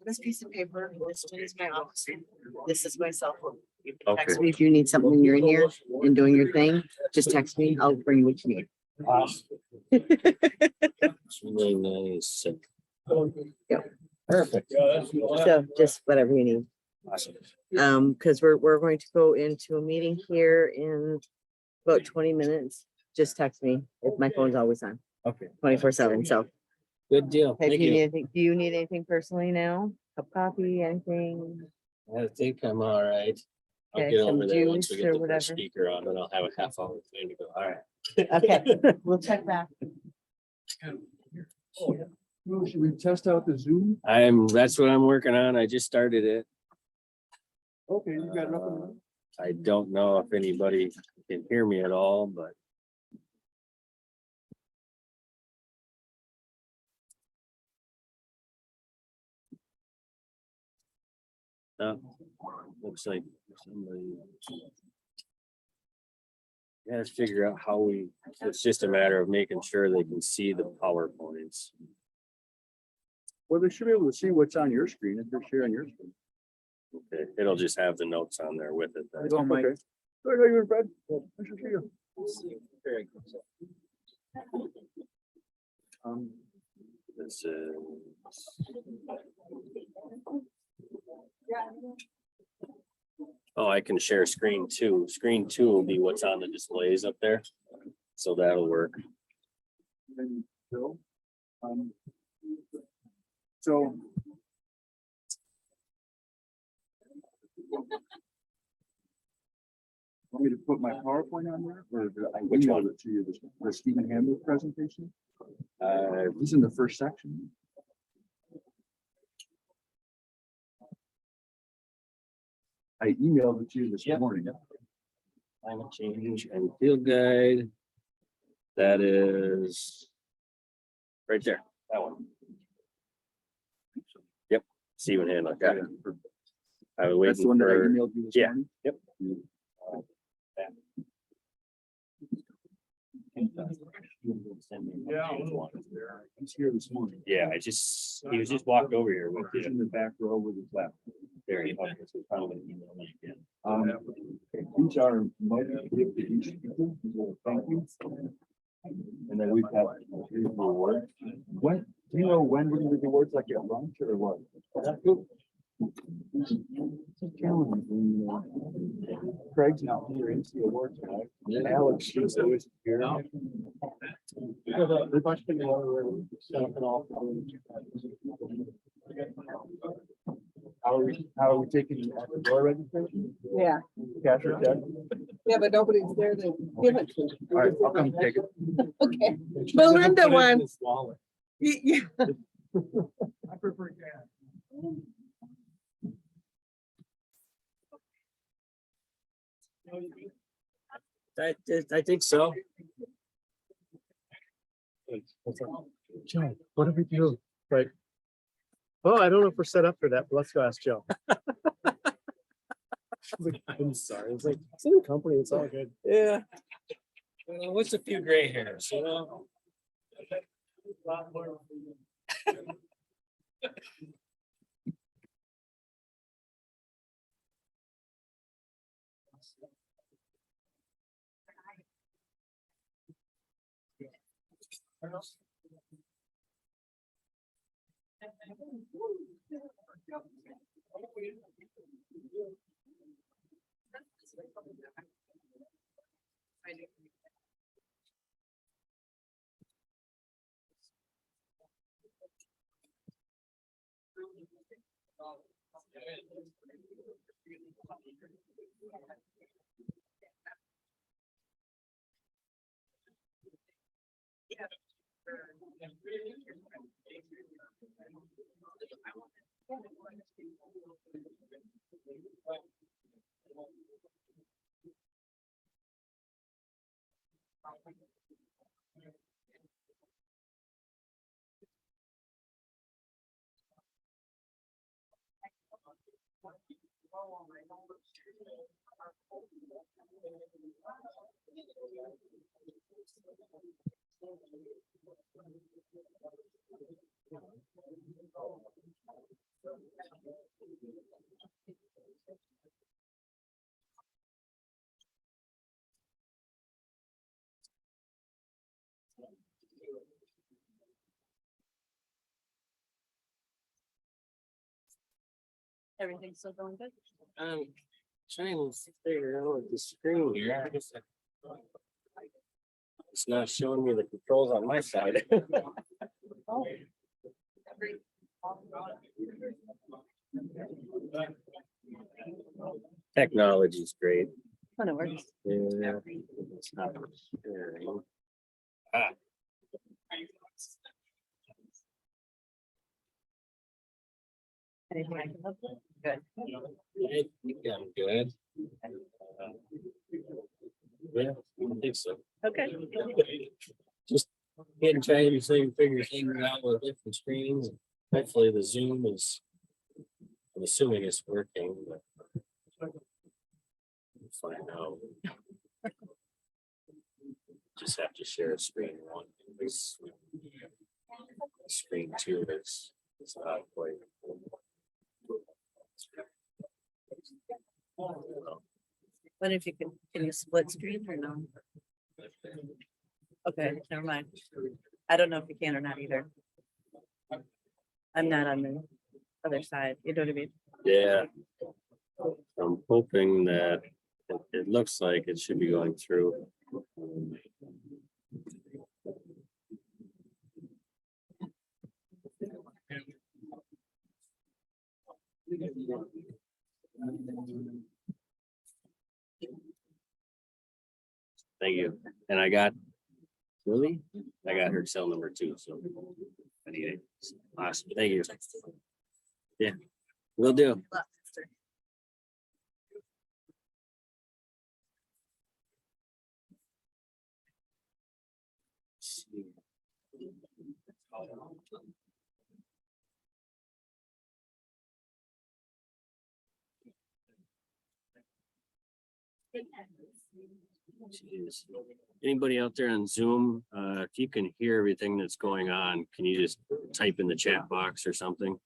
This piece of paper, this one is my office. This is my cell phone. You can Okay. text me if you need something when you're in here and doing your thing. Just text me. I'll bring you what you need. Really nice. Yep. Perfect. So just whatever you need. Awesome. Because we're going to go into a meeting here in about 20 minutes. Just text me. If my phone's always on Okay. 24/7. So Good deal. if Thank you need you. anything, do you need anything personally now? Cup of coffee, anything? I think I'm all right. I'll Okay, get some over there once we juice get or the whatever. first speaker on, and I'll have a half hour time to go. All right. Okay, we'll check back. Should we test out the Zoom? That's what I'm working on. I just started it. Okay, you got enough of I don't know if anybody can hear me at all, but. Looks like somebody. Gotta figure out how it's just a matter of making sure they can see the PowerPoints. Well, they should be able to see what's on your screen if they're sharing your screen. Okay, it'll just have the notes on there with it. then. Oh, Mike. Good, how you doing, Fred? Nice to see you. This is. Oh, I can share screen two. Screen two will be what's on the displays up there. So that'll work. And Bill, so. Want me to put my PowerPoint on there, or did I Which emailed one? it to you, the Stephen Hamlin presentation? Uh, This is in the first section. I emailed it to you this Yep. morning. climate change and field guide. That is. Right there, that one. Yep, Stephen Hanlon, got it. I was That's the waiting one that I for, emailed you this yeah, morning? yep. Yeah. He's here this morning. Yeah, he was just walked over here with He's in you. the back row with his lap. There you go. So probably gonna email me again. These are give to each speaker, these are thank you. And then we've got here's the award. When, do you know when we're gonna do the awards, like at lunch or what? Craig's not here, he's the awards guy. Alex is always here. How are we taking door registration? Yeah. Cash or check? Yeah, but nobody's there to give it to. All right, I'll come take it. Okay. Belinda won. Yeah. I prefer cash. I think so. Joe, what do we do? Right. Oh, I don't know if we're set up for that, but let's go ask Joe. I'm sorry. It's like, same company. It's all good. Yeah. What's a few gray hairs, you know? Everything's still going good? Trying to figure out the screen here. It's not showing me the controls on my side. Technology's great. When it works. Yeah, it's not sharing. Ah. Anything I can help with? Good. I think I'm good. Yeah, I think so. Okay. Just getting trying to figure things out with different screens. Hopefully the Zoom is, I'm assuming it's working, but we'll find out. Just have to share a screen one. Screen two is not quite. What if you can you split screen or no? Okay, never mind. I don't know if you can or not either. I'm not on the other side, you know what I mean? Yeah. I'm hoping that it looks like it should be going through. Thank you. And I got Lily. I got her cell number too, so I need it. Awesome. Thank you. Yeah, will do. Jeez. Anybody out there on Zoom, if you can hear everything that's going on, can you just type in the chat box or something?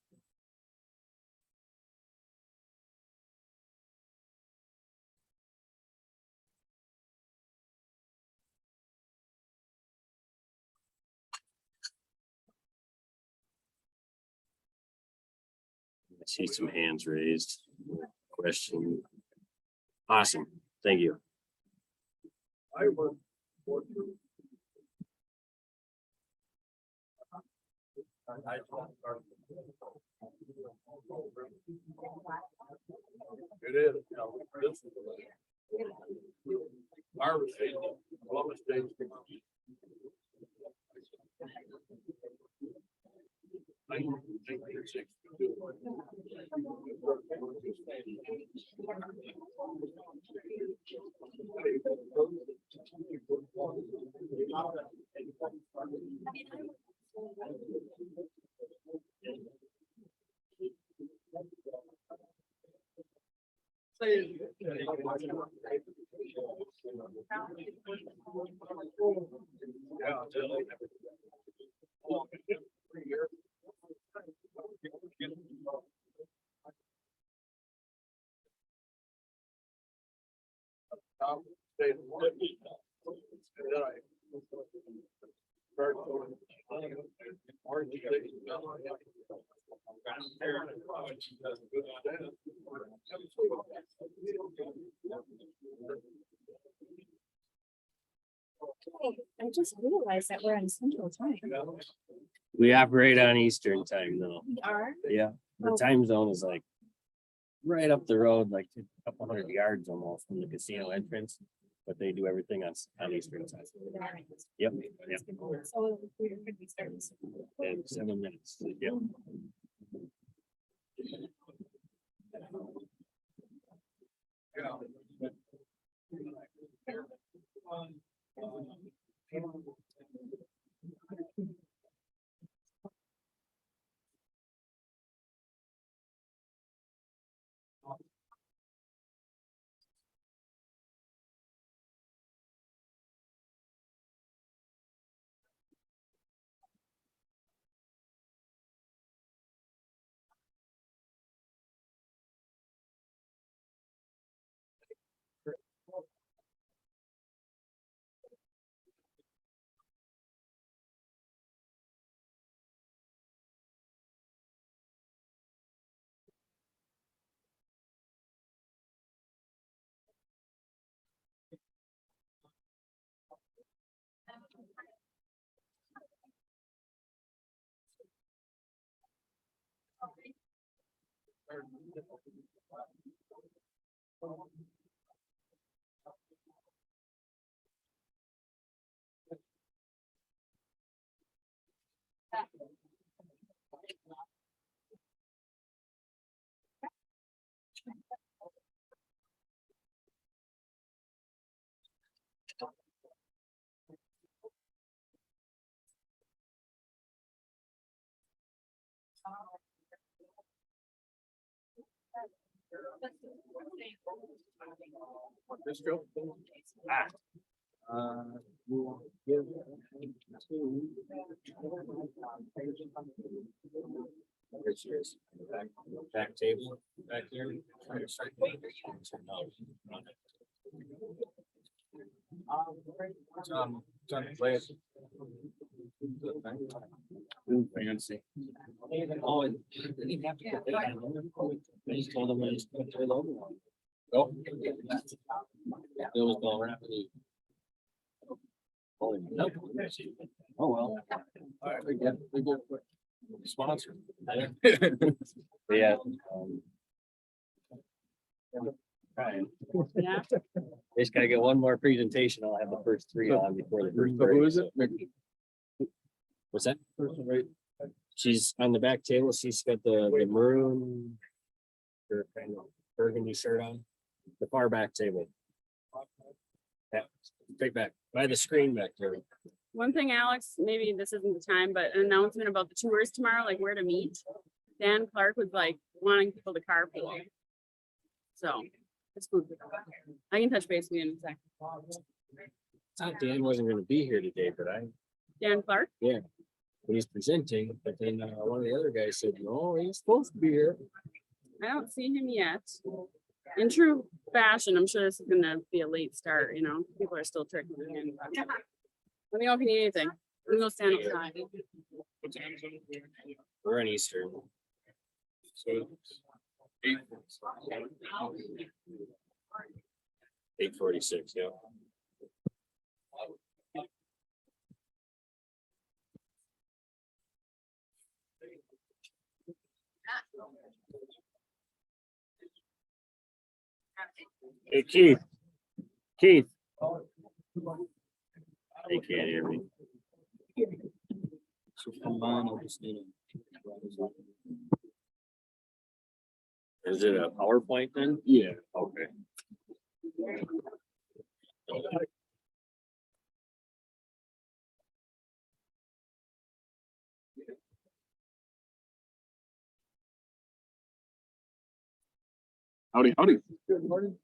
I see some hands raised. Question. Awesome. Thank you. It is. Our state, Columbus State. I just realized that we're on Central Time. We operate on Eastern time though. We are? Yeah, the Oh. time zone is like right up the road, like a couple hundred yards almost from the casino entrance. But they do everything on Eastern time. Yep, yep. So we could be starting. soon. In 7 minutes. Yep. We'll give to- There she is. Back table, back there. Play it. Fancy. Oh, and they didn't have to put that on there. They just told them they just put their logo on. Oh. It was going. Oh, nope. Oh, well. All right, we get sponsor. Yeah. Ryan. Yeah. Just gotta get one more presentation. I'll have the first three on before the first. So who break. is it? What's that? She's on the back table. She's got the maroon. Her kind of burgundy shirt on. The far back table. Yeah, straight back by the screen back there. One thing, Alex, maybe this isn't the time, but an announcement about the tours tomorrow, like where to meet. Dan Clark was like wanting people to carpool. So it's food. I can touch base with you in a second. Thought Dan wasn't gonna be here today, but Dan Clark? when he's presenting, but then one of the other guys said, no, he's supposed to be here. I don't see him yet. In true fashion, I'm sure this is gonna be a late start, you know, people are still trickling in. Let me know if you need anything. I'm gonna go stand outside. We're in Eastern. So 8:46, yeah. Hey, Keith. Keith. They can't hear me. So combine, I'll just need Is it a PowerPoint then? Yeah. Okay. Howdy, howdy. Good morning.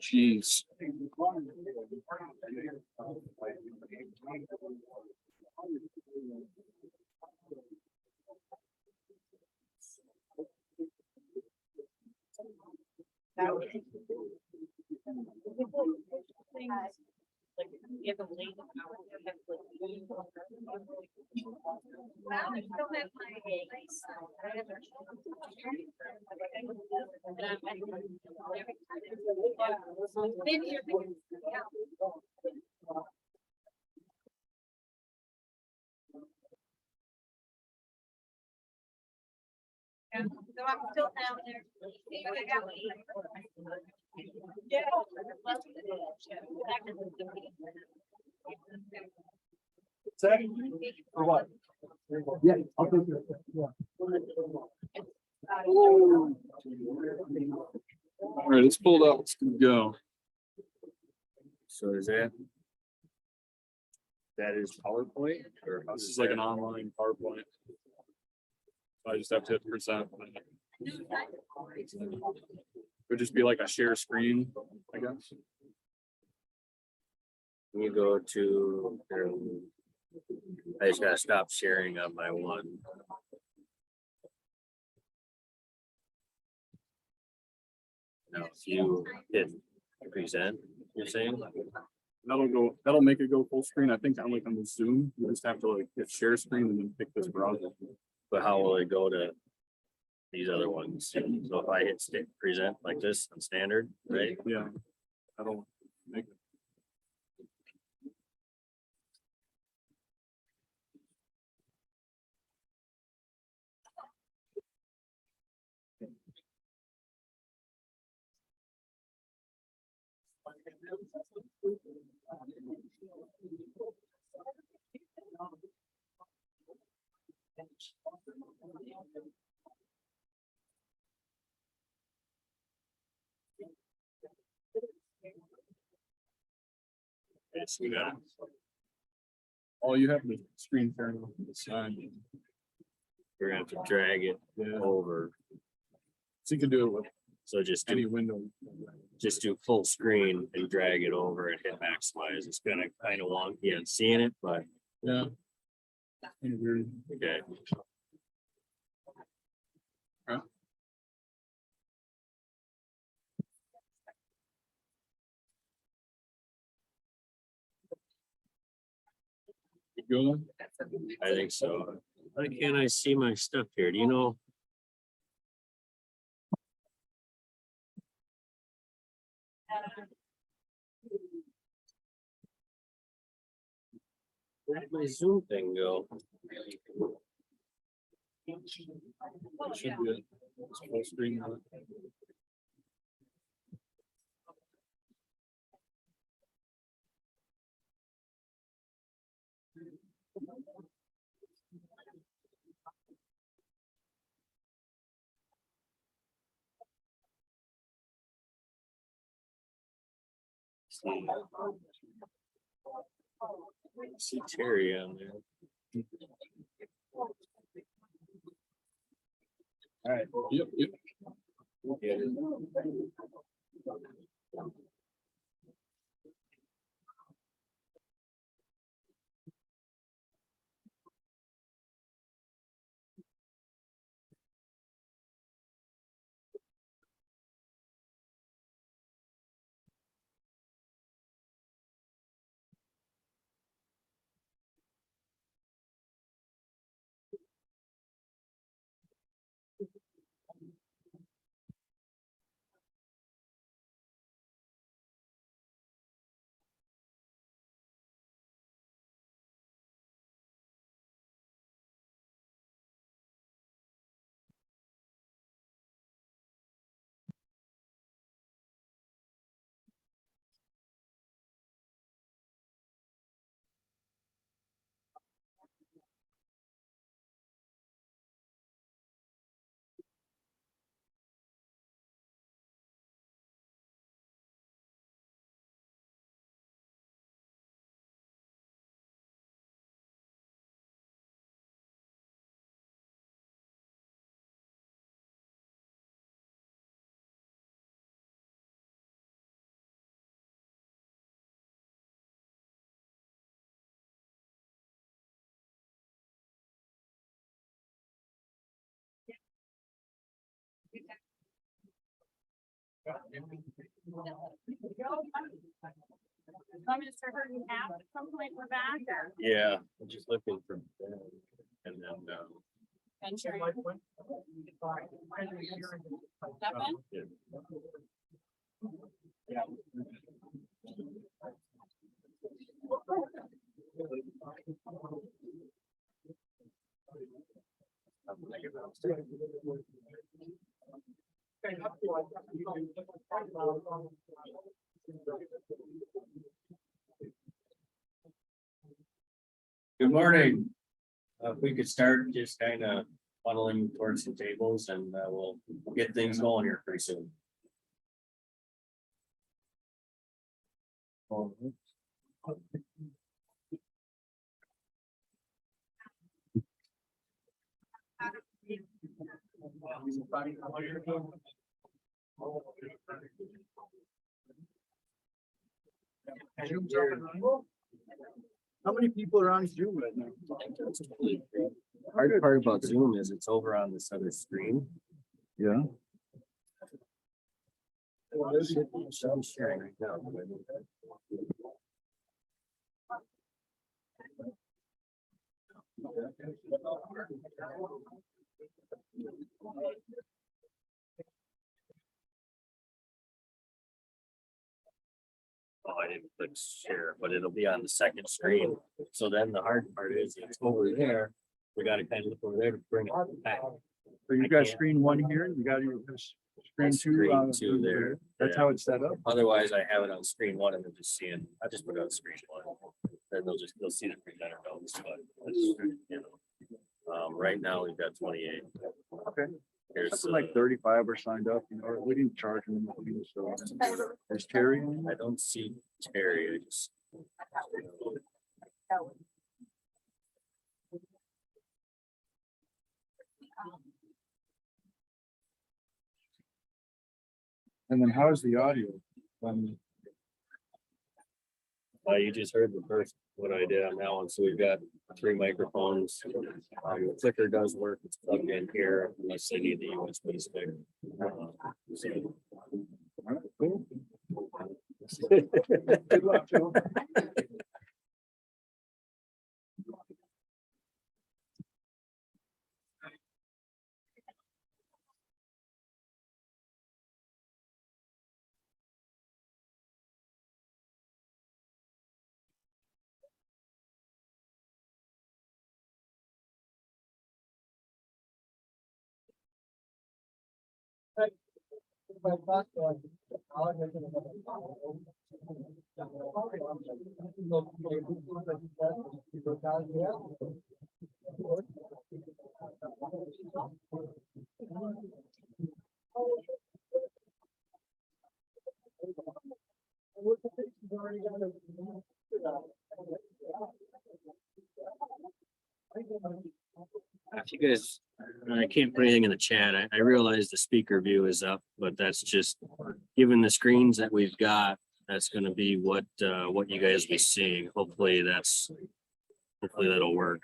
Jeez. So I'm still down there. For what? Yeah, I'll take it. Yeah. All right, it's pulled up. It's gonna go. So is that is PowerPoint or how This does is like that- an online PowerPoint. I just have to hit present. Would just be like a share screen, I guess. You go to, I just gotta stop sharing on my one. Now, if you hit present, you're saying, That'll make it go full screen. I think I'm like on the Zoom, you just have to like hit share screen and then pick this browser. but how will it go to these other ones? So if I hit present like this on standard, right? Yeah. That'll make it. Yes, we got it. All you have to screen sharing on the side. We're gonna have to drag it Yeah. over. So you can do it with So just any do, window. just do full screen and drag it over and hit maximize. It's gonna kind of wonky on seeing it, but Yeah. Kinda weird. okay. You go then? I think so. Why can't I see my stuff here? Do you know? Where'd my Zoom thing go? It should be it. It's full screen. now. See Terry on there. All right. Yep, yep. Want me to start herding cats at some point? We're back or Yeah, I'm just looking for. And then, venturing? Stefan? yeah. Good morning. If we could start just kind of funneling towards the tables and we'll get things going here pretty soon. How many people are on Zoom right now? Hard part about Zoom is it's over on this other screen. Yeah. I'm sharing right now. Oh, I didn't click share, but it'll be on the second screen. So then the hard part is it's over there. We gotta kind of look over there to bring it back. So you I got can't- screen one here, you got your screen two. Screen two there. That's how it's set up. Otherwise, I have it on screen one and they're just seeing, I just put it on screen one. Then they'll see the presenter notes, but that's, you know. Right now, we've got 28. Okay. Here's Something like 35 are signed up, you know, we didn't charge them. So is Terry on? I don't see Terry, I just. And then how's the audio? You just heard the first, what I did on that one, so we've got 3 microphones. The clicker does work, it's plugged in here, unless they need the USB stick. So- Cool. Good luck, Joe. If you guys, I can't put anything in the chat. I realize the speaker view is up, but that's just, given the screens that we've got, that's gonna be what you guys be seeing. Hopefully that'll work.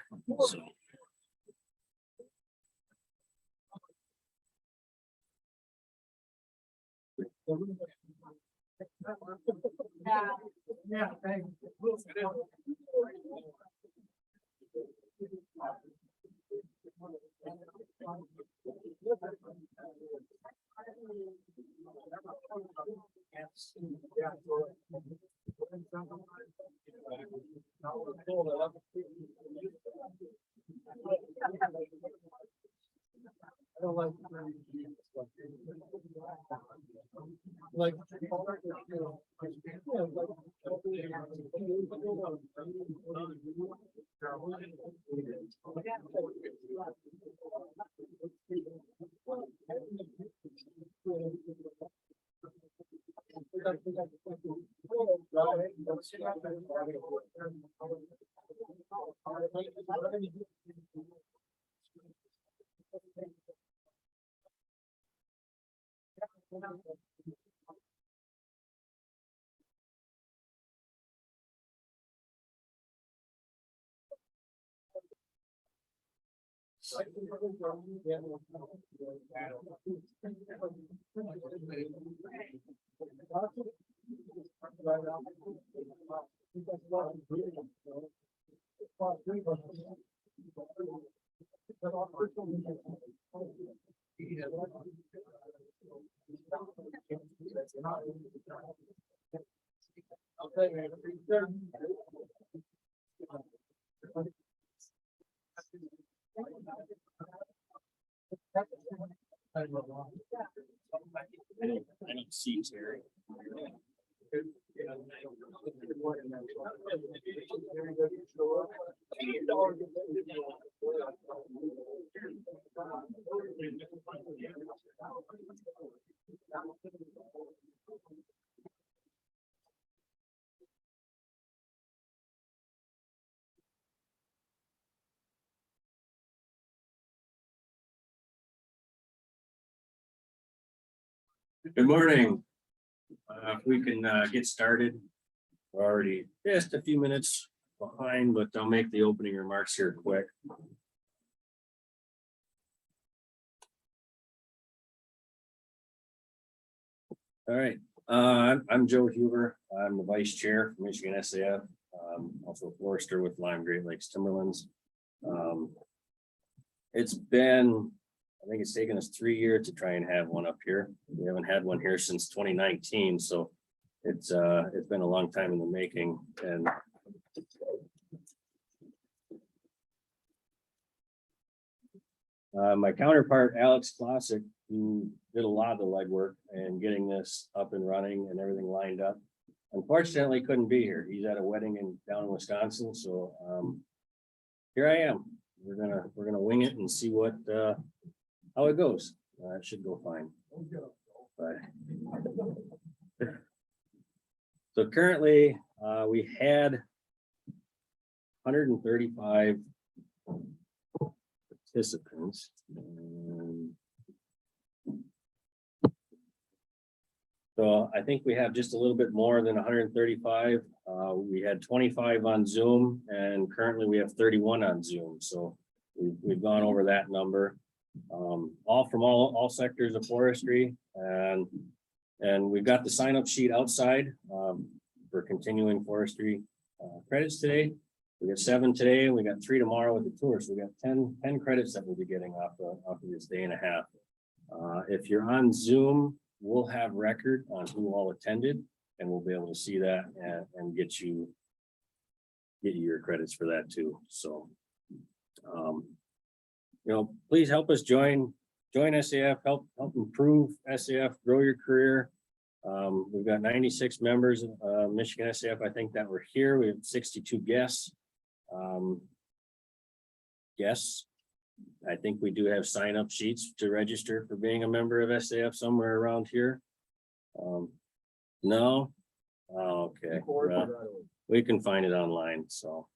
So. I don't see Terry. Good morning. If we can get started. We're already just a few minutes behind, but I'll make the opening remarks here quick. All right, I'm Joe Huber. I'm the vice chair for Michigan SAF, also a forester with Lime Great Lakes Timberlands. It's been, I think it's taken us 3 years to try and have one up here. We haven't had one here since 2019, so it's been a long time in the making. And my counterpart, Alex Classic, who did a lot of the legwork and getting this up and running and everything lined up, unfortunately couldn't be here. He's at a wedding down in Wisconsin, so here I am. We're gonna wing it and see what how it goes. It should go fine. But so currently we had 135 participants. So I think we have just a little bit more than 135. We had 25 on Zoom, and currently we have 31 on Zoom. So we've gone over that number. All from all sectors of forestry, and we've got the sign-up sheet outside for continuing forestry credits today. We got 7 today, and we got 3 tomorrow with the tour. So we got 10 credits that we'll be getting off of this day and a half. If you're on Zoom, we'll have record on who all attended, and we'll be able to see that and get you your credits for that too. So, please help us join SAF, help improve SAF, grow your career. We've got 96 members of Michigan SAF, I think, that were here. We have 62 guests. I think we do have sign-up sheets to register for being a member of SAF somewhere around here. No? Oh, okay. Well, we can find it online. So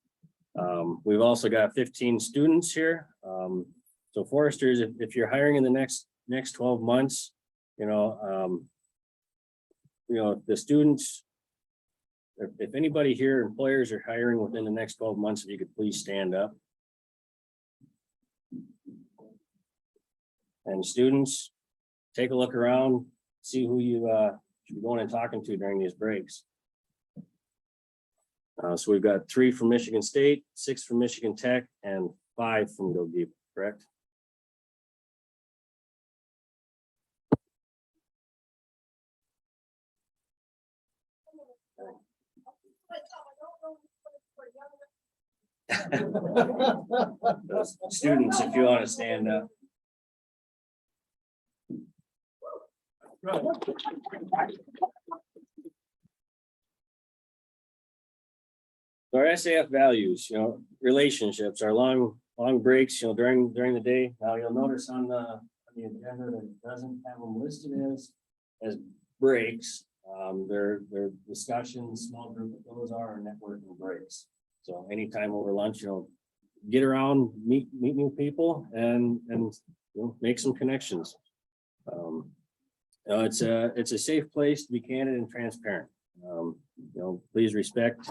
we've also got 15 students here. So foresters, if you're hiring in the next 12 months, the students, if anybody here, employers are hiring within the next 12 months, if you could please stand up. And students, take a look around, see who you should be going and talking to during these breaks. So we've got 3 from Michigan State, 6 from Michigan Tech, and 5 from Go Deep, correct? Those students, if you want to stand up. Our SAF values, relationships, our long breaks, during the day. Now you'll notice on the agenda that it doesn't have them listed as breaks. They're discussions, small group, those are networking breaks. So anytime over lunch, get around, meet new people, and make some connections. It's a safe place to be candid and transparent. Please respect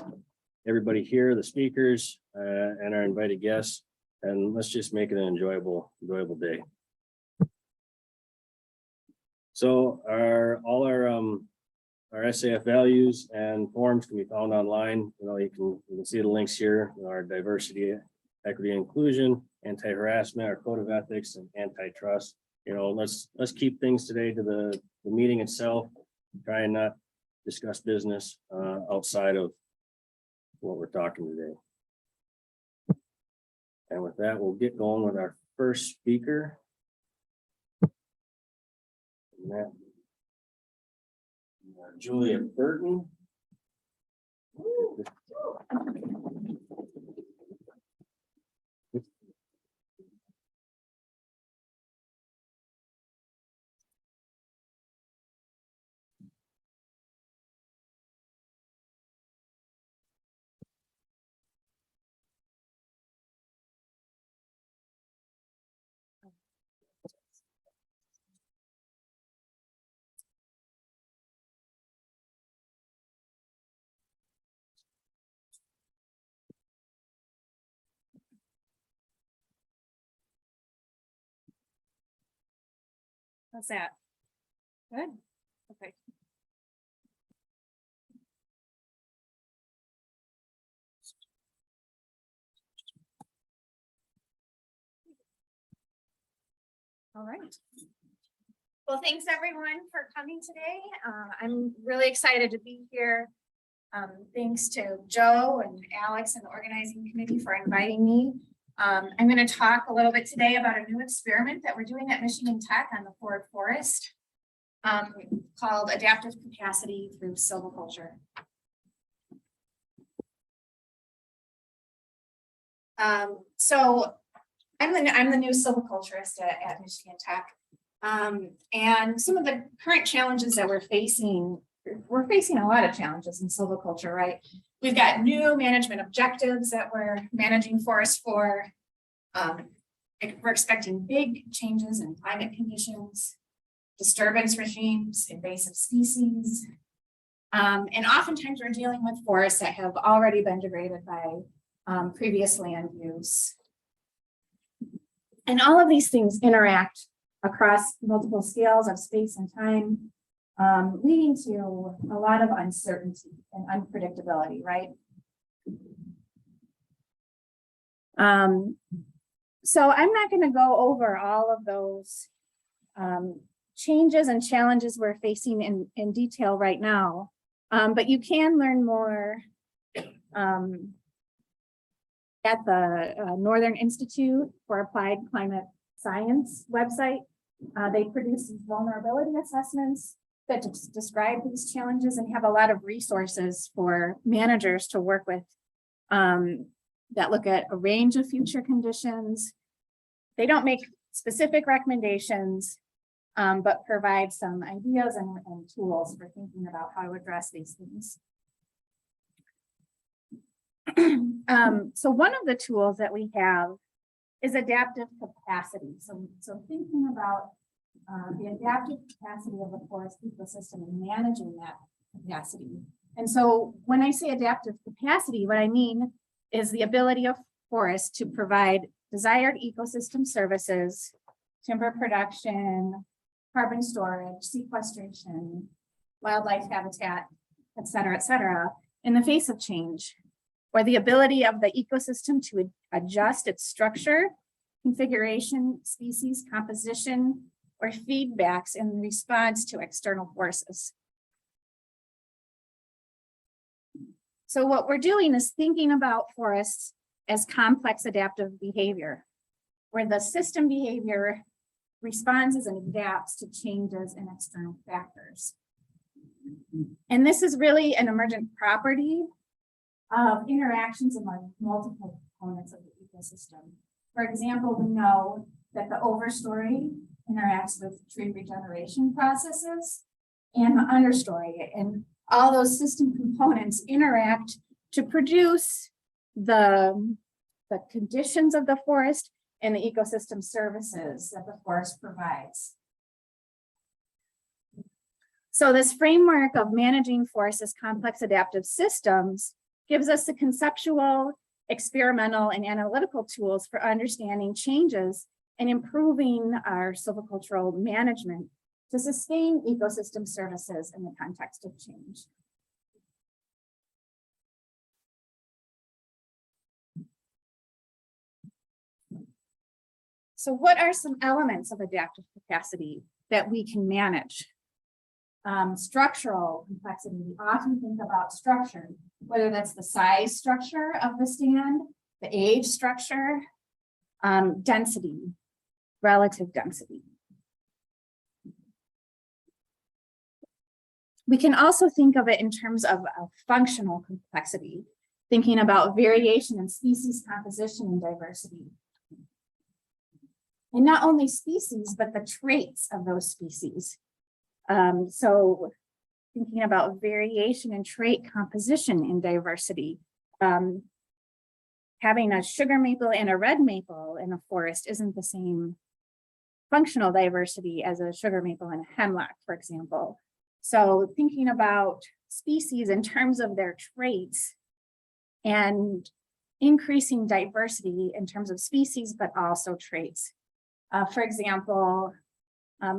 everybody here, the speakers, and our invited guests. And let's just make it an enjoyable day. So all our SAF values and forms can be found online. You know, you can see the links here, our diversity, equity, and inclusion, anti-harassment, our code of ethics, and antitrust. You know, let's keep things today to the meeting itself. Try and not discuss business outside of what we're talking today. And with that, we'll get going with our first speaker. And that, Julia Burton. How's that? Good. Okay. All right. Well, thanks everyone for coming today. I'm really excited to be here. Thanks to Joe and Alex and the organizing committee for inviting me. I'm going to talk a little bit today about a new experiment that we're doing at Michigan Tech on the Ford Forest called Adaptive Capacity through Silviculture. So I'm the new silviculturist at Michigan Tech. And some of the current challenges that we're facing a lot of challenges in silviculture, right? We've got new management objectives that we're managing forests for. We're expecting big changes in climate conditions, disturbance regimes, invasive species. And oftentimes we're dealing with forests that have already been degraded by previous land use. And all of these things interact across multiple scales of space and time, leading to a lot of uncertainty and unpredictability, right? So I'm not going to go over all of those changes and challenges we're facing in detail right now, but you can learn more at the Northern Institute for Applied Climate Science website. They produce vulnerability assessments that describe these challenges and have a lot of resources for managers to work with that look at a range of future conditions. They don't make specific recommendations, but provide some ideas and tools for thinking about how to address these things. So one of the tools that we have is adaptive capacity. So thinking about the adaptive capacity of the forest ecosystem and managing that capacity. And so when I say adaptive capacity, what I mean is the ability of forests to provide desired ecosystem services, timber production, carbon storage, sequestration, wildlife habitat, et cetera, in the face of change, or the ability of the ecosystem to adjust its structure, configuration, species composition, or feedbacks in response to external forces. So what we're doing is thinking about forests as complex adaptive behavior, where the system behavior responds and adapts to changes in external factors. And this is really an emergent property of interactions among multiple components of the ecosystem. For example, we know that the overstory interacts with tree regeneration processes and the understory, and all those system components interact to produce the conditions of the forest and the ecosystem services that the forest provides. So this framework of managing forests as complex adaptive systems gives us the conceptual experimental and analytical tools for understanding changes and improving our silvicultural management to sustain ecosystem services in the context of change. So what are some elements of adaptive capacity that we can manage? Structural complexity, we often think about structure, whether that's the size structure of the stand, the age structure, density, relative density. We can also think of it in terms of a functional complexity, thinking about variation in species composition and diversity. And not only species, but the traits of those species. So thinking about variation in trait composition in diversity. Having a sugar maple and a red maple in a forest isn't the same functional diversity as a sugar maple and a hemlock, for example. So thinking about species in terms of their traits and increasing diversity in terms of species, but also traits. For example,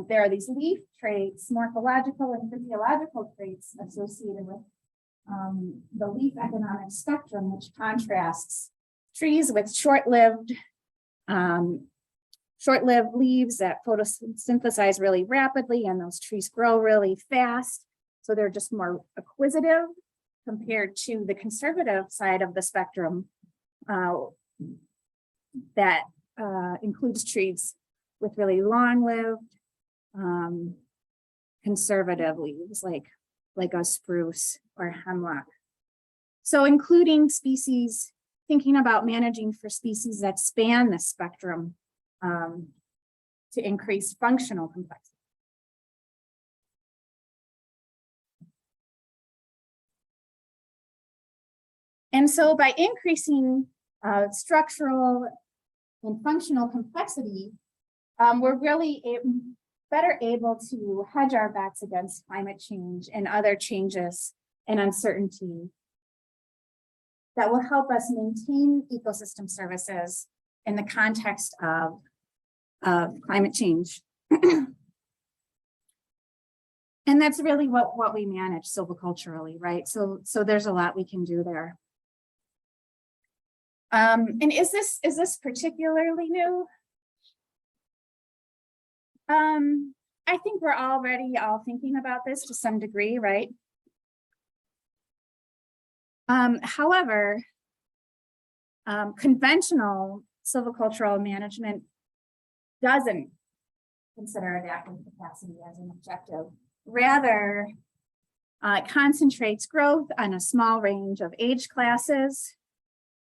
there are these leaf traits, morphological and physiological traits associated with the leaf economic spectrum, which contrasts trees with short-lived leaves that photosynthesize really rapidly, and those trees grow really fast. So they're just more acquisitive compared to the conservative side of the spectrum that includes trees with really long-lived conservative leaves like a spruce or hemlock. So including species, thinking about managing for species that span the spectrum to increase functional complexity. And so by increasing structural and functional complexity, we're really better able to hedge our bets against climate change and other changes and uncertainty that will help us maintain ecosystem services in the context of climate change. And that's really what we manage silviculturally, right? So there's a lot we can do there. And is this particularly new? I think we're already all thinking about this to some degree, right? However, conventional silvicultural management doesn't consider adaptive capacity as an objective. Rather, it concentrates growth on a small range of age classes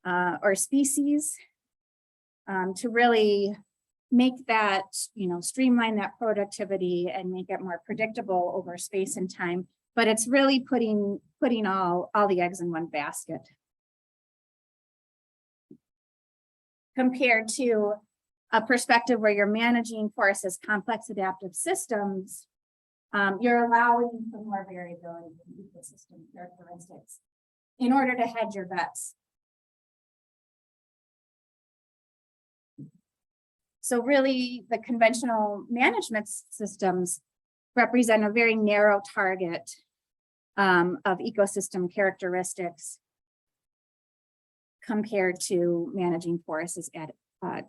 or species to really make that, streamline that productivity and make it more predictable over space and time. But it's really putting all the eggs in one basket. Compared to a perspective where you're managing forests as complex adaptive systems, you're allowing for more variability in ecosystem characteristics in order to hedge your bets. So really, the conventional management systems represent a very narrow target of ecosystem characteristics compared to managing forests as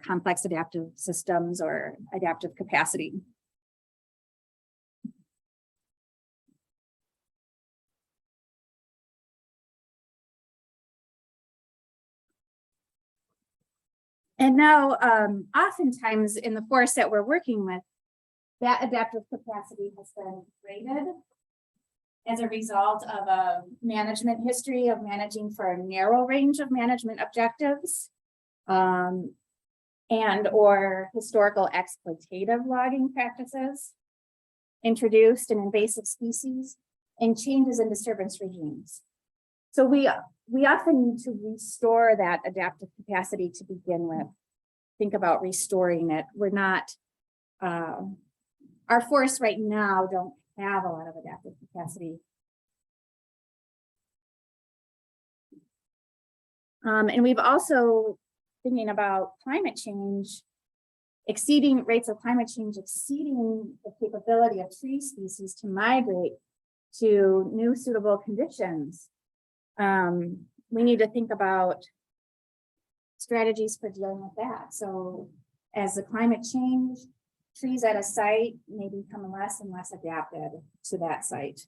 complex adaptive systems or adaptive capacity. And now, oftentimes in the forests that we're working with, that adaptive capacity has been graded as a result of a management history of managing for a narrow range of management objectives and or historical exploitative logging practices introduced in invasive species and changes in disturbance regimes. So we often need to restore that adaptive capacity to begin with. Think about restoring it. We're not, our forests right now don't have a lot of adaptive capacity. And we've also thinking about climate change, exceeding rates of climate change, exceeding the capability of tree species to migrate to new suitable conditions. We need to think about strategies for dealing with that. So as the climate change, trees at a site may become less and less adapted to that site.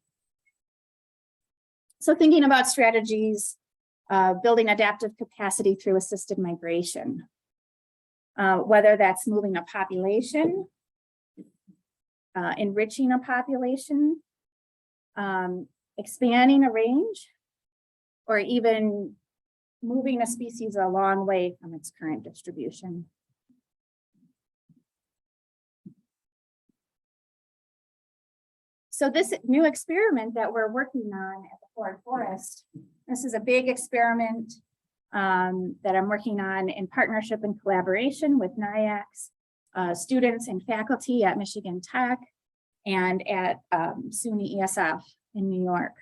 So thinking about strategies, building adaptive capacity through assisted migration, whether that's moving a population, enriching a population, expanding a range, or even moving a species a long way from its current distribution. So this new experiment that we're working on at the Ford Forest, this is a big experiment that I'm working on in partnership and collaboration with NIACS, students and faculty at Michigan Tech and at SUNY ESF in New York.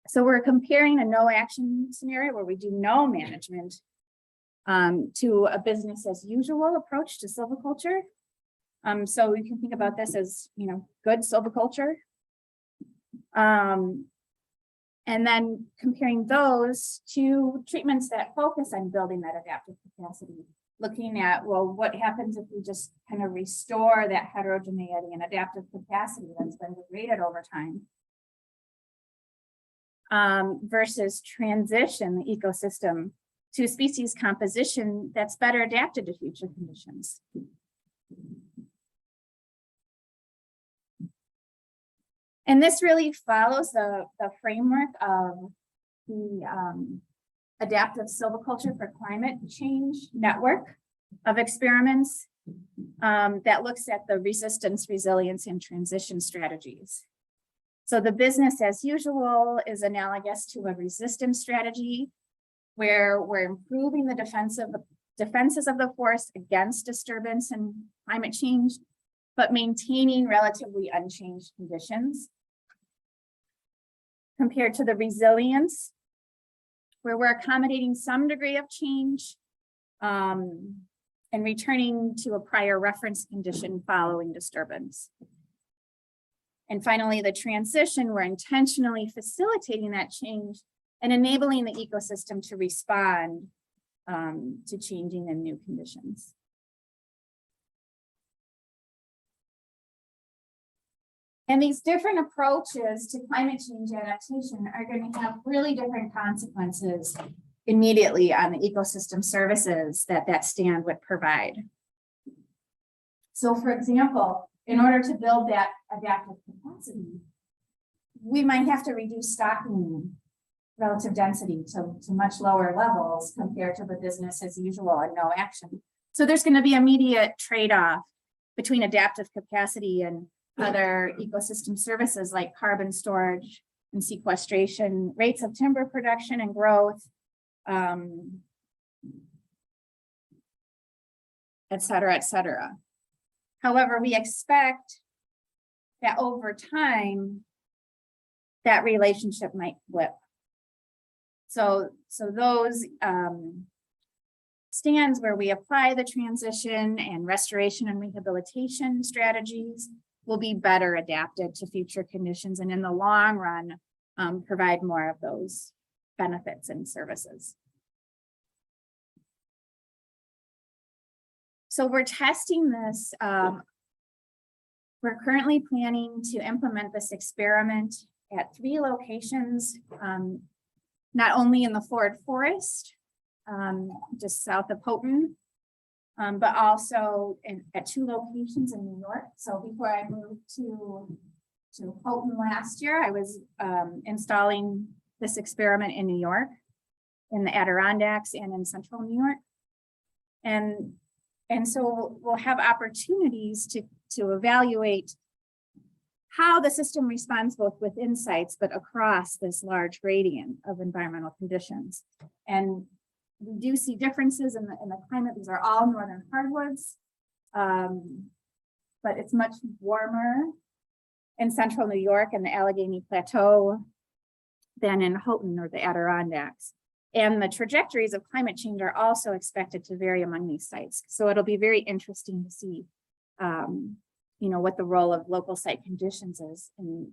So we're comparing a no action scenario where we do no management to a business as usual approach to silviculture. So you can think about this as, good silviculture. And then comparing those to treatments that focus on building that adaptive capacity, looking at, well, what happens if we just kind of restore that heterogeneity and adaptive capacity that's been degraded over time, versus transition the ecosystem to species composition that's better adapted to future conditions. And this really follows the framework of the Adaptive Silviculture for Climate Change network of experiments that looks at the resistance, resilience, and transition strategies. So the business as usual is analogous to a resistance strategy where we're improving the defenses of the forest against disturbance and climate change, but maintaining relatively unchanged conditions. Compared to the resilience, where we're accommodating some degree of change and returning to a prior reference condition following disturbance. And finally, the transition, we're intentionally facilitating that change and enabling the ecosystem to respond to changing and new conditions. And these different approaches to climate change adaptation are going to have really different consequences immediately on the ecosystem services that stand would provide. So for example, in order to build that adaptive capacity, we might have to reduce stocking relative density to much lower levels compared to the business as usual and no action. So there's going to be immediate trade-off between adaptive capacity and other ecosystem services like carbon storage and sequestration, rates of timber production and growth, et cetera, et cetera. However, we expect that over time, that relationship might flip. So those stands where we apply the transition and restoration and rehabilitation strategies will be better adapted to future conditions and in the long run, provide more of those benefits and services. So we're testing this. We're currently planning to implement this experiment at 3 locations, not only in the Ford Forest, just south of Houghton, but also at 2 locations in New York. So before I moved to Houghton last year, I was installing this experiment in New York, in the Adirondacks and in central New York. And so we'll have opportunities to evaluate how the system responds both with insights, but across this large gradient of environmental conditions. And we do see differences in the climate. These are all northern hardwoods, but it's much warmer in central New York and the Allegheny Plateau than in Houghton or the Adirondacks. And the trajectories of climate change are also expected to vary among these sites. So it'll be very interesting to see, what the role of local site conditions is in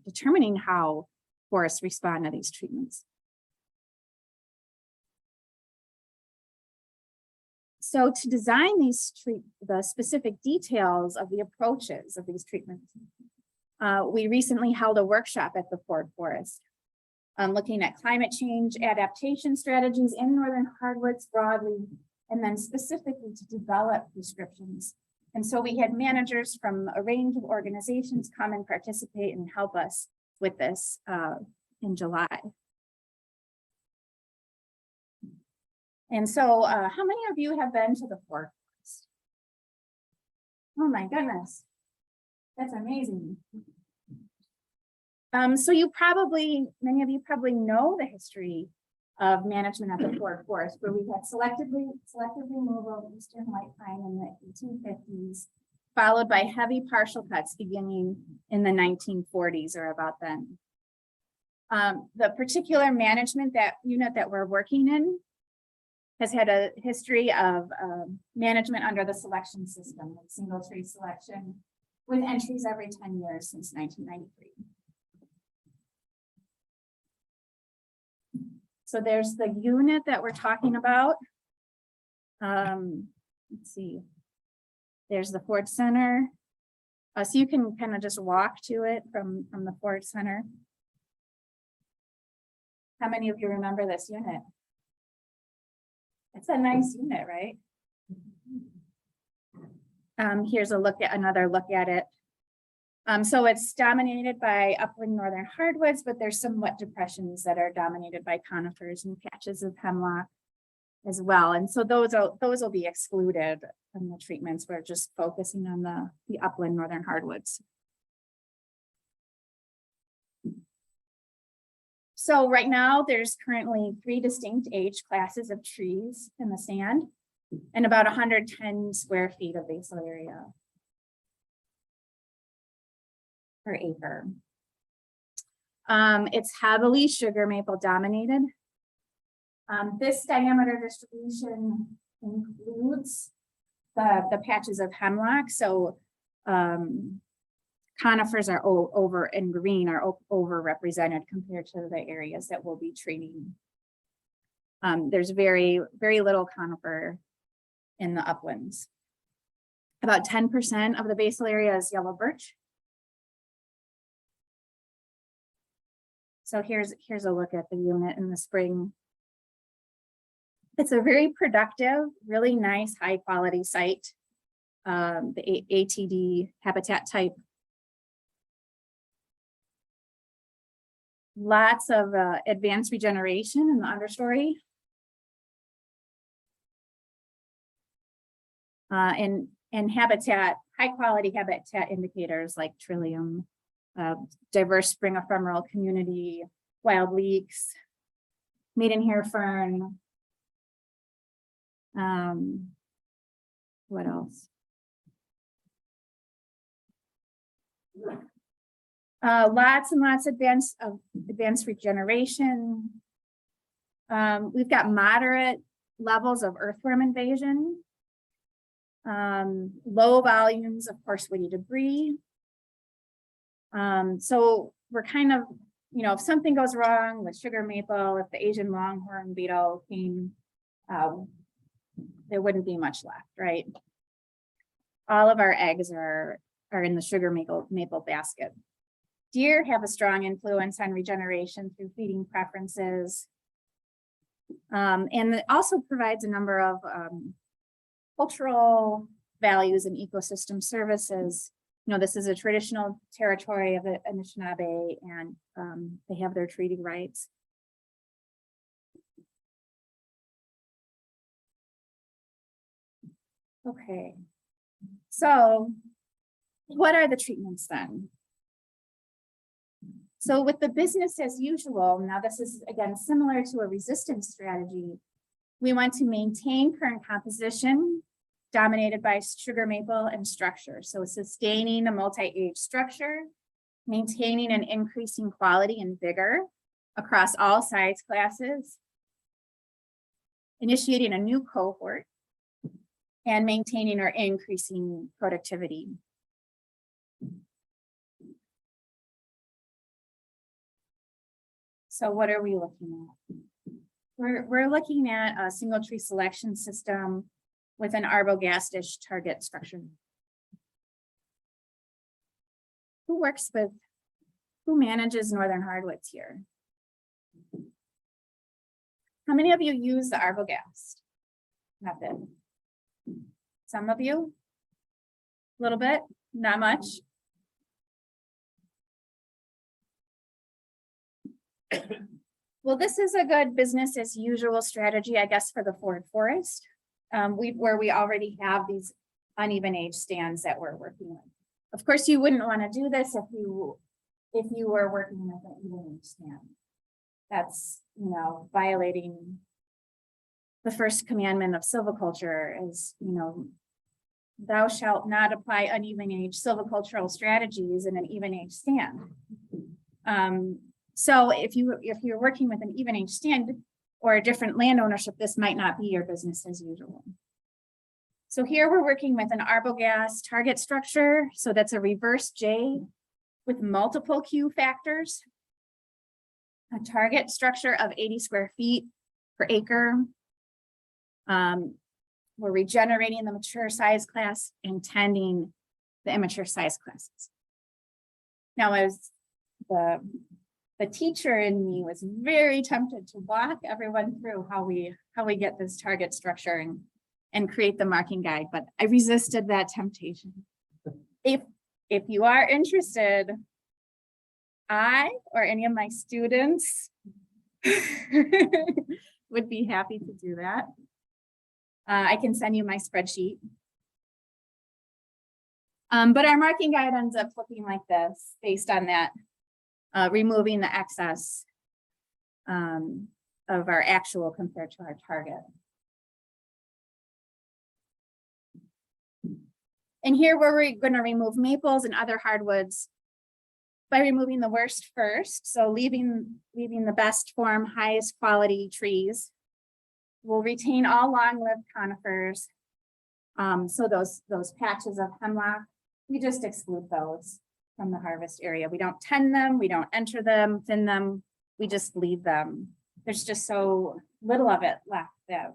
determining how forests respond to these treatments. So to design the specific details of the approaches of these treatments, we recently held a workshop at the Ford Forest, looking at climate change adaptation strategies in northern hardwoods broadly, and then specifically to develop prescriptions. And so we had managers from a range of organizations come and participate and help us with this in July. And so how many of you have been to the Ford Forest? Oh my goodness, that's amazing. So many of you probably know the history of management at the Ford Forest, where we had selective removal of eastern white pine in the 1850s, followed by heavy partial cuts beginning in the 1940s or about then. The particular management unit that we're working in has had a history of management under the selection system, like single tree selection, with entries every 10 years since 1993. So there's the unit that we're talking about. Let's see. There's the Ford Center. So you can kind of just walk to it from the Ford Center. How many of you remember this unit? It's a nice unit, right? Here's another look at it. So it's dominated by upland northern hardwoods, but there's some wet depressions that are dominated by conifers and patches of hemlock as well. And so those will be excluded from the treatments. We're just focusing on the upland northern hardwoods. So right now there's currently 3 distinct age classes of trees in the stand and about 110 square feet of basal area per acre. It's heavily sugar maple dominated. This diameter distribution includes the patches of hemlock. So conifers are over and green are overrepresented compared to the areas that we'll be treating. There's very, very little conifer in the uplands. About 10% of the basal area is yellow birch. So here's a look at the unit in the spring. It's a very productive, really nice, high quality site. The ATD habitat type. Lots of advanced regeneration in the understory. And habitat, high quality habitat indicators like trillium, diverse spring ephemeral community, wild leeks, maidenhair fern. What else? Lots and lots of advanced regeneration. We've got moderate levels of earthworm invasion, low volumes of coarse woody debris. So we're kind of, if something goes wrong with sugar maple, if the Asian longhorn beetle came, there wouldn't be much left, right? All of our eggs are in the sugar maple basket. Deer have a strong influence on regeneration through feeding preferences. And it also provides a number of cultural values and ecosystem services. This is a traditional territory of the Anishinaabe, and they have their treaty rights. Okay, so what are the treatments then? So with the business as usual, now this is again similar to a resistance strategy. We want to maintain current composition dominated by sugar maple and structure. So sustaining a multi-age structure, maintaining and increasing quality and vigor across all size classes, initiating a new cohort, and maintaining or increasing productivity. So what are we looking at? We're looking at a single tree selection system with an arbogast-ish target structure. Who manages northern hardwoods here? How many of you use the arbogast method? Some of you? A little bit, not much. Well, this is a good business as usual strategy, I guess, for the forest. Where we already have these uneven age stands that we're working with. Of course, you wouldn't want to do this if you were working with an even age stand. That's, violating the first commandment of silviculture is, thou shalt not apply uneven age silvicultural strategies in an even age stand. So if you're working with an even age stand or a different land ownership, this might not be your business as usual. So here we're working with an arbogast target structure. So that's a reverse J with multiple Q factors. A target structure of 80 square feet per acre. We're regenerating the mature size class and tending the immature size classes. Now, as the teacher in me was very tempted to walk everyone through how we get this target structure and create the marking guide, but I resisted that temptation. If you are interested, I or any of my students would be happy to do that. I can send you my spreadsheet. But our marking guide ends up looking like this based on that, removing the excess of our actual compared to our target. And here we're going to remove maples and other hardwoods by removing the worst first. So leaving the best form, highest quality trees. We'll retain all long-lived conifers. So those patches of hemlock, we just exclude those from the harvest area. We don't tend them, we don't enter them, thin them, we just leave them. There's just so little of it left that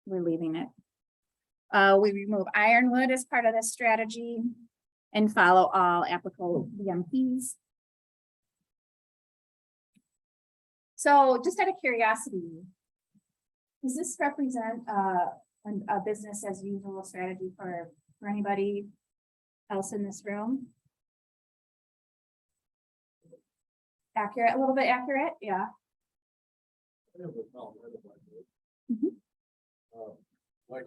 we're leaving it. We remove ironwood as part of this strategy and follow all applicable BMPs. So just out of curiosity, does this represent a business as usual strategy for anybody else in this room? Accurate, a little bit accurate, yeah. Mhm. Like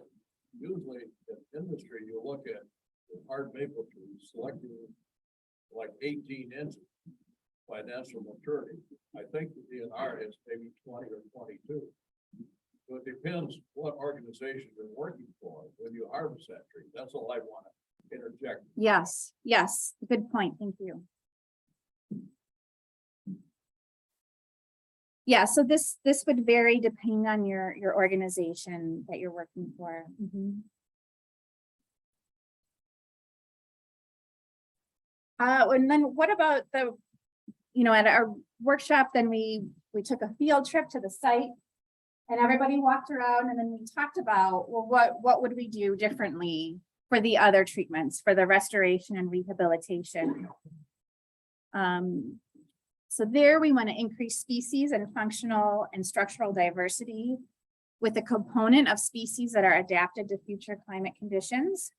usually in industry, you look at hard maple trees selecting like 18 inches by natural maturity. I think the DNR is maybe 20 or 22. So it depends what organization you're working for when you harvest that tree. That's all I want to interject. Yes, yes, good point, thank you. Yeah, so this would vary depending on your organization that you're working for. Mm-hmm. And then what about at our workshop, then we took a field trip to the site and everybody walked around and then we talked about, well, what would we do differently for the other treatments, for the restoration and rehabilitation? So there we want to increase species and functional and structural diversity with a component of species that are adapted to future climate conditions.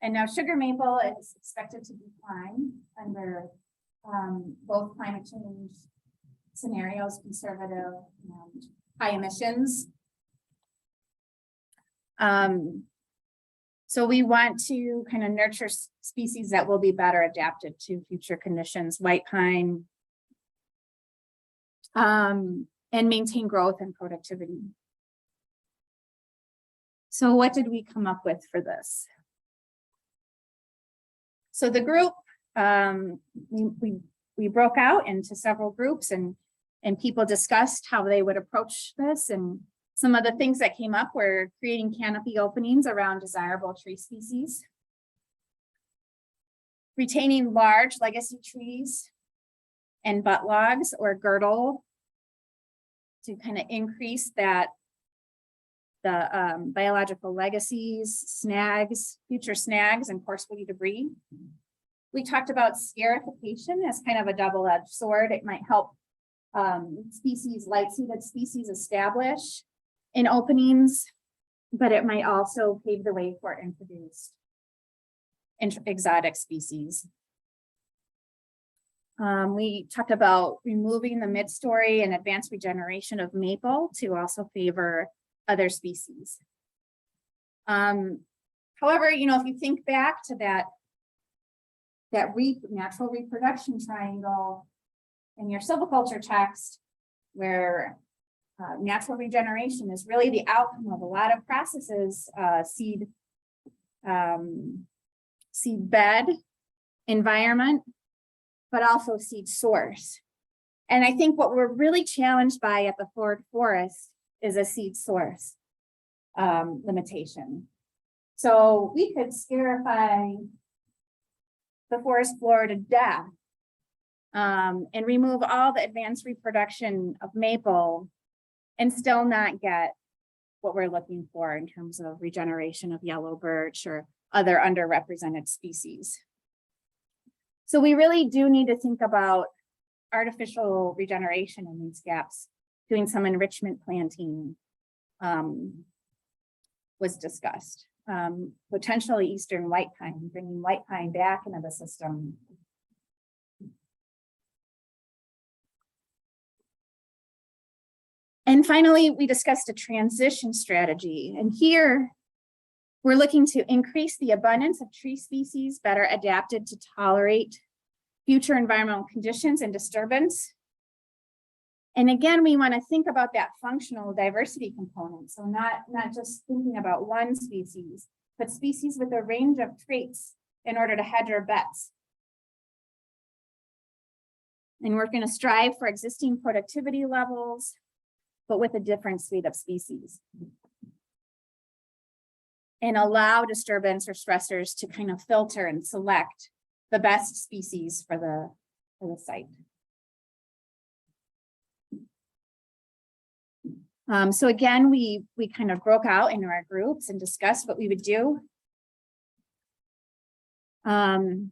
And now sugar maple is expected to decline under both climate change scenarios, conservative and high emissions. So we want to kind of nurture species that will be better adapted to future conditions, white pine, and maintain growth and productivity. So what did we come up with for this? So the group, we broke out into several groups and And people discussed how they would approach this, and some of the things that came up were creating canopy openings around desirable tree species, retaining large legacy trees and butt logs or girdle to kind of increase that, the biological legacies, snags, future snags, and coarse woody debris. We talked about scarification as kind of a double-edged sword. It might help species, light-seeded species establish in openings, but it might also pave the way for introduced exotic species. We talked about removing the mid-story and advanced regeneration of maple to also favor other species. However, you know, if you think back to that natural reproduction triangle in your silviculture text, where natural regeneration is really the outcome of a lot of processes, seed bed, environment, but also seed source. And I think what we're really challenged by at the Ford Forest is a seed source limitation. So we could scarify the forest floor to death and remove all the advanced reproduction of maple and still not get what we're looking for in terms of regeneration of yellow birch or other underrepresented species. So we really do need to think about artificial regeneration in these gaps. Doing some enrichment planting was discussed. Potentially eastern white pine, bringing white pine back into the system. And finally, we discussed a transition strategy. And here we're looking to increase the abundance of tree species better adapted to tolerate future environmental conditions and disturbance. And again, we want to think about that functional diversity component. So not just thinking about one species, but species with a range of traits in order to hedge our bets. And we're going to strive for existing productivity levels, but with a different suite of species. And allow disturbance or stressors to kind of filter and select the best species for the site. So again, we kind of broke out into our groups and discussed what we would do. And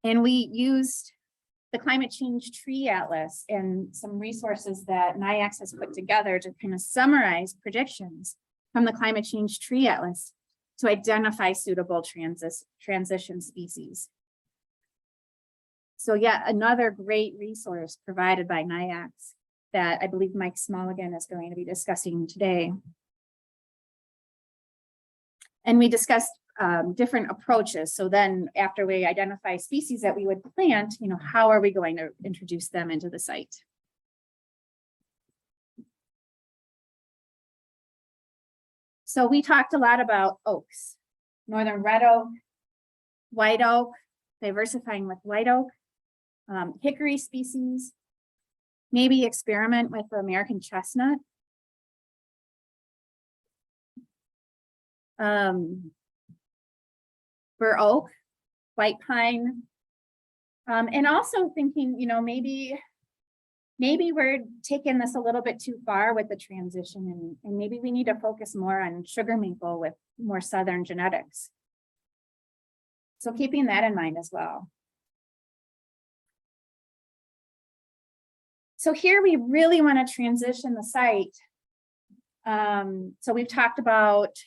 we used the Climate Change Tree Atlas and some resources that NIAX has put together to kind of summarize predictions from the Climate Change Tree Atlas to identify suitable transition species. So yet another great resource provided by NIAX that I believe Mike Smulligan is going to be discussing today. And we discussed different approaches. So then after we identify species that we would plant, you know, how are we going to introduce them into the site? So we talked a lot about oaks, northern red oak, white oak, diversifying with white oak, hickory species, maybe experiment with the American chestnut. Bur oak, white pine, and also thinking, you know, maybe we're taking this a little bit too far with the transition, and maybe we need to focus more on sugar maple with more southern genetics. So keeping that in mind as well. So here we really want to transition the site. So we've talked about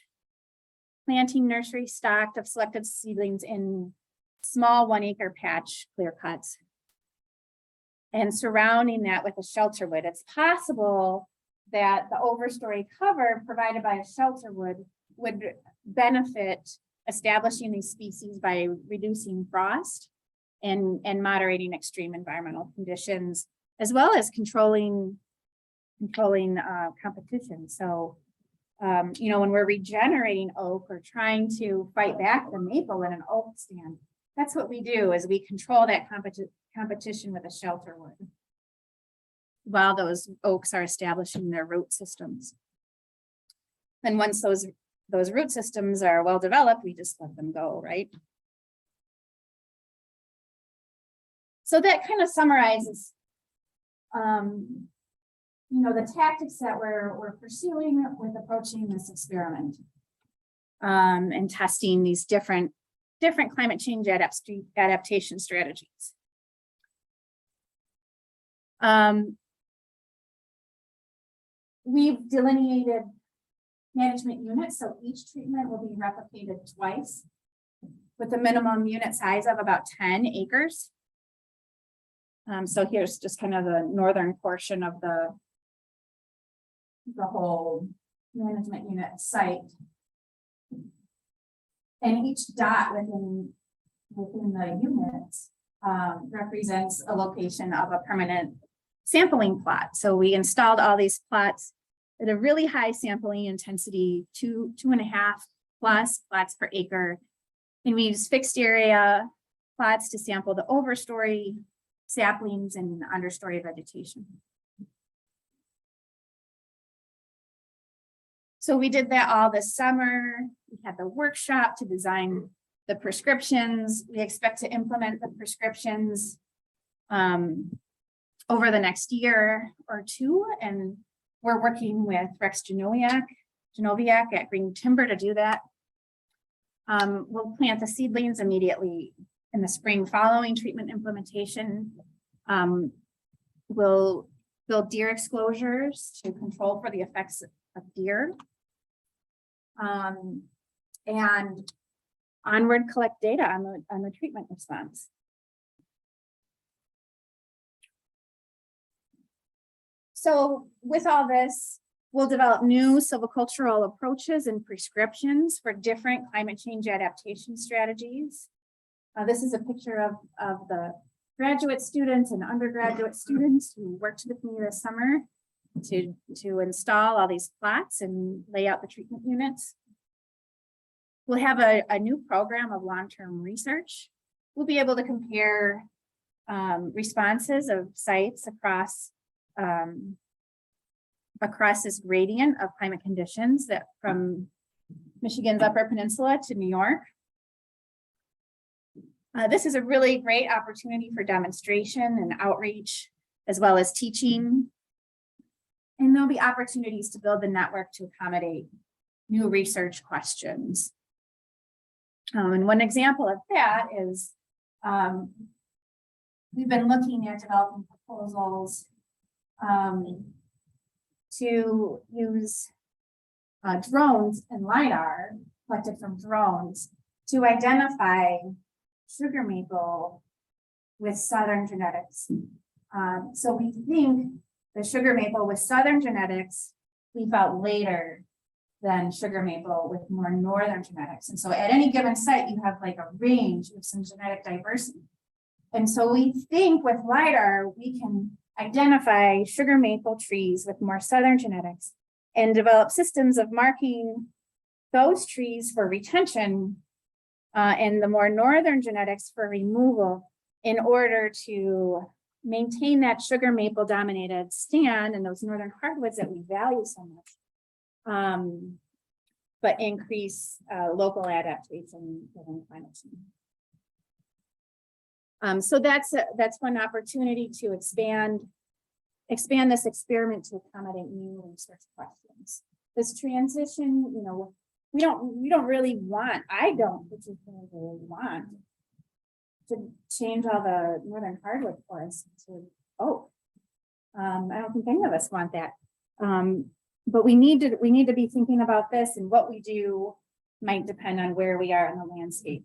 planting nursery stocked of selected seedlings in small 1 acre patch clear cuts and surrounding that with a shelter wood. It's possible that the overstory cover provided by a shelter wood would benefit establishing these species by reducing frost and moderating extreme environmental conditions, as well as controlling competition. So, you know, when we're regenerating oak or trying to fight back the maple in an oak stand, that's what we do, is we control that competition with a shelter wood. while those oaks are establishing their root systems. And once those root systems are well developed, we just let them go, right? So that kind of summarizes, the tactics that we're pursuing with approaching this experiment, and testing these different climate change adaptation strategies. We've delineated management units, so each treatment will be replicated twice with a minimum unit size of about 10 acres. So here's just kind of the northern portion of the whole management unit site. And each dot within the units represents a location of a permanent sampling plot. So we installed all these plots at a really high sampling intensity, 2.5 plus plots per acre. And we use fixed area plots to sample the overstory saplings and understory vegetation. So we did that all this summer. We had the workshop to design the prescriptions. We expect to implement the prescriptions over the next year or two. And we're working with Rex Genoviak at Green Timber to do that. We'll plant the seedlings immediately in the spring following treatment implementation. We'll build deer exclosures to control for the effects of deer. And onward collect data on the treatment response. So with all this, we'll develop new silvicultural approaches and prescriptions for different climate change adaptation strategies. This is a picture of the graduate students and undergraduate students who worked with me this summer to install all these plots and lay out the treatment units. We'll have a new program of long-term research. We'll be able to compare responses of sites across this gradient of climate conditions that from Michigan's Upper Peninsula to New York. This is a really great opportunity for demonstration and outreach, as well as teaching. And there'll be opportunities to build the network to accommodate new research questions. And one example of that is we've been looking at developing proposals to use drones and LiDAR collected from drones to identify sugar maple with southern genetics. So we think the sugar maple with southern genetics leaf out later than sugar maple with more northern genetics. And so at any given site, you have like a range of some genetic diversity. And so we think with LiDAR, we can identify sugar maple trees with more southern genetics and develop systems of marking those trees for retention and the more northern genetics for removal in order to maintain that sugar maple dominated stand and those northern hardwoods that we value so much, but increase local adaptation within climate change. So that's one opportunity to expand this experiment to accommodate new research questions. This transition, we don't really want, I don't particularly want to change all the northern hardwood forests to oak. I don't think any of us want that. But we need to be thinking about this, and what we do might depend on where we are in the landscape.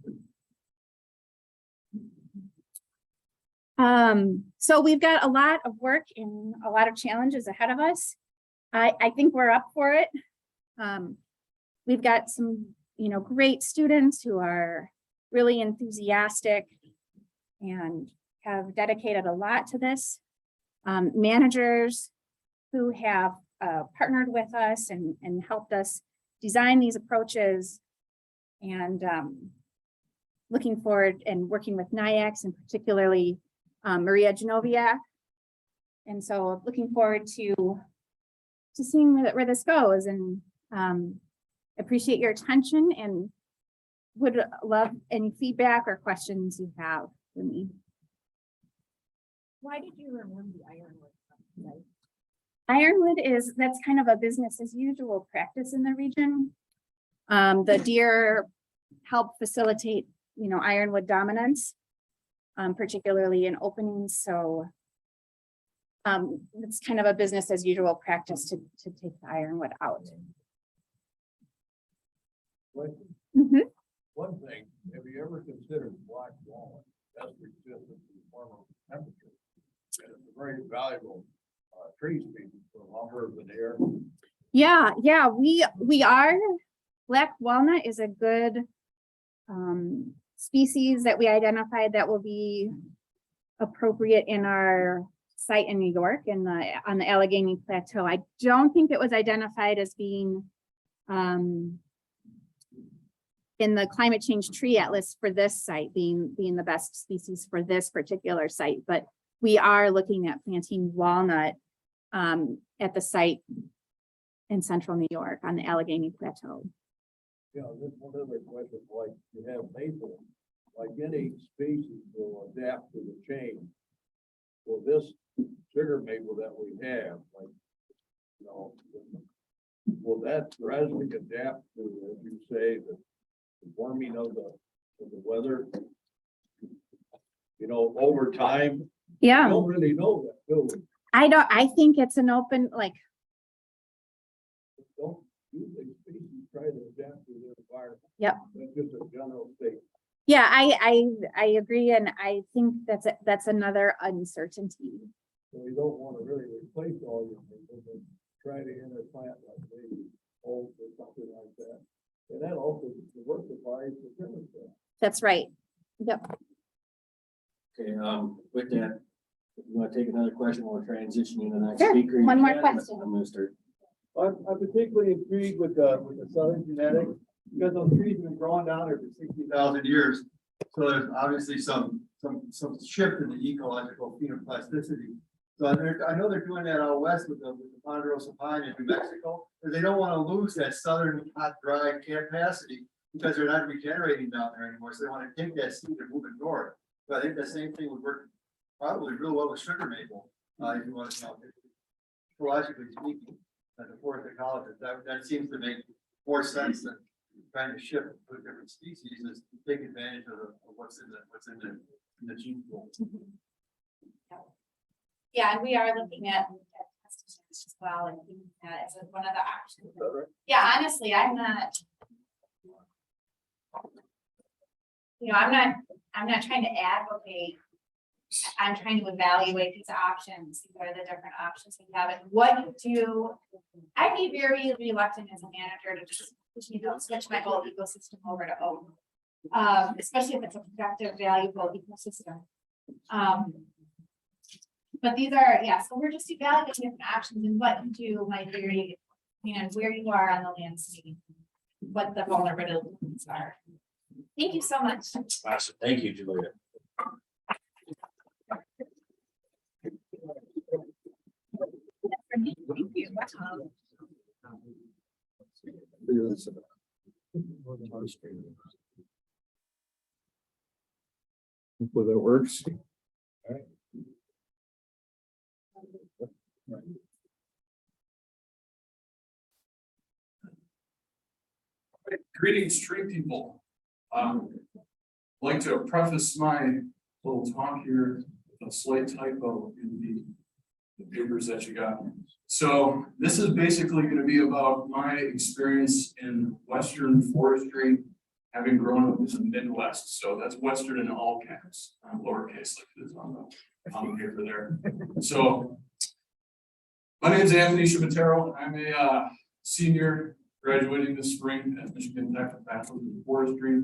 So we've got a lot of work and a lot of challenges ahead of us. I think we're up for it. We've got some, great students who are really enthusiastic and have dedicated a lot to this. Managers who have partnered with us and helped us design these approaches, and looking forward and working with NIAX, and particularly Maria Genoviak And so looking forward to seeing where this goes, and appreciate your attention and would love any feedback or questions you have for me. Why did you remove the ironwood? Ironwood that's kind of a business as usual practice in the region. The deer help facilitate, ironwood dominance, particularly in openings. So it's kind of a business as usual practice to take the ironwood out. Mhm. One thing, have you ever considered black walnut? That's resistant to warmer temperature. And it's a very valuable tree species for lumber, veneer. Yeah, we are. Black walnut is a good species that we identified that will be appropriate in our site in New York on the Allegheny Plateau. I don't think it was identified as being in the climate change tree atlas for this site being the best species for this particular site, but we are looking at planting walnut at the site in central New York on the Allegheny Plateau. Just one other question, like you have maple, like any species will adapt to the change. Well, this sugar maple that we have, like, will that gradually adapt to, as you say, the warming of the weather? Over time. Yeah. We don't really know that, do we? I think it's an open, Don't usually species try to adapt to their environment. Yep. That's just a general statement. yeah, I agree. And I think that's another uncertainty. So you don't want to really replace all your maple, but try to interplant like maybe oak or something like that. And that also diversifies the timber crop. That's right. Yep. Okay, with that, if you want to take another question, we'll transition to the next Sure, speaker. one more You can. question. I'm gonna start. I'm particularly intrigued with the southern genetics, because those trees have been growing down there for 60,000 years. So there's obviously some shift in the ecological phenoplasticity. So I know they're doing that out west with the ponderosa pine in New Mexico, because they don't want to lose that southern hot, dry capacity because they're not regenerating down there anymore. So they want to take that seed and move it north. But I think the same thing would work probably real well with sugar maple, if you want to know, ecologically speaking. At the forest ecologists, that seems to make more sense than trying to shift to a different species, is to take advantage of what's in the gene pool. Yeah, and we are looking at pesticides as well, and using that as one of the options. Yeah, honestly, I'm not trying to advocate. I'm trying to evaluate these options. What are the different options we have, and what you do? I'd be very reluctant as a manager to just switch my whole ecosystem over to oak, especially if it's a productive, valuable ecosystem. But these are, so we're just evaluating different options, and what you do might vary, where you are on the landscape, what the vulnerabilities are. Thank you so much. Awesome. Thank you, Julia. Thank you. Hopefully that works. Greetings, tree people. I'd like to preface my little talk here with a slight typo in the papers that you got. So this is basically going to be about my experience in Western forestry, having grown up in the Midwest. So that's Western in all caps, lowercase like it is on the paper there. So my name is Anthony Shibatero. I'm a senior graduating this spring at Michigan Tech Bachelor of Forestry.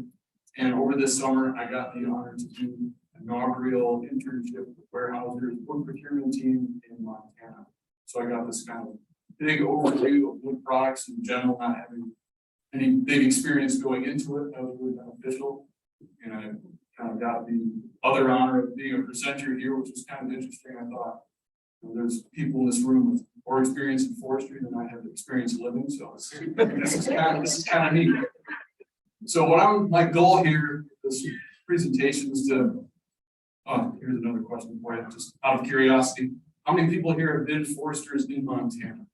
And over this summer, I got the honor to do an inaugural internship with Weyerhaeuser's wood procurement team in Montana. So I got this kind of big overview of wood products in general, not having any big experience going into it. That was really beneficial. And I kind of got the other honor of being a presenter here, which was kind of interesting, I thought. There's people in this room with more experience in forestry than I have experience living, so this is kind of neat. So my goal here, this presentation is to, here's another question for you, just out of curiosity. How many people here have been foresters in Montana?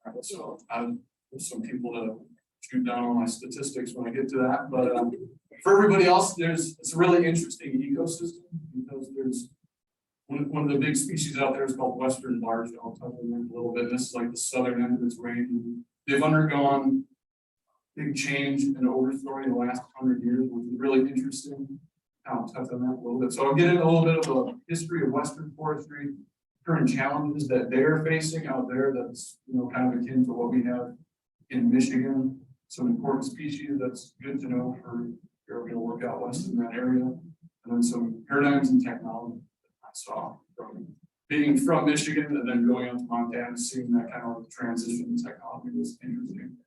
All right, so there's some people to shoot down on my statistics when I get to that, but for everybody else, it's a really interesting ecosystem because there's one of the big species out there is called Western larch. I'll touch on that a little bit. This is like the southern end of its range. They've undergone big change and overstory in the last 100 years, which is really interesting. I'll touch on that a little bit. So I'll get into a little bit of a history of Western forestry, current challenges that they're facing out there that's kind of akin to what we have in Michigan. Some important species that's good to know for if you're going to work out west in that area. And then some paradigms and technology that I saw from being from Michigan and then going out to Montana, seeing that kind of transition in technology was interesting.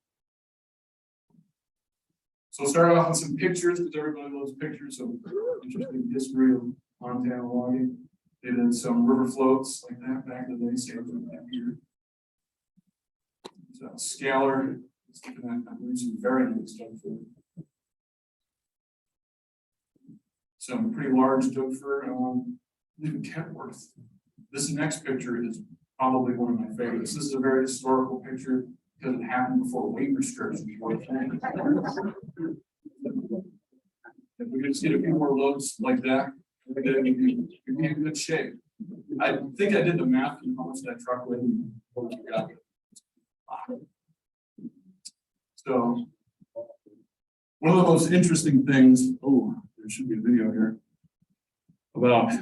So I'll start off with some pictures because everybody loves pictures. So interesting history of Montana logging. They did some river floats like that back in the day, same thing back here. So scalar, some very nice stuff for some pretty large dug fir. Even Kentworth. This next picture is probably one of my favorites. This is a very historical picture because it happened before weight restrictions were a thing. If we could just get a few more loads like that, we'd be in good shape. I think I did the math on how much that truck weighed and what we got. So one of the most interesting things, there should be a video here about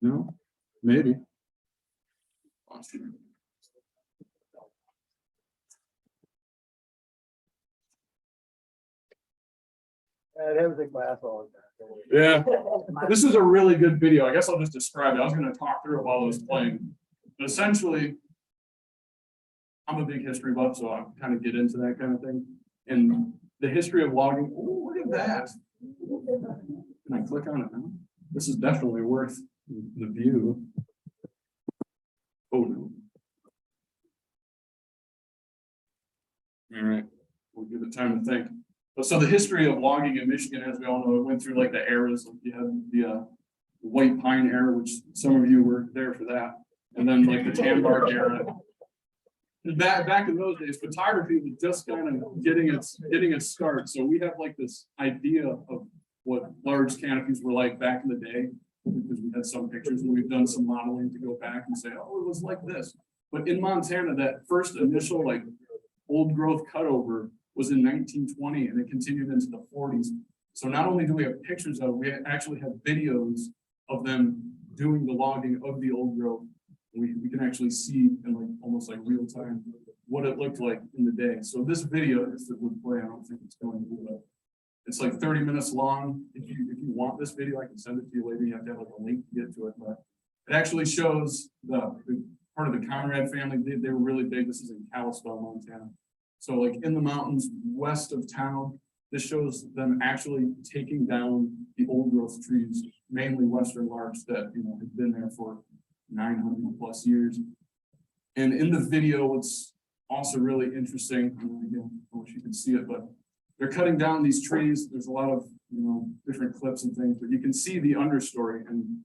no, maybe. Yeah, this is a really good video. I guess I'll just describe it. I was going to talk through it while I was playing. But essentially, I'm a big history buff, so I kind of get into that kind of thing. And the history of logging, look at that. Can I click on it now? This is definitely worth the view. Oh no. All right, we'll give it time to think. But so the history of logging in Michigan, as we all know, it went through like the eras. You had the white pine era, which some of you were there for that, and then like the tan bark era. Back in those days, photography was just kind of getting its start. So we have like this idea of what large canopies were like back in the day, because we had some pictures and we've done some modeling to go back and say, oh, it was like this. But in Montana, that first initial like old growth cutover was in 1920 and it continued into the 40s. So not only do we have pictures of it, we actually have videos of them doing the logging of the old growth. We can actually see in like almost like real time what it looked like in the day. So this video, if it would play, I don't think it's going to, but it's like 30 minutes long. If you want this video, I can send it to you later. You have to have like a link to get to it, but it actually shows the part of the Conrad family. They were really big. This is in Kalispell, Montana. So like in the mountains west of town, this shows them actually taking down the old growth trees, mainly Western larch that had been there for 900 plus years. And in the video, what's also really interesting, again, I wish you could see it, but they're cutting down these trees. There's a lot of different clips and things, but you can see the understory and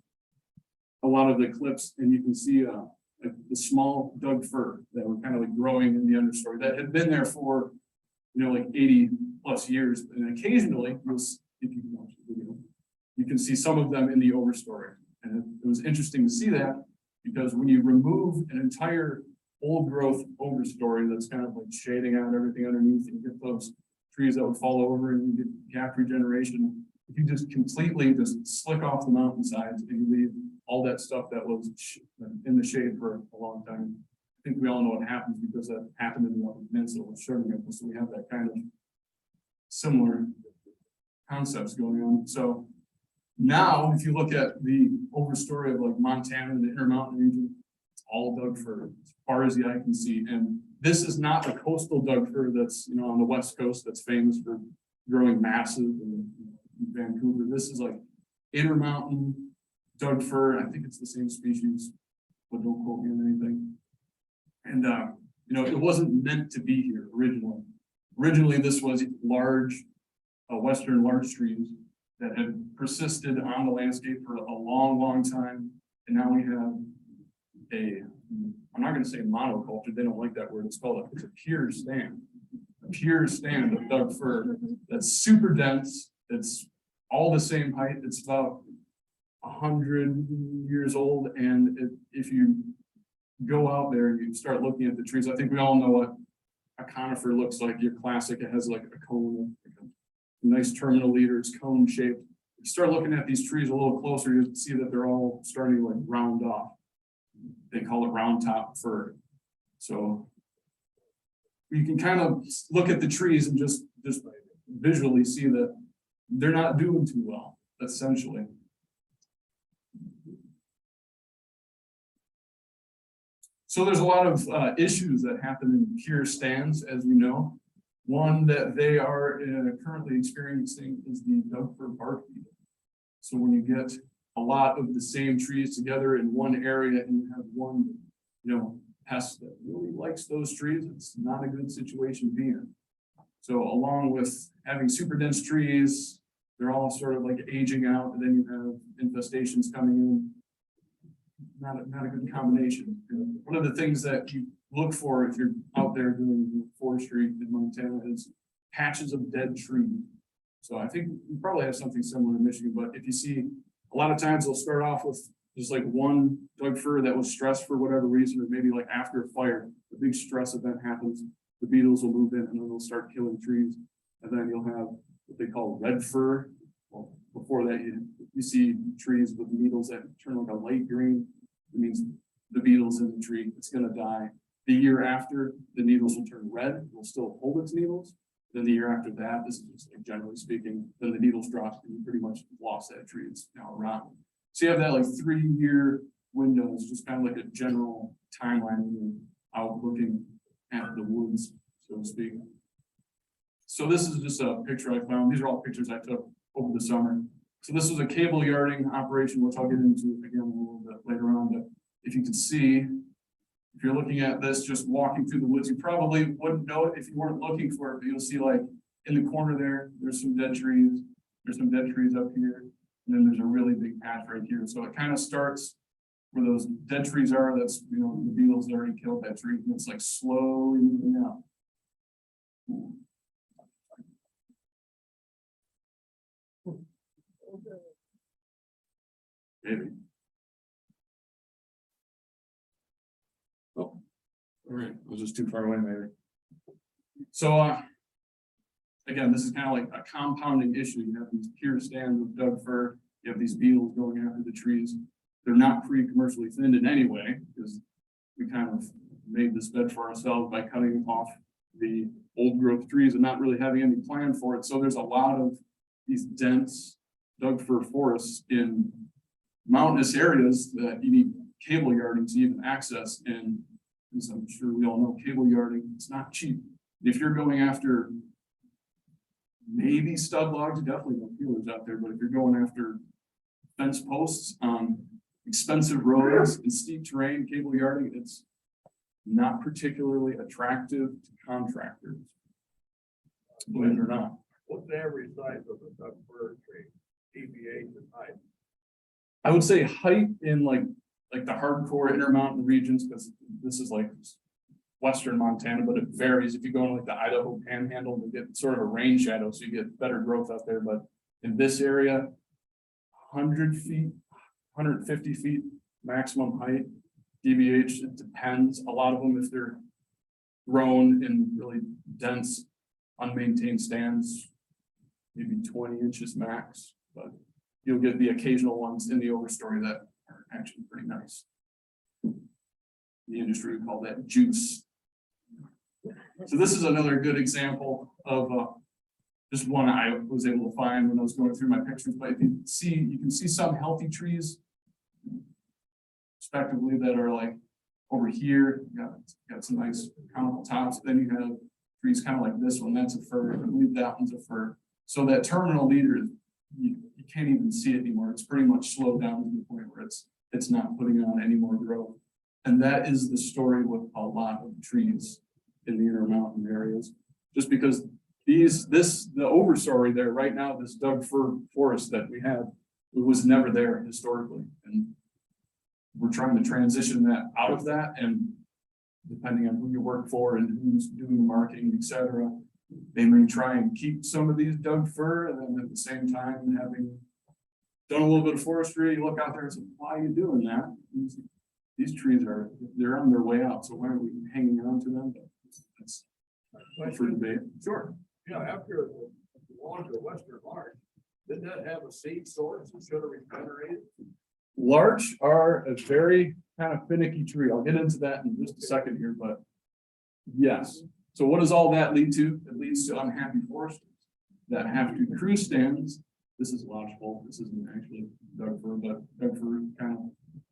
a lot of the clips, and you can see like the small dug fir that were kind of like growing in the understory that had been there for like 80 plus years. And occasionally, if you can watch the video, you can see some of them in the overstory. And it was interesting to see that because when you remove an entire old growth overstory that's kind of like shading out everything underneath, and you get those trees that would fall over and you get gap regeneration. If you just completely just slick off the mountainsides and you leave all that stuff that was in the shade for a long time, I think we all know what happens because that happened in the Upper Peninsula with sugar maple. So we have that kind of similar concepts going on. So now, if you look at the overstory of like Montana and the Intermountain region, all Doug fir as far as the eye can see. And this is not a coastal Doug fir that's, on the West Coast that's famous for growing massive in Vancouver. This is like Intermountain Doug fir. I think it's the same species, but don't quote me on anything. And, it wasn't meant to be here originally. Originally, this was large, Western large trees that had persisted on the landscape for a long, long time. And now we have I'm not going to say monoculture, they don't like that word. It's called it's a pure stand of Doug fir that's super dense. It's all the same height. It's about 100 years old. And if you go out there and you start looking at the trees, I think we all know what a conifer looks like. Your classic, it has like a cone, like a nice terminal leader, it's cone shaped. If you start looking at these trees a little closer, you'll see that they're all starting to like round off. They call it round top fir. So you can kind of look at the trees and just visually see that they're not doing too well, essentially. So there's a lot of issues that happen in pure stands, as we know. One that they are currently experiencing is the Doug fir bark beetle. So when you get a lot of the same trees together in one area and you have one, pest that really likes those trees, it's not a good situation to be in. So along with having super dense trees, they're all sort of like aging out, and then you have infestations coming in. Not a good combination. And one of the things that you look for if you're out there doing forestry in Montana is patches of dead tree. So I think we probably have something similar in Michigan, but if you see, a lot of times they'll start off with just like one Doug fir that was stressed for whatever reason, or maybe like after a fire, a big stress event happens, the beetles will move in and then they'll start killing trees. And then you'll have what they call red fir. Well, before that, you see trees with needles that turn like a light green. It means the beetles in the tree, it's going to die. The year after, the needles will turn red, it will still hold its needles. Then the year after that, this is just like generally speaking, then the needles drop and you pretty much lost that tree. It's now rotten. So you have that like 3-year window. It's just kind of like a general timeline when you're out looking at the woods, so to speak. So this is just a picture I found. These are all pictures I took over the summer. So this was a cable yarding operation, which I'll get into again a little bit later on. But if you can see, if you're looking at this, just walking through the woods, you probably wouldn't know it if you weren't looking for it, but you'll see like in the corner there, there's some dead trees. There's some dead trees up here. And then there's a really big patch right here. So it kind of starts where those dead trees are. That's, the beetles already killed that tree. And it's like slowly moving out. Maybe. Oh, all right. I was just too far away, maybe. So, again, this is kind of like a compounding issue. You have these pure stands of Doug fir. You have these beetles going after the trees. They're not pre-commercially thinned in any way because we kind of made this bed for ourselves by cutting off the old growth trees and not really having any plan for it. So there's a lot of these dense Doug fir forests in mountainous areas that you need cable yarding to even access. And as I'm sure we all know, cable yarding, it's not cheap. If you're going after maybe stud logs, definitely no peelers out there, but if you're going after fence posts on expensive roads and steep terrain, cable yarding, it's not particularly attractive to contractors. Believe it or not. What's the average size of a Doug fir tree? deviate in height? I would say height in like the hardcore intermountain regions, because this is like western Montana, but it varies. If you go in like the Idaho panhandle, you get sort of a rain shadow, so you get better growth out there. But in this area, 100 feet, 150 feet maximum height. DBH, it depends. A lot of them, if they're grown in really dense, unmaintained stands, maybe 20 inches max, but you'll get the occasional ones in the overstory that are actually pretty nice. The industry would call that juice. So this is another good example of just one I was able to find when I was going through my pictures. But you can see some healthy trees, respectively, that are like Over here, got some nice conical tops. Then you have trees kind of like this one. That's a fir. I believe that one's a fir. So that terminal leader, you can't even see it anymore. It's pretty much slowed down to the point where it's not putting on any more growth. And that is the story with a lot of trees in the Intermountain areas. Just because the overstory there right now, this Doug fir forest that we have, it was never there historically. And we're trying to transition that out of that, and depending on who you work for and who's doing the marketing, etc., they may try and keep some of these Doug fir, and then at the same time, having done a little bit of forestry, you look out there and say, why are you doing that? These trees they're on their way out, so why are we hanging on to them? But that's for debate. Sure. Yeah, after the launch of Western March, didn't that have a seed source that should have regenerated? Larch are a very kind of finicky tree. I'll get into that in just a second here, but yes. So what does all that lead to? It leads to unhappy foresters that have to cruise stands. This is lodgepole. This isn't actually Doug fir, but Doug fir kind of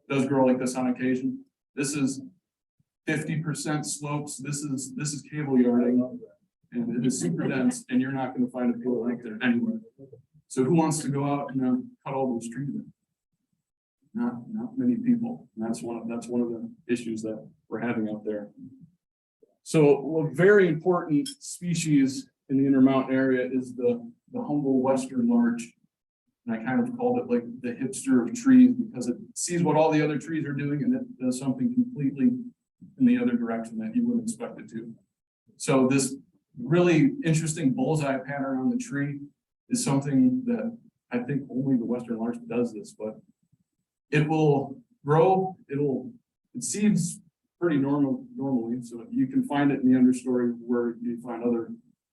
does grow like this on occasion. This is 50% slopes. This is cable yarding, and it is super dense, and you're not going to find a field like there anywhere. So who wants to go out and cut all those trees in? Not many people. And that's one of the issues that we're having out there. So a very important species in the Intermountain area is the humble Western larch. And I kind of called it like the hipster of trees, because it sees what all the other trees are doing and it does something completely in the other direction that you wouldn't expect it to. So this really interesting bullseye pattern on the tree is something that I think only the Western larch does this, but it will grow, it seeds pretty normally, so you can find it in the understory where you find other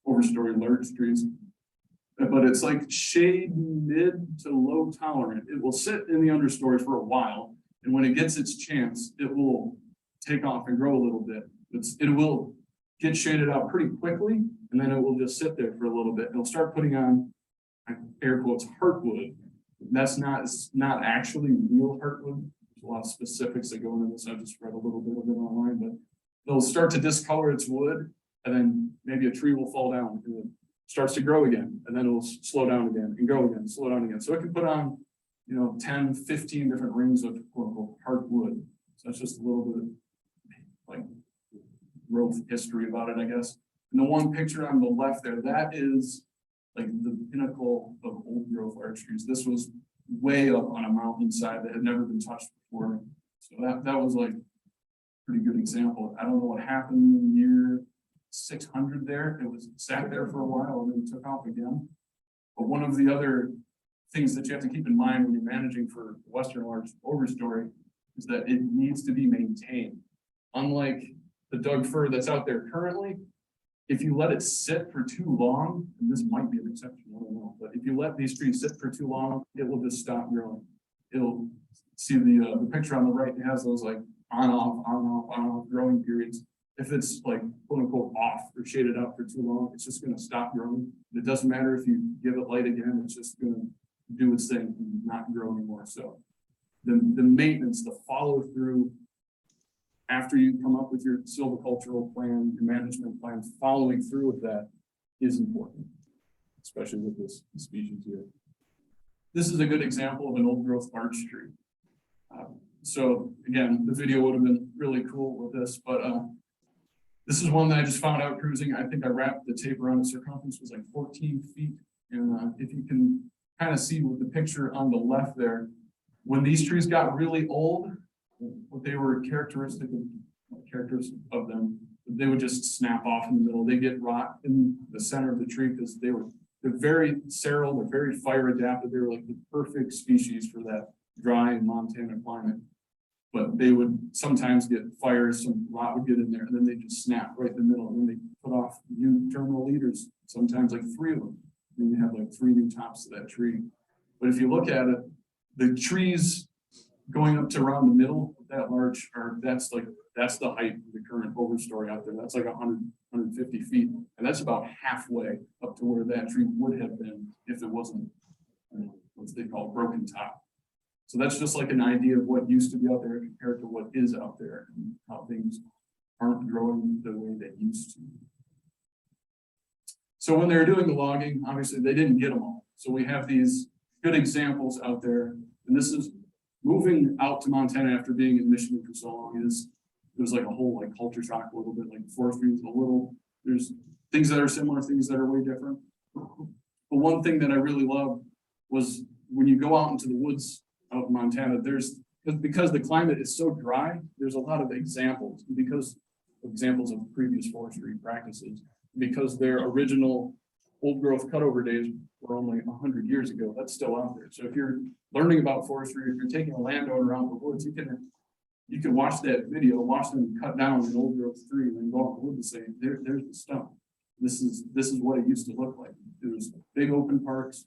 overstory larch trees. But it's like shade mid to low tolerant. It will sit in the understory for a while, and when it gets its chance, it will take off and grow a little bit. It will get shaded out pretty quickly, and then it will just sit there for a little bit. It'll start putting on, air quotes, heartwood. That's not actually real heartwood. There's a lot of specifics that go into this. I've just read a little bit of it online, but it'll start to discolor its wood, and then maybe a tree will fall down and it starts to grow again, and then it'll slow down again and grow again, slow down again. So it can put on, 10, 15 different rings of quote unquote hardwood. So that's just a little bit of like growth history about it, I guess. And the one picture on the left there, that is like the pinnacle of old growth larch trees. This was way up on a mountainside that had never been touched before. So that was like a pretty good example. I don't know what happened in the year 600 there. It was sat there for a while and then took off again. But one of the other things that you have to keep in mind when you're managing for Western larch overstory is that it needs to be maintained. Unlike the Doug fir that's out there currently, if you let it sit for too long, and this might be an exception, I don't know, but if you let these trees sit for too long, it will just stop growing. It'll see the picture on the right, it has those like on off growing periods. If it's like quote unquote off or shaded out for too long, it's just going to stop growing. It doesn't matter if you give it light again, it's just going to do its thing and not grow anymore. So the maintenance, the follow through after you come up with your silvicultural plan, your management plan, following through with that is important, especially with this species here. This is a good example of an old growth larch tree. So again, the video would have been really cool with this, but this is one that I just found out cruising. I think I wrapped the tape around the circumference was like 14 feet. And if you can kind of see with the picture on the left there, when these trees got really old, what they were characteristic of them, they would just snap off in the middle. They get rot in the center of the tree because they're very sterile, they're very fire adapted. They were like the perfect species for that dry Montana climate. But they would sometimes get fires, some rot would get in there, and then they just snap right in the middle, and then they put off new terminal leaders, sometimes like 3 of them. And then you have like 3 new tops to that tree. But if you look at it, the trees going up to around the middle of that larch, that's the height of the current overstory out there. That's like 150 feet. And that's about halfway up to where that tree would have been if it wasn't, what they call broken top. So that's just like an idea of what used to be out there compared to what is out there and how things aren't growing the way they used to. So when they were doing the logging, obviously they didn't get them all. So we have these good examples out there. And this is moving out to Montana after being in Michigan for so long is, it was like a whole like culture shock a little bit, like forestry is a little, there's things that are similar, things that are way different. But one thing that I really loved was when you go out into the woods out in Montana, because the climate is so dry, there's a lot of examples, because examples of previous forestry practices, because their original old growth cutover days were only 100 years ago. That's still out there. So if you're learning about forestry, if you're taking a landowner out in the woods, you can watch that video, watch them cut down an old growth tree, and then go out in the woods and say, there's the stump. This is what it used to look like. It was big open parks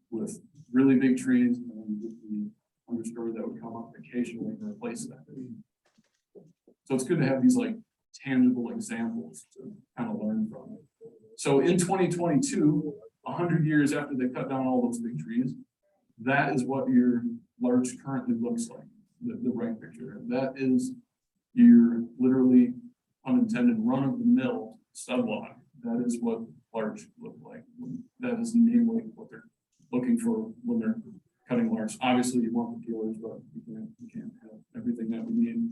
with really big trees, and then with the understory that would come up occasionally and replace that. So it's good to have these like tangible examples to kind of learn from. So in 2022, 100 years after they cut down all those big trees, that is what your larch currently looks like, the right picture. That is your literally unintended run-of-the-mill stud log. That is what larch look like. That is namely what they're looking for when they're cutting larch. Obviously, you want the peelers, but you can't have everything that we need.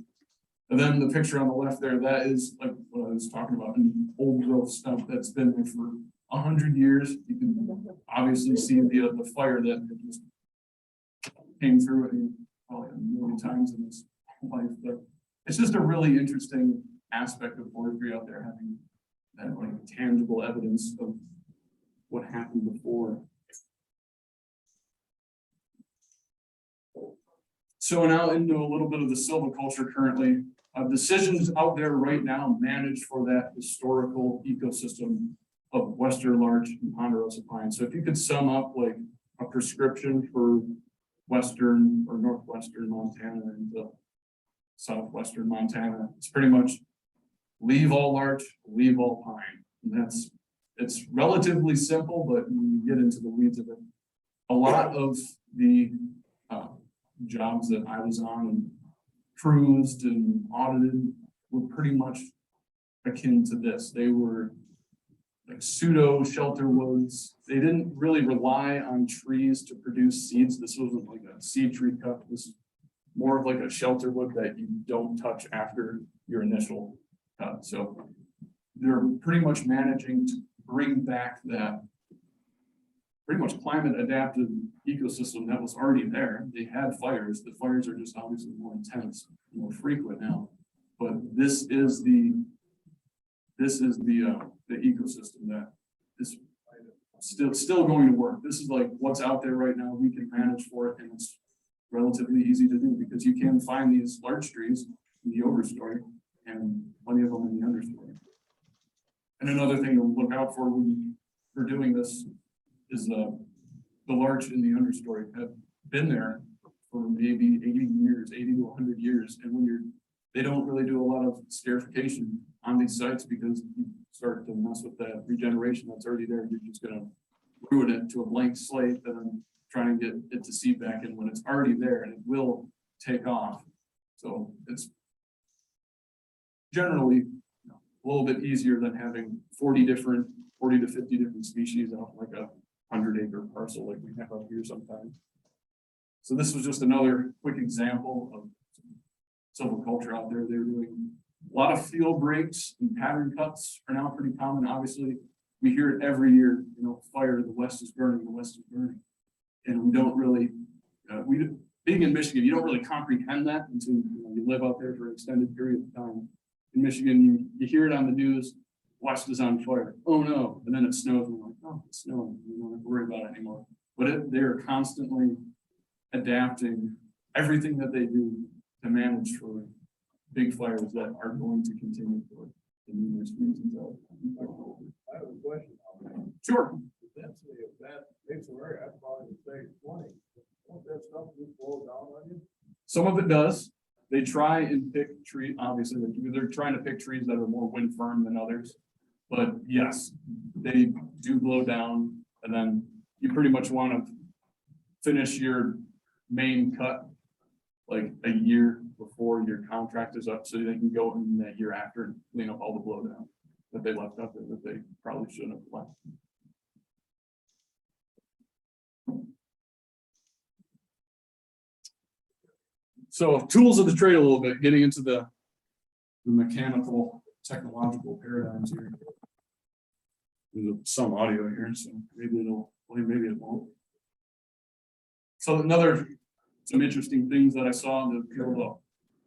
And then the picture on the left there, that is like what I was talking about, an old growth stump that's been there for 100 years. You can obviously see the fire that just came through it probably a million times in this life. But it's just a really interesting aspect of forestry out there, having that like tangible evidence of what happened before. So now into a little bit of the silviculture currently. Decisions out there right now manage for that historical ecosystem of Western larch and ponderosa pine. So if you could sum up like a prescription for Western or Northwestern Montana and Southwestern Montana, it's pretty much leave all larch, leave all pine. And it's relatively simple, but when you get into the weeds of it, a lot of the jobs that I was on and cruised and audited were pretty much akin to this. They were like pseudo shelter woods. They didn't really rely on trees to produce seeds. This wasn't like a seed tree cut. This is more of like a shelter wood that you don't touch after your initial cut. So they're pretty much managing to bring back that pretty much climate adapted ecosystem that was already there. They had fires. The fires are just obviously more intense, more frequent now. But this is the ecosystem that is still going to work. This is like what's out there right now. We can manage for it, and it's relatively easy to do because you can find these large trees in the overstory and plenty of them in the understory. And another thing to look out for when we're doing this is the larch in the understory have been there for maybe 80 years, 80 to 100 years. And when they don't really do a lot of scarification on these sites because you start to mess with that regeneration that's already there. You're just going to ruin it to a blank slate and then try and get it to seed back in when it's already there, and it will take off. So it's generally a little bit easier than having 40 to 50 different species on like a 100-acre parcel like we have up here sometimes. So this was just another quick example of silviculture out there. They're doing a lot of field breaks and pattern cuts are now pretty common. Obviously, we hear it every year, fire, the West is burning, the West is burning. And we don't really, being in Michigan, you don't really comprehend that until you live out there for an extended period of time. In Michigan, you hear it on the news, West is on fire. Oh no. And then it snows and we're like, oh, it's snowing. We don't have to worry about it anymore. But they're constantly adapting everything that they do to manage for big fires that are going to continue for the numerous reasons. I have a question. Sure. The density of that pixel area, I'd probably say 20. Won't that stuff just blow down on you? Some of it does. They try and pick trees, obviously, they're trying to pick trees that are more wind firm than others. But yes, they do blow down, and then you pretty much want to finish your main cut like a year before your contract is up, so they can go in that year after and clean up all the blow down that they left up there that they probably shouldn't have left. So tools of the trade a little bit, getting into the mechanical, technological paradigms here. There's some audio here, so maybe it'll play, maybe it won't. So some interesting things that I saw that appealed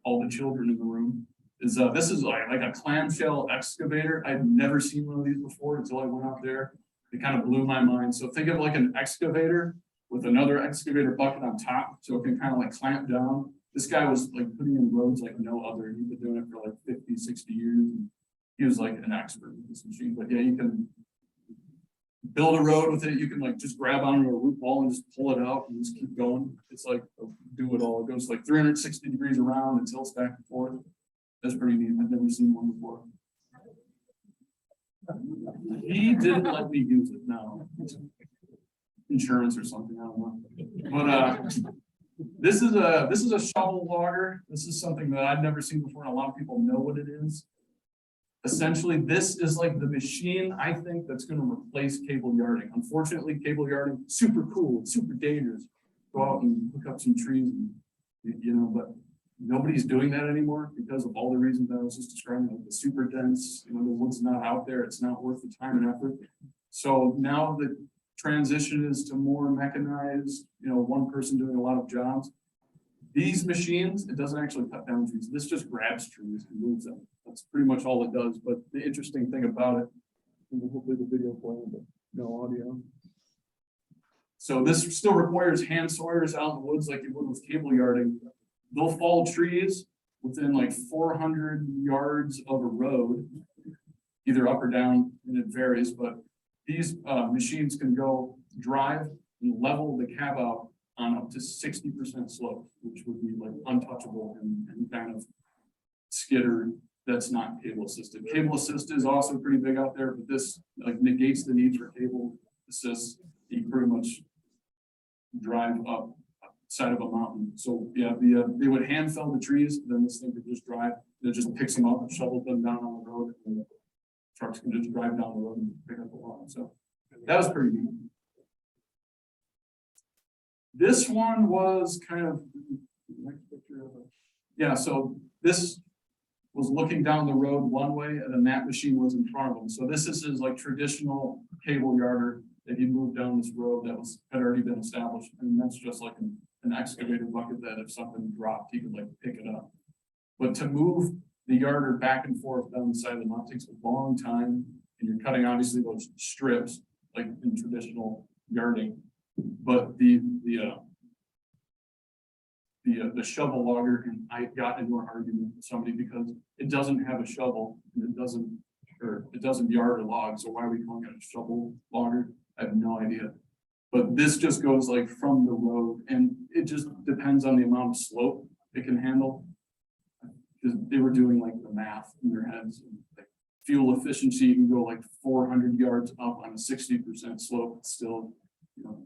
all the children in the room is this is like a clamshell excavator. I'd never seen one of these before until I went out there. It kind of blew my mind. So think of like an excavator with another excavator bucket on top, so it can kind of like clamp down. This guy was like putting in roads like no other. He'd been doing it for like 50, 60 years. He was like an expert with this machine. But yeah, you can build a road with it. You can like just grab onto a root ball and just pull it out and just keep going. It's like do it all. It goes like 360 degrees around and tilts back and forth. That's pretty neat. I've never seen one before. He didn't let me use it. No, insurance or something. I don't know. But this is a shovel logger. This is something that I've never seen before, and a lot of people know what it is. Essentially, this is like the machine, I think, that's going to replace cable yarding. Unfortunately, cable yarding, super cool, super dangerous. Go out and hook up some trees, and, you know, but nobody's doing that anymore because of all the reasons that I was just describing, like the super dense, you know, the wood's not out there, it's not worth the time and effort. So now the transition is to more mechanized, you know, one person doing a lot of jobs. These machines, it doesn't actually cut down trees. This just grabs trees and moves them. That's pretty much all it does. But the interesting thing about it, and hopefully the video playing, but no audio. So this still requires hand sawyers out in the woods like you would with cable yarding. They'll fall trees within like 400 yards of a road, either up or down, and it varies, but these machines can go drive and level the cab out on up to 60% slope, which would be like untouchable in any kind of skidder that's not cable assisted. Cable assist is also pretty big out there, but this like negates the need for cable assist. You pretty much drive up side of a mountain. So yeah, they would hand fell the trees, then this thing could just drive. It just picks them up and shovels them down on the road, and the trucks can just drive down the road and pick up the log. So that was pretty neat. This one was kind of next picture of it. Yeah, so this was looking down the road one way, and then that machine was in front of them. So this is his like traditional cable yarder that he moved down this road that had already been established, and that's just like an excavator bucket that if something dropped, he could like pick it up. But to move the yarder back and forth down the side of the mountain takes a long time, and you're cutting obviously those strips like in traditional yarding. But the shovel logger, and I got into an argument with somebody because it doesn't have a shovel and it doesn't yard a log. So why are we calling it a shovel logger? I have no idea. But this just goes like from the road, and it just depends on the amount of slope it can handle. Because they were doing like the math in their heads. Like fuel efficiency, you can go like 400 yards up on a 60% slope, still, you know,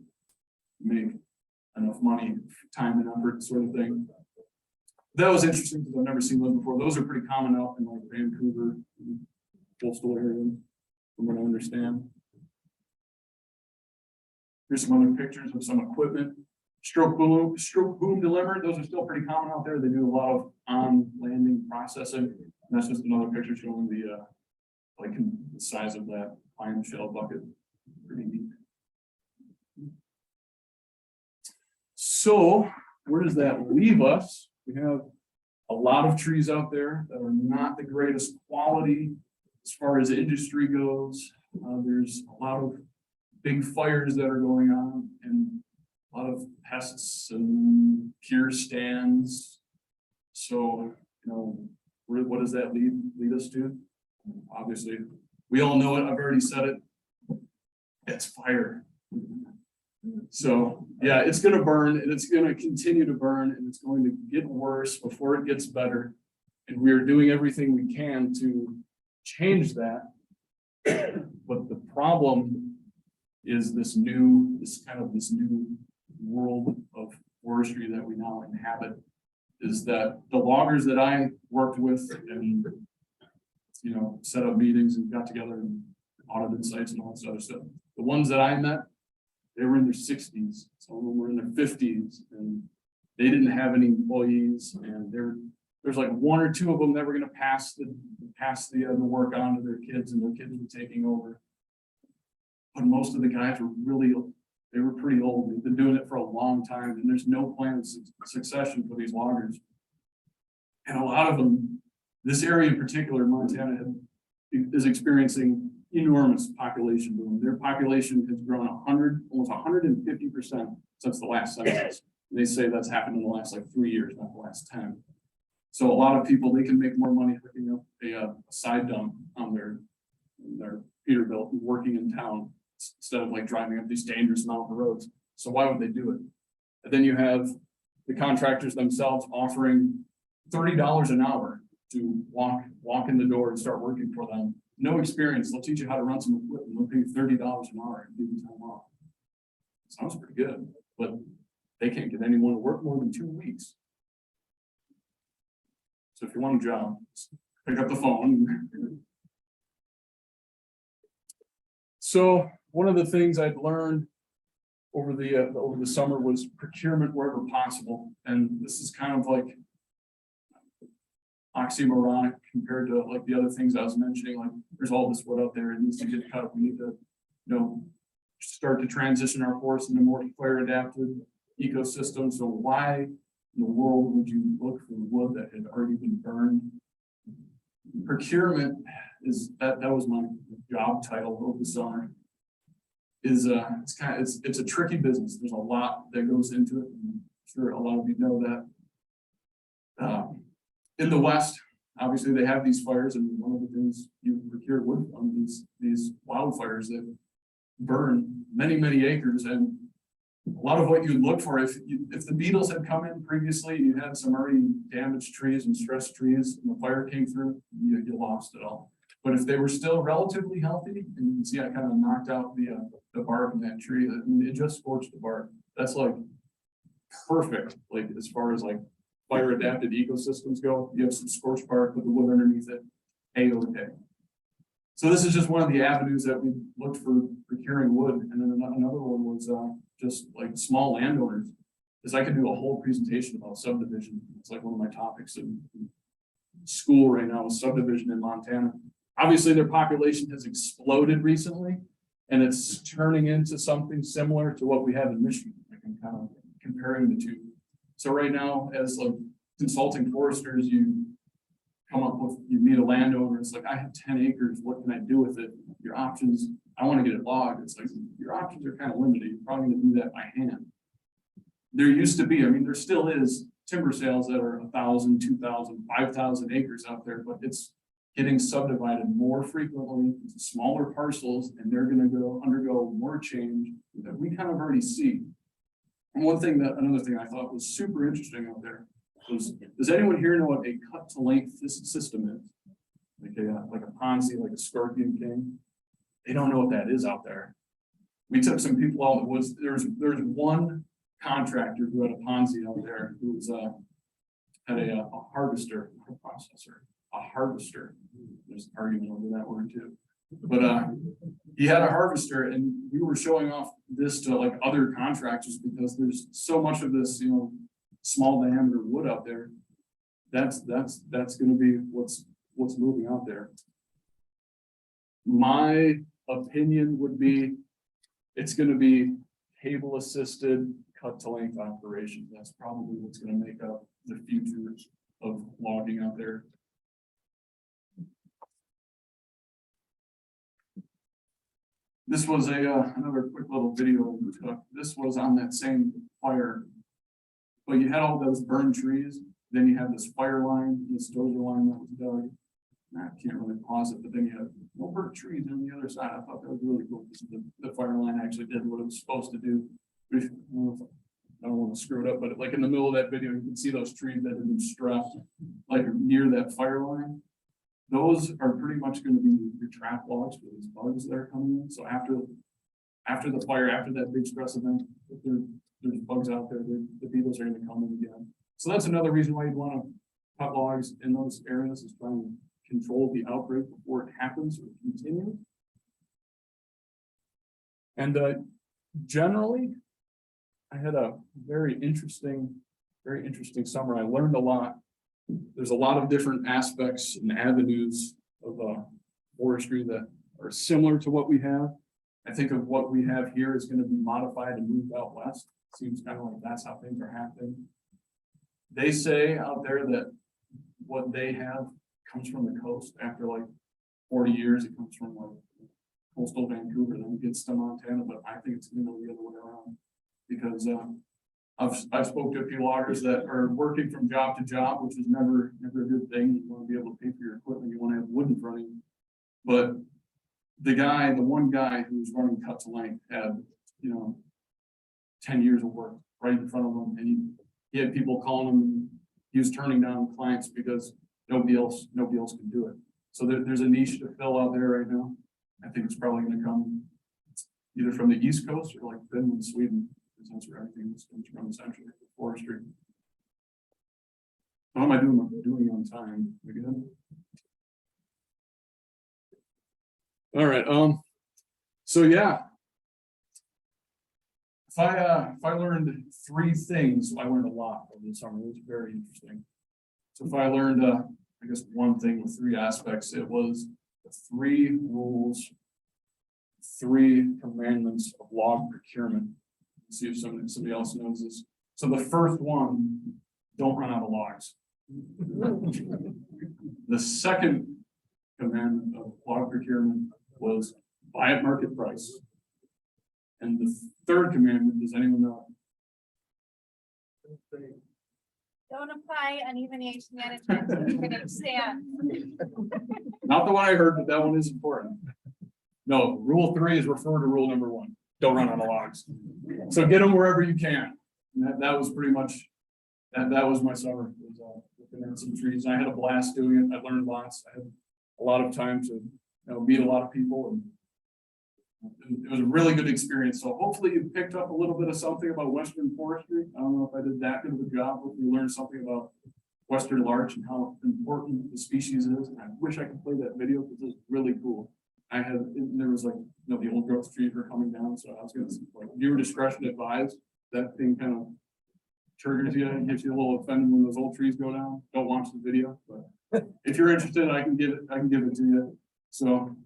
make enough money, time and effort sort of thing. That was interesting because I've never seen those before. Those are pretty common out in like Vancouver, coastal areas, from what I understand. Here's some other pictures of some equipment. Stroke boom delivered. Those are still pretty common out there. They do a lot of on landing processing. And that's just another picture showing the like the size of that clamshell bucket. Pretty neat. So where does that leave us? We have a lot of trees out there that are not the greatest quality as far as industry goes. There's a lot of big fires that are going on and a lot of pests and cure stands. So, you know, what does that lead us to? Obviously, we all know it. I've already said it. It's fire. So yeah, it's going to burn, and it's going to continue to burn, and it's going to get worse before it gets better. And we are doing everything we can to change that. But the problem is this new world of forestry that we now inhabit. is that the loggers that I worked with and, you know, set up meetings and got together and audited sites and all this other stuff. The ones that I met, they were in their 60s, some of them were in their 50s, and they didn't have any employees, and there's like one or two of them that were gonna pass the work on to their kids, and their kids were taking over. But most of the guys were they were pretty old. They've been doing it for a long time, and there's no plan of succession for these loggers. And a lot of them, this area in particular, Montana is experiencing enormous population boom. Their population has grown almost 150% since the last census. They say that's happened in the last like 3 years, not the last 10. So a lot of people, they can make more money hooking up a side dump on their Peterbilt, working in town, instead of like driving up these dangerous mountain roads. So why would they do it? And then you have the contractors themselves offering $30 an hour to walk in the door and start working for them. No experience. They'll teach you how to run some equipment. They'll pay you $30 an hour and give you time off. Sounds pretty good, but they can't get anyone to work more than 2 weeks. So if you want a job, pick up the phone. So one of the things I'd learned over the summer was procurement wherever possible, and this is kind of like oxymoronic compared to like the other things I was mentioning. Like, there's all this wood out there, it needs to get cut. We need to, you know, start to transition our forest into more fire adapted ecosystem. So why in the world would you look for wood that had already been burned? Procurement is that was my job title over the summer. It's a tricky business. There's a lot that goes into it. I'm sure a lot of you know that. In the West, obviously they have these fires, and one of the things you procure wood from these wildfires that burn many acres. And a lot of what you look for, if the beetles had come in previously, you had some already damaged trees and stressed trees, and the fire came through, you lost it all. But if they were still relatively healthy, and you can see I kind of knocked out the bark in that tree, I mean, it just scorched the bark. That's like perfect, like as far as like fire adapted ecosystems go. You have some scorched bark with the wood underneath it. A-okay. So this is just one of the avenues that we looked for procuring wood. And then another one was just like small landowners, because I could do a whole presentation about subdivision. It's like one of my topics in school right now is subdivision in Montana. Obviously their population has exploded recently, and it's turning into something similar to what we have in Michigan. I can kind of comparing the two. So right now, as like consulting foresters, you meet a landowner, it's like, I have 10 acres, what can I do with it? Your options, I want to get it logged. It's like, your options are kind of limited. You're probably going to do that by hand. There used to be, I mean, there still is timber sales that are 1,000, 2,000, 5,000 acres out there, but it's getting subdivided more frequently into smaller parcels, and they're going to undergo more change that we kind of already see. And another thing I thought was super interesting out there was, does anyone here know what a cut to length system is? Like a Ponzi, like a Scorpion King? They don't know what that is out there. We took some people out in the woods. There's one contractor who had a Ponzi out there who was had a harvester, not a processor, a harvester. There's an argument over that word too. But he had a harvester, and we were showing off this to like other contractors because there's so much of this, small diameter wood out there. That's going to be what's moving out there. My opinion would be it's going to be cable assisted cut to length operations. That's probably what's going to make up the future of logging out there. This was another quick little video we took. This was on that same fire, but you had all those burned trees. Then you had this fire line, this dozer line that was dug. I can't really pause it, but then you had no burnt trees on the other side. I thought that was really cool. The fire line actually did what it was supposed to do. I don't want to screw it up, but like in the middle of that video, you can see those trees that have been stressed, like near that fire line. Those are pretty much going to be your trap logs for these bugs that are coming in. So after the fire, after that big stress event, if there's bugs out there, the beetles are going to come in again. So that's another reason why you'd want to cut logs in those areas, is trying to control the outbreak before it happens or continues. And generally, I had a very interesting summer. I learned a lot. There's a lot of different aspects and avenues of forestry that are similar to what we have. I think of what we have here is going to be modified and moved out west. Seems kind of like that's how things are happening. They say out there that what they have comes from the coast. After like 40 years, it comes from like coastal Vancouver, then it gets to Montana, but I think it's going to go the other way around, because I've spoke to a few loggers that are working from job to job, which is never a good thing. You want to be able to pay for your equipment, you want to have wood in front of you. But the one guy who was running cut to length had, 10 years of work right in front of him, and he had people calling him, and he was turning down clients because nobody else could do it. So there's a niche to fill out there right now. I think it's probably going to come either from the East Coast or like Finland, Sweden, because that's where everything comes from, essentially, forestry. How am I doing on time? We good? All right. So yeah. If I learned 3 things, I learned a lot over the summer. It was very interesting. So if I learned, I guess one thing with 3 aspects, it was the 3 rules, 3 commandments of log procurement. Let's see if somebody else knows this. So the first one, don't run out of logs. The second commandment of log procurement was buy at market price. And the third commandment, does anyone know? Don't apply uneven age management. You're gonna stand. Not the one I heard, but that one is important. No, rule 3 is refer to rule number 1. Don't run out of logs. So get them wherever you can. And that was pretty much, that was my summer. It was looking at some trees. I had a blast doing it. I learned lots. I had a lot of time to meet a lot of people, and it was a really good experience. So hopefully you picked up a little bit of something about Western forestry. I don't know if I did that good of a job. Hopefully you learned something about Western larch and how important the species is. And I wish I could play that video because it's really cool. There was like, the old growth trees were coming down. So I was going to like, viewer discretion advised. That thing kind of triggers you and gets you a little offended when those old trees go down. Don't watch the video, but if you're interested, I can give it to you. So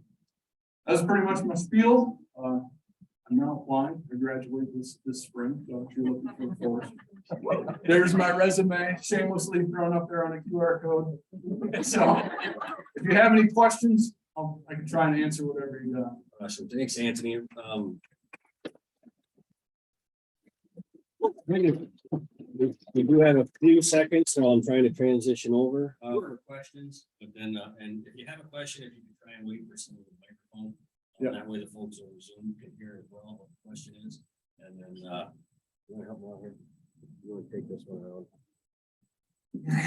that's pretty much my spiel. I'm now applying. I graduate this spring. So if you're looking for the force. There's my resume, shamelessly thrown up there on a QR code. So if you have any questions, I can try and answer whatever you got. Awesome. Thanks, Anthony. We do have a few seconds, so I'm trying to transition over for questions. But then, and if you have a question, if you can try and wait for some of the microphone, that way the folks on Zoom can hear as well what the question is. And then, you want to help me out here? You want to take this one around?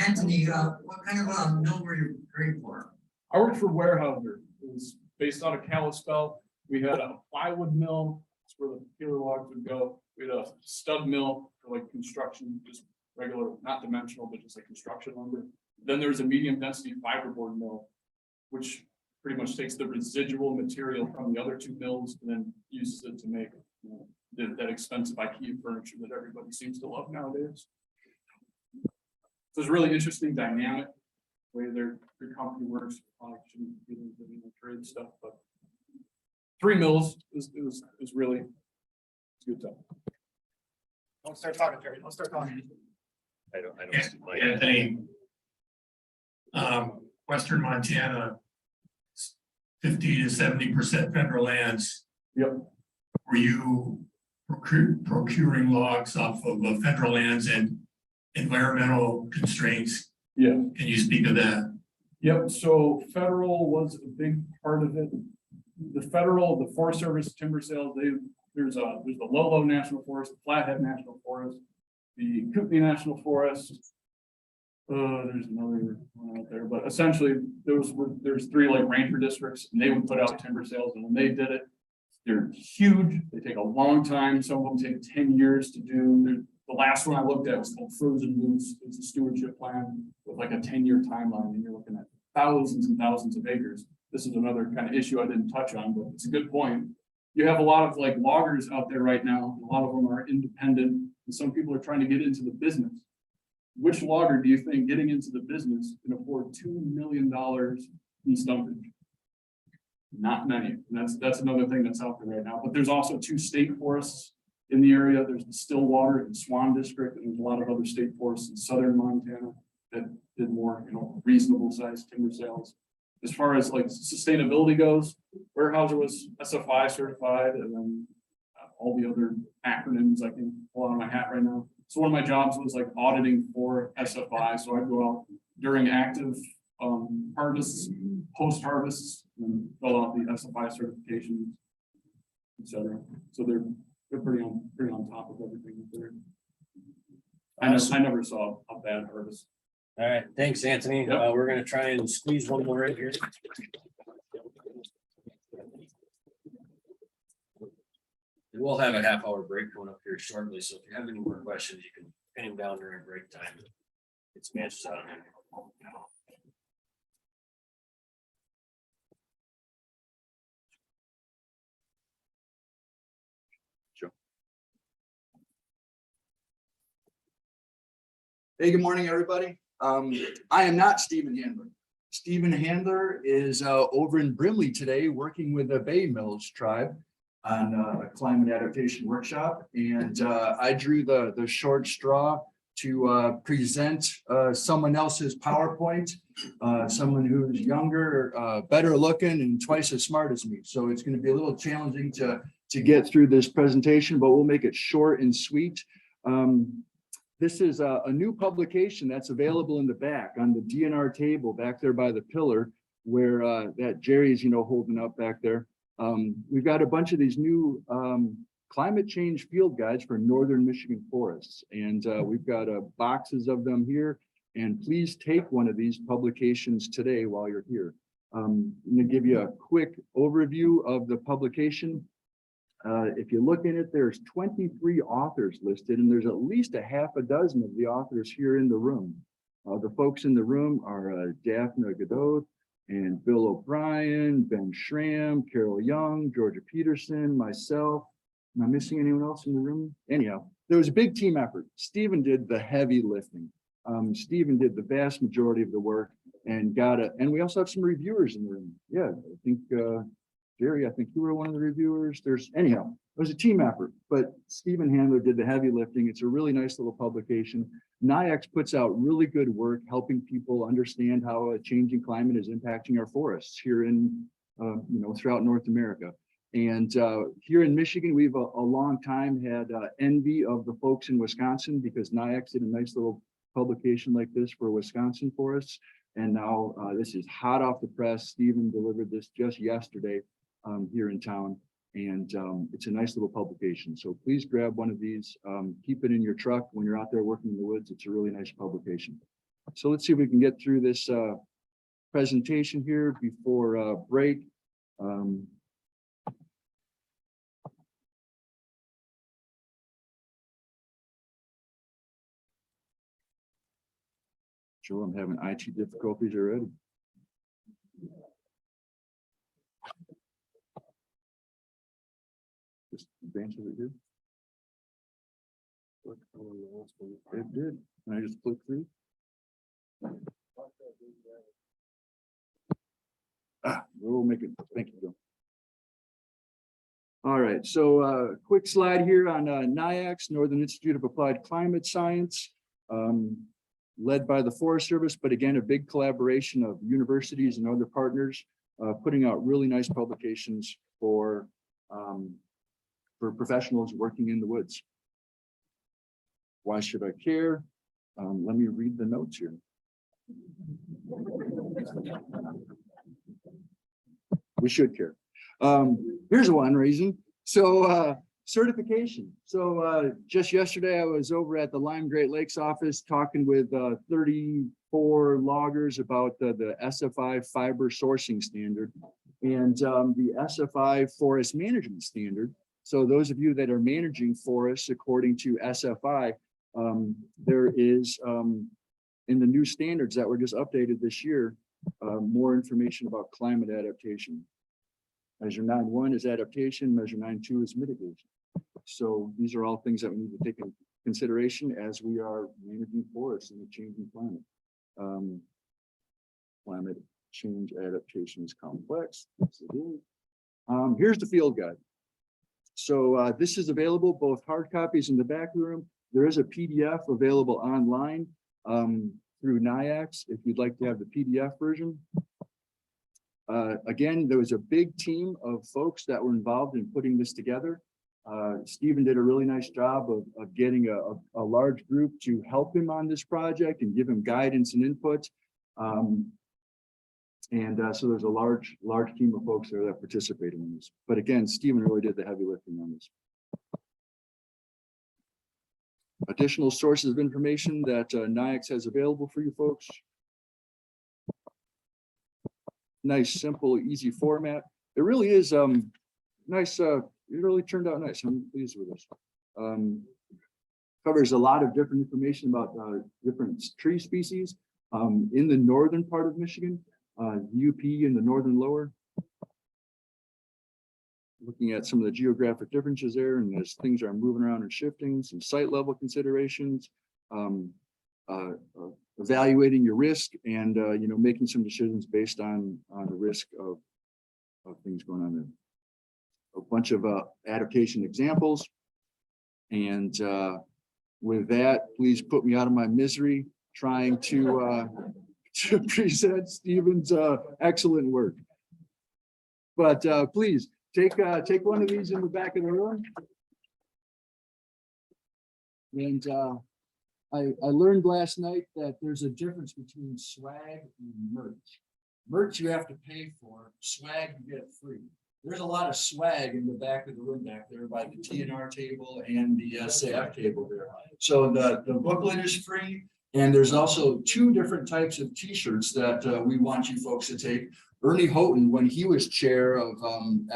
Anthony, what kind of mill were you great for? I worked for Weyerhaeuser. It was based out of Kalispell. We had a plywood mill. That's where the peeler logs would go. We had a stud mill for like construction, just regular, not dimensional, but just like construction lumber. Then there's a medium density fiberboard mill, which pretty much takes the residual material from the other 2 mills and then uses it to make that expensive IKEA furniture that everybody seems to love nowadays. So it's a really interesting dynamic way their company works. Probably shouldn't get into the trade stuff, but 3 mills is really a good time. Don't start talking, Terry. Don't start talking. I don't. Anthony, Western Montana, 50 to 70% federal lands. Yep. Were you procuring logs off of federal lands and environmental constraints? Yeah. Can you speak of that? Yep. So federal was a big part of it. The Forest Service timber sales, there's the Lolo National Forest, the Flathead National Forest, the Kootenai National Forest. There's another one out there, but essentially there's 3 like ranger districts, and they would put out timber sales, and when they did it, they're huge. They take a long time. Some of them take 10 years to do. The last one I looked at was called Frozen Moose. It's a stewardship plan with like a 10-year timeline, and you're looking at thousands and thousands of acres. This is another kind of issue I didn't touch on, but it's a good point. You have a lot of like loggers out there right now. A lot of them are independent, and some people are trying to get into the business. Which logger do you think getting into the business can afford $2 million in stumpage? Not many. And that's another thing that's out there right now. But there's also 2 state forests in the area. There's the Stillwater and Swan District, and there's a lot of other state forests in southern Montana that did more, reasonable sized timber sales. As far as like sustainability goes, Weyerhaeuser was SFI certified, and then all the other acronyms I can pull out of my hat right now. So one of my jobs was like auditing for SFI. So I'd go out during active harvests, post harvests, and fill out the SFI certifications, etc. So they're pretty on top of everything. I never saw a bad harvest. All right, thanks, Anthony. Yep. We're gonna try and squeeze one more in here. And we'll have a half-hour break going up here shortly, so if you have any more questions, you can pin him down during break time. It's matches out here. Hey, good morning, everybody. I am not Stephen Handler. Stephen Handler is over in Brimley today, working with the Bay Mills tribe on a climate adaptation workshop. And I drew the short straw to present someone else's PowerPoint, someone who's younger, better looking, and twice as smart as me. So it's going to be a little challenging to get through this presentation, but we'll make it short and sweet. This is a new publication that's available in the back on the DNR table back there by the pillar where that Jerry's, holding up back there. We've got a bunch of these new climate change field guides for northern Michigan forests. And we've got boxes of them here. And please take one of these publications today while you're here. I'm going to give you a quick overview of the publication. If you look in it, there's 23 authors listed, and there's at least a half a dozen of the authors here in the room. The folks in the room are Daphne Godot and Bill O'Brien, Ben Schramm, Carol Young, Georgia Peterson, myself. Am I missing anyone else in the room? Anyhow, there was a big team effort. Stephen did the heavy lifting. Stephen did the vast majority of the work and and we also have some reviewers in the room. Yeah, I think Jerry, I think you were one of the reviewers. Anyhow, it was a team effort, but Stephen Handler did the heavy lifting. It's a really nice little publication. NIAX puts out really good work helping people understand how a changing climate is impacting our forests here in, throughout North America. And here in Michigan, we've a long time had envy of the folks in Wisconsin because NIAX did a nice little publication like this for Wisconsin forests. And now this is hot off the press. Stephen delivered this just yesterday here in town. And it's a nice little publication. So please grab one of these, keep it in your truck when you're out there working in the woods. It's a really nice publication. So let's see if we can get through this presentation here before break. Sure, I'm having IT difficulties already. Just advances it did. It did. Can I just click through? We'll make it. Thank you, Bill. All right, so quick slide here on NIAX, Northern Institute of Applied Climate Science, led by the Forest Service, but again, a big collaboration of universities and other partners, putting out really nice publications for professionals working in the woods. Why should I care? Let me read the notes here. We should care. Here's one reason. So certification. So just yesterday, I was over at the Lyme Great Lakes office talking with 34 loggers about the SFI fiber sourcing standard and the SFI forest management standard. So those of you that are managing forests according to SFI, There is, in the new standards that were just updated this year, more information about climate adaptation. Measure 9.1 is adaptation, measure 9.2 is mitigation. So these are all things that we need to take into consideration as we are managing forests in a changing climate. Climate change adaptation is complex. Yes, it is. Here's the field guide. So this is available, both hard copies in the back room. There is a PDF available online through NIAX if you'd like to have the PDF version. Again, there was a big team of folks that were involved in putting this together. Stephen did a really nice job of getting a large group to help him on this project and give him guidance and input. So there's a large team of folks there that participated in this. But again, Stephen really did the heavy lifting on this. Additional sources of information that NIAX has available for you folks. Nice, simple, easy format. It really is nice. It really turned out nice. I'm pleased with this. Covers a lot of different information about different tree species in the northern part of Michigan, UP in the northern lower. Looking at some of the geographic differences there, and as things are moving around and shifting, some site level considerations, evaluating your risk, and making some decisions based on the risk of things going on there. A bunch of adaptation examples, and with that, please put me out of my misery trying to present Stephen's excellent work. But please. Take one of these in the back of the room. And I learned last night that there's a difference between swag and merch. Merch you have to pay for, swag you get free. There's a lot of swag in the back of the room back there by the TNR table and the SAF table there. So the booklet is free. And there's also 2 different types of t-shirts that we want you folks to take. Ernie Houghton, when he was chair of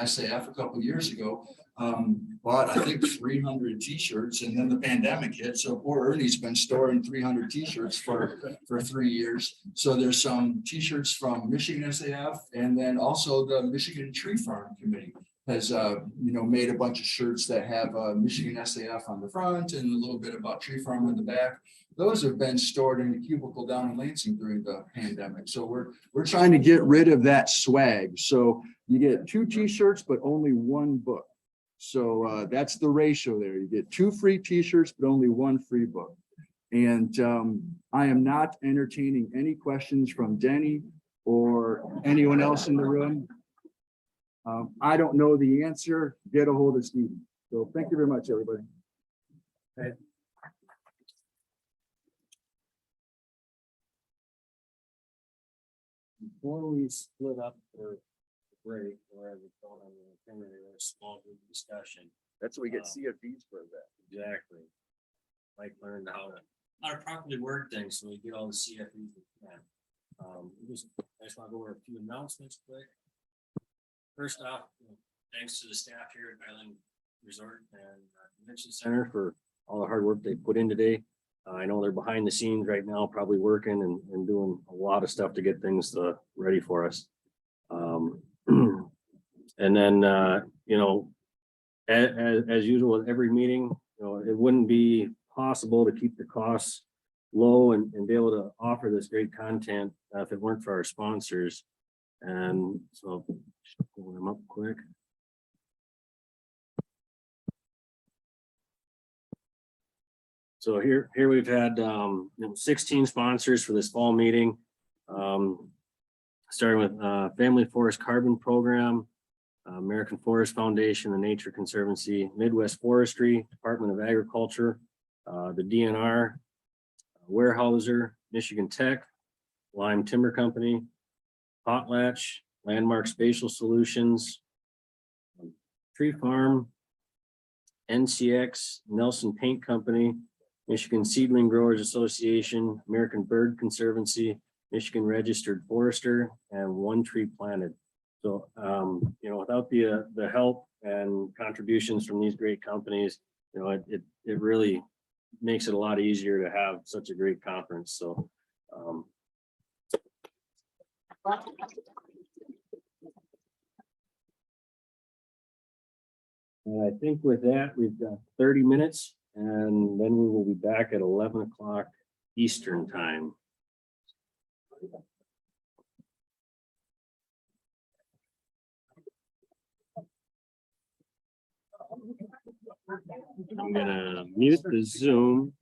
SAF a couple of years ago, bought, I think, 300 t-shirts, and then the pandemic hit. So poor Ernie's been storing 300 t-shirts for 3 years. So there's some t-shirts from Michigan SAF, and then also the Michigan Tree Farm Committee has made a bunch of shirts that have Michigan SAF on the front and a little bit about tree farm on the back. Those have been stored in a cubicle down in Lansing during the pandemic. So we're trying to get rid of that swag. So you get 2 t-shirts, but only 1 book. So that's the ratio there. You get 2 free t-shirts, but only 1 free book. And I am not entertaining any questions from Denny or anyone else in the room. I don't know the answer. Get a hold of Stephen. So thank you very much, everybody. Okay. Before we split up for break, or as it's called on the itinerary, or a small group discussion. That's what we get CFDs for that. Exactly. Mike learned how to properly word things, so we get all the CFDs we can. I just want to go over a few announcements quick. First off, thanks to the staff here at Island Resort and Convention Center for all the hard work they put in today. I know they're behind the scenes right now, probably working and doing a lot of stuff to get things ready for us. And then, as usual with every meeting, it wouldn't be possible to keep the costs low and be able to offer this great content if it weren't for our sponsors. And so pull them up quick. So here we've had 16 sponsors for this fall meeting, starting with Family Forest Carbon Program, American Forest Foundation, the Nature Conservancy, Midwest Forestry, Department of Agriculture, the DNR, Weyerhaeuser, Michigan Tech, Lime Timber Company, Potlatch, Landmark Spatial Solutions, Tree Farm, NCX, Nelson Paint Company, Michigan Seedling Growers Association, American Bird Conservancy, Michigan Registered Forester, and One Tree Planted. So, without the help and contributions from these great companies, it really makes it a lot easier to have such a great conference, so. And I think with that, we've got 30 minutes and then we will be back at 11 o'clock Eastern time. I'm gonna mute the Zoom.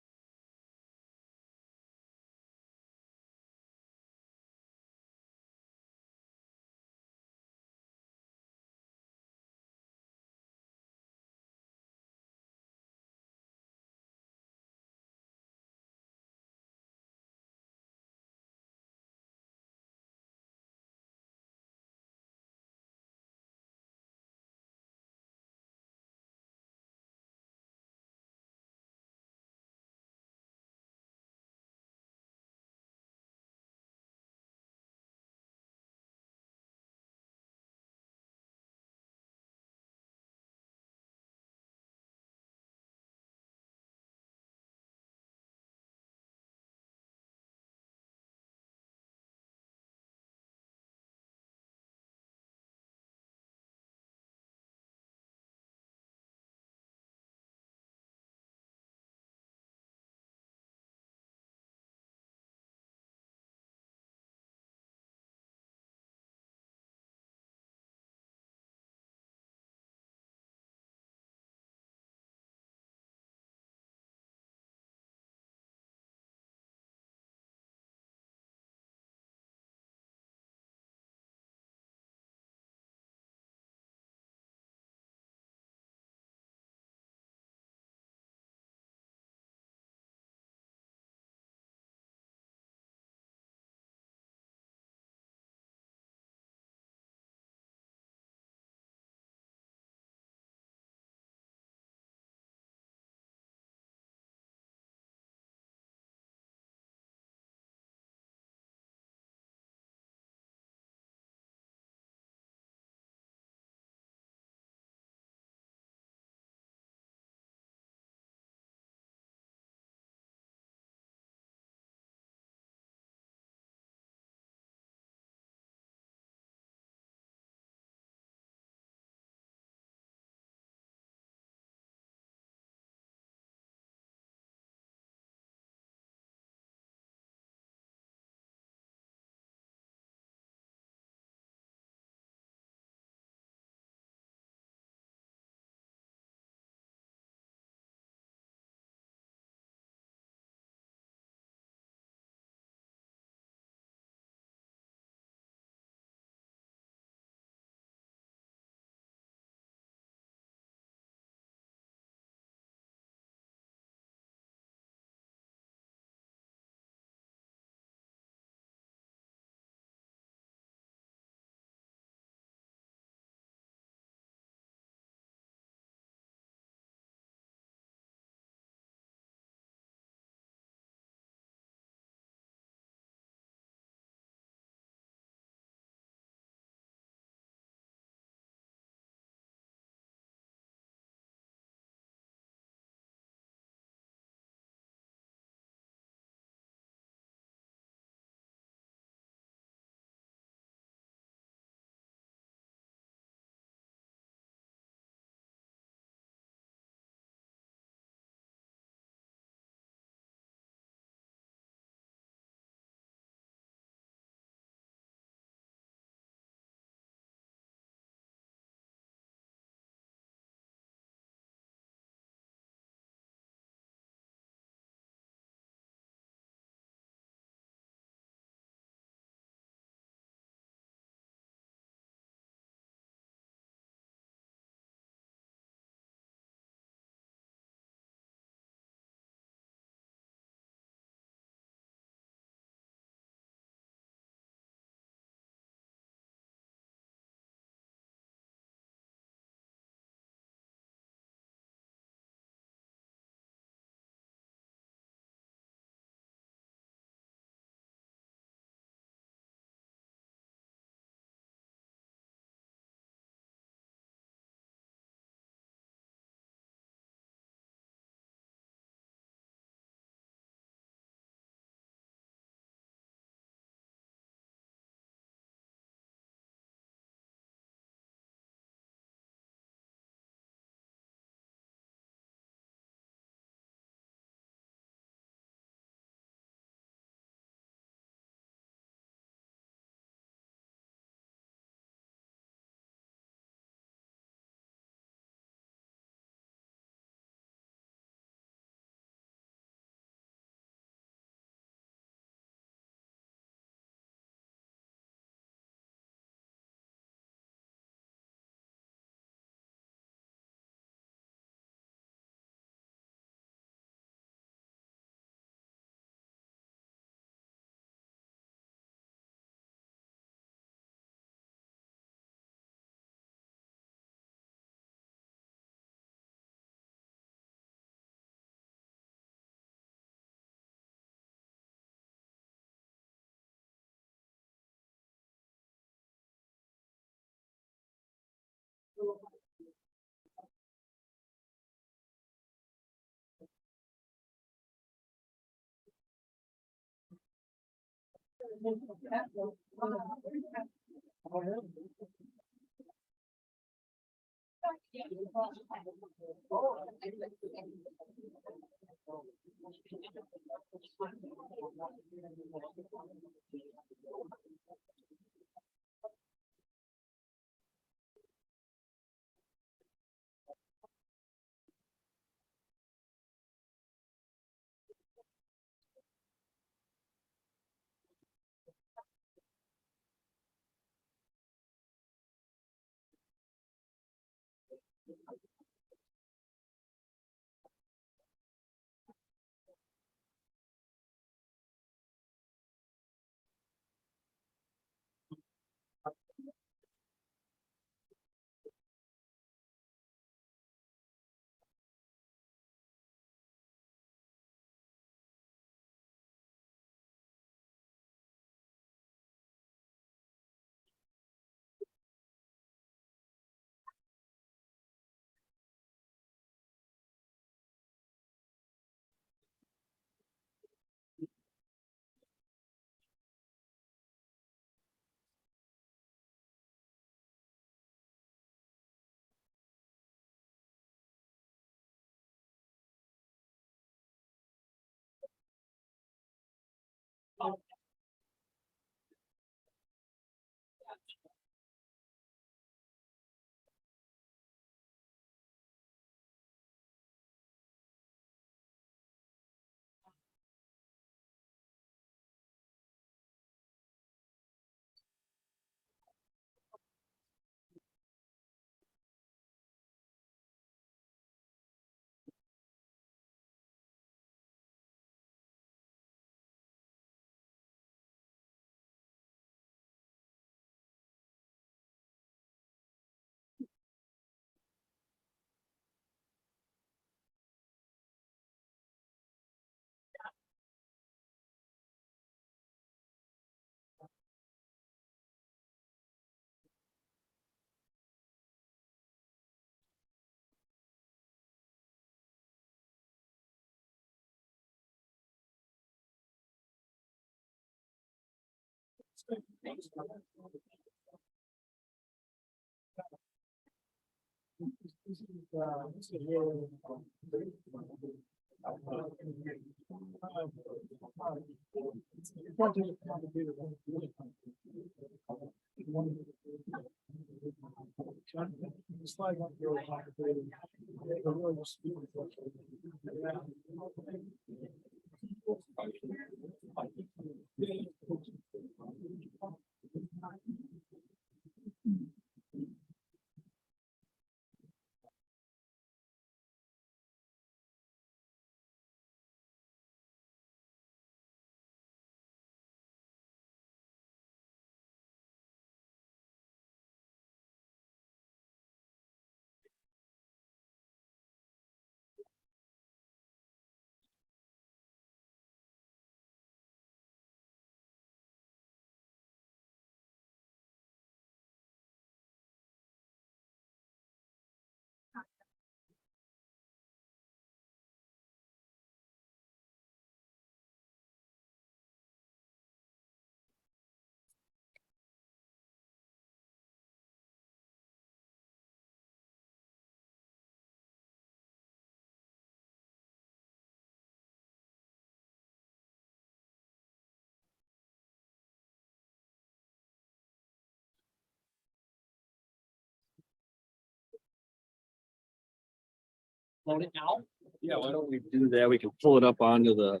Load it now? Yeah, why don't we do that? We can pull it up onto the.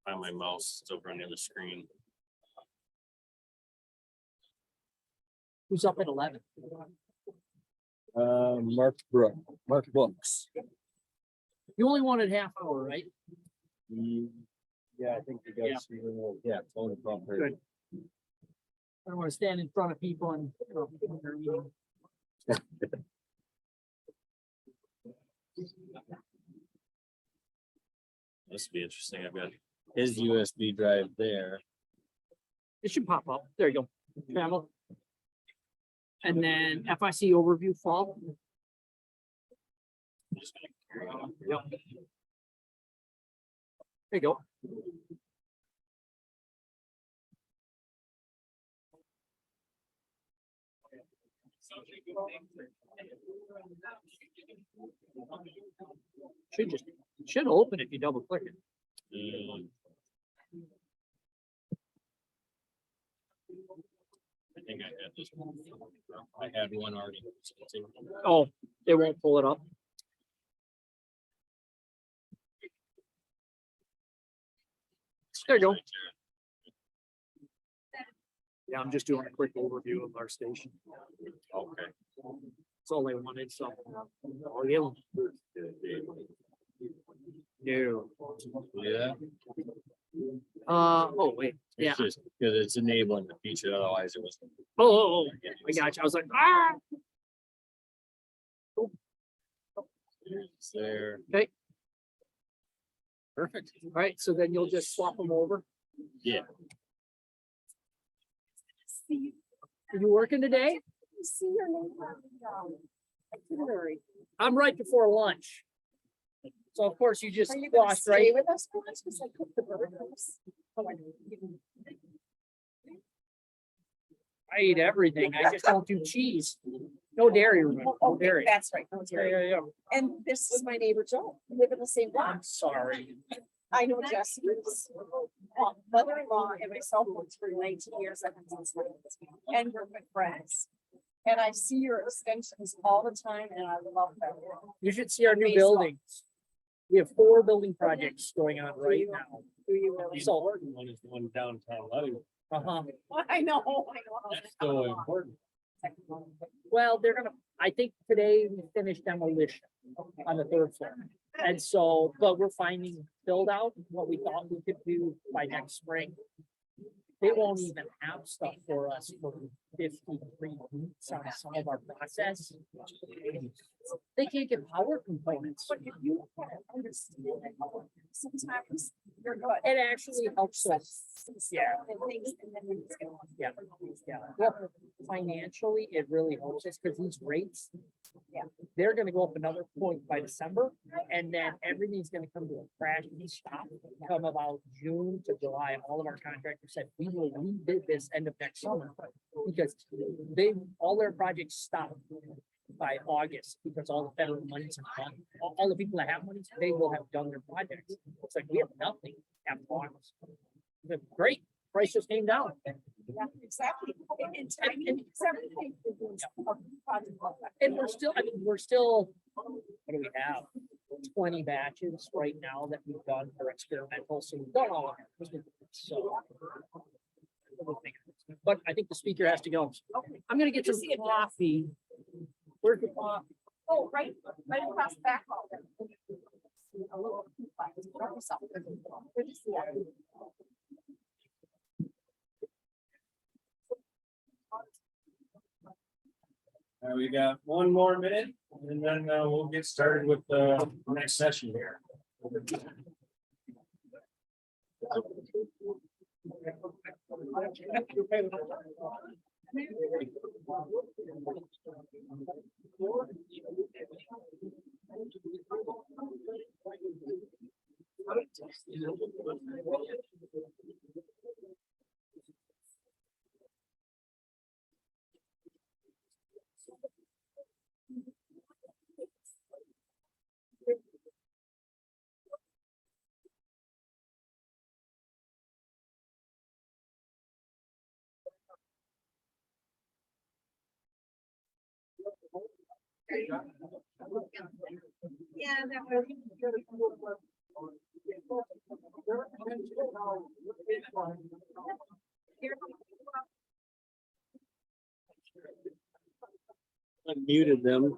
Find my mouse, it's over on the other screen. Who's up at 11? Mark Books. You only wanted half hour, right? Yeah, I think you guys, yeah, phone it up there. Good. I don't want to stand in front of people and. They're meeting. This will be interesting. I've got his USB drive there. It should pop up. There you go. Travel. And then FIC overview fall. I'm just gonna carry it on. Yep. There you go. Should open if you double click it. I think I had this one. I had one already. Oh, it won't pull it up. There you go. Yeah, I'm just doing a quick overview of our station. Okay. That's all I wanted, so. Oh, yeah. No. Yeah. Oh, wait, yeah. It's just because it's enabling the feature, otherwise it was. Oh, I got you. I was like, ah. It's there. Okay, Perfect. all right, so then you'll just swap them over. Yeah. Are you working today? See your name on the itinerary. I'm right before lunch. So of course you just Are you gonna squashed, stay right? with us for lunch? Because I cooked the burgers. Oh, I didn't. I eat everything. I just don't do cheese. No dairy, remember, no Oh, okay, dairy. that's right. No Yeah, dairy. yeah, yeah. And this is my neighbor Joe. We live in the same block. I'm sorry. I know Jesse's mother-in-law and myself worked for 19 years. I've been since 19, and we're good friends. And I see your extensions all the time and I love them. You should see our new Baseball. buildings. We have 4 building projects going on right now. Do you really? So, One is the one downtown Luding. uh-huh. I know. That's so important. Well, they're gonna, I think today we finished demolition on the 3rd floor. And so, but we're finding build out what we thought we could do by next spring. They won't even have stuff for us for 53 weeks on some of our process. They can't get power components. But if you understand it, sometimes you're good. It actually helps us. Yeah. And things, and then it's gonna. Yeah. Yeah. Well, financially, it really helps us because these rates. Yeah. They're gonna go up another point by December, and then everything's gonna come to a crash and stop. Come about June to July, all of our contractors said, we will rebid this end of next summer. Because all their projects stop by August, because all the federal monies are done. All the people that have money, they will have done their projects. It's like, we have nothing after August. But great, price just came down. Yeah, exactly. And timing is everything. And we're still, I mean, what do we have? 20 batches right now that we've done for experimental, so we've done all of it. So. But I think the speaker has to go. I'm gonna get some coffee. Where's the coffee? Oh, right across the back hall. Good to see you. We got one more minute and then we'll get started with the next session here. Yeah, that was. Unmuted them.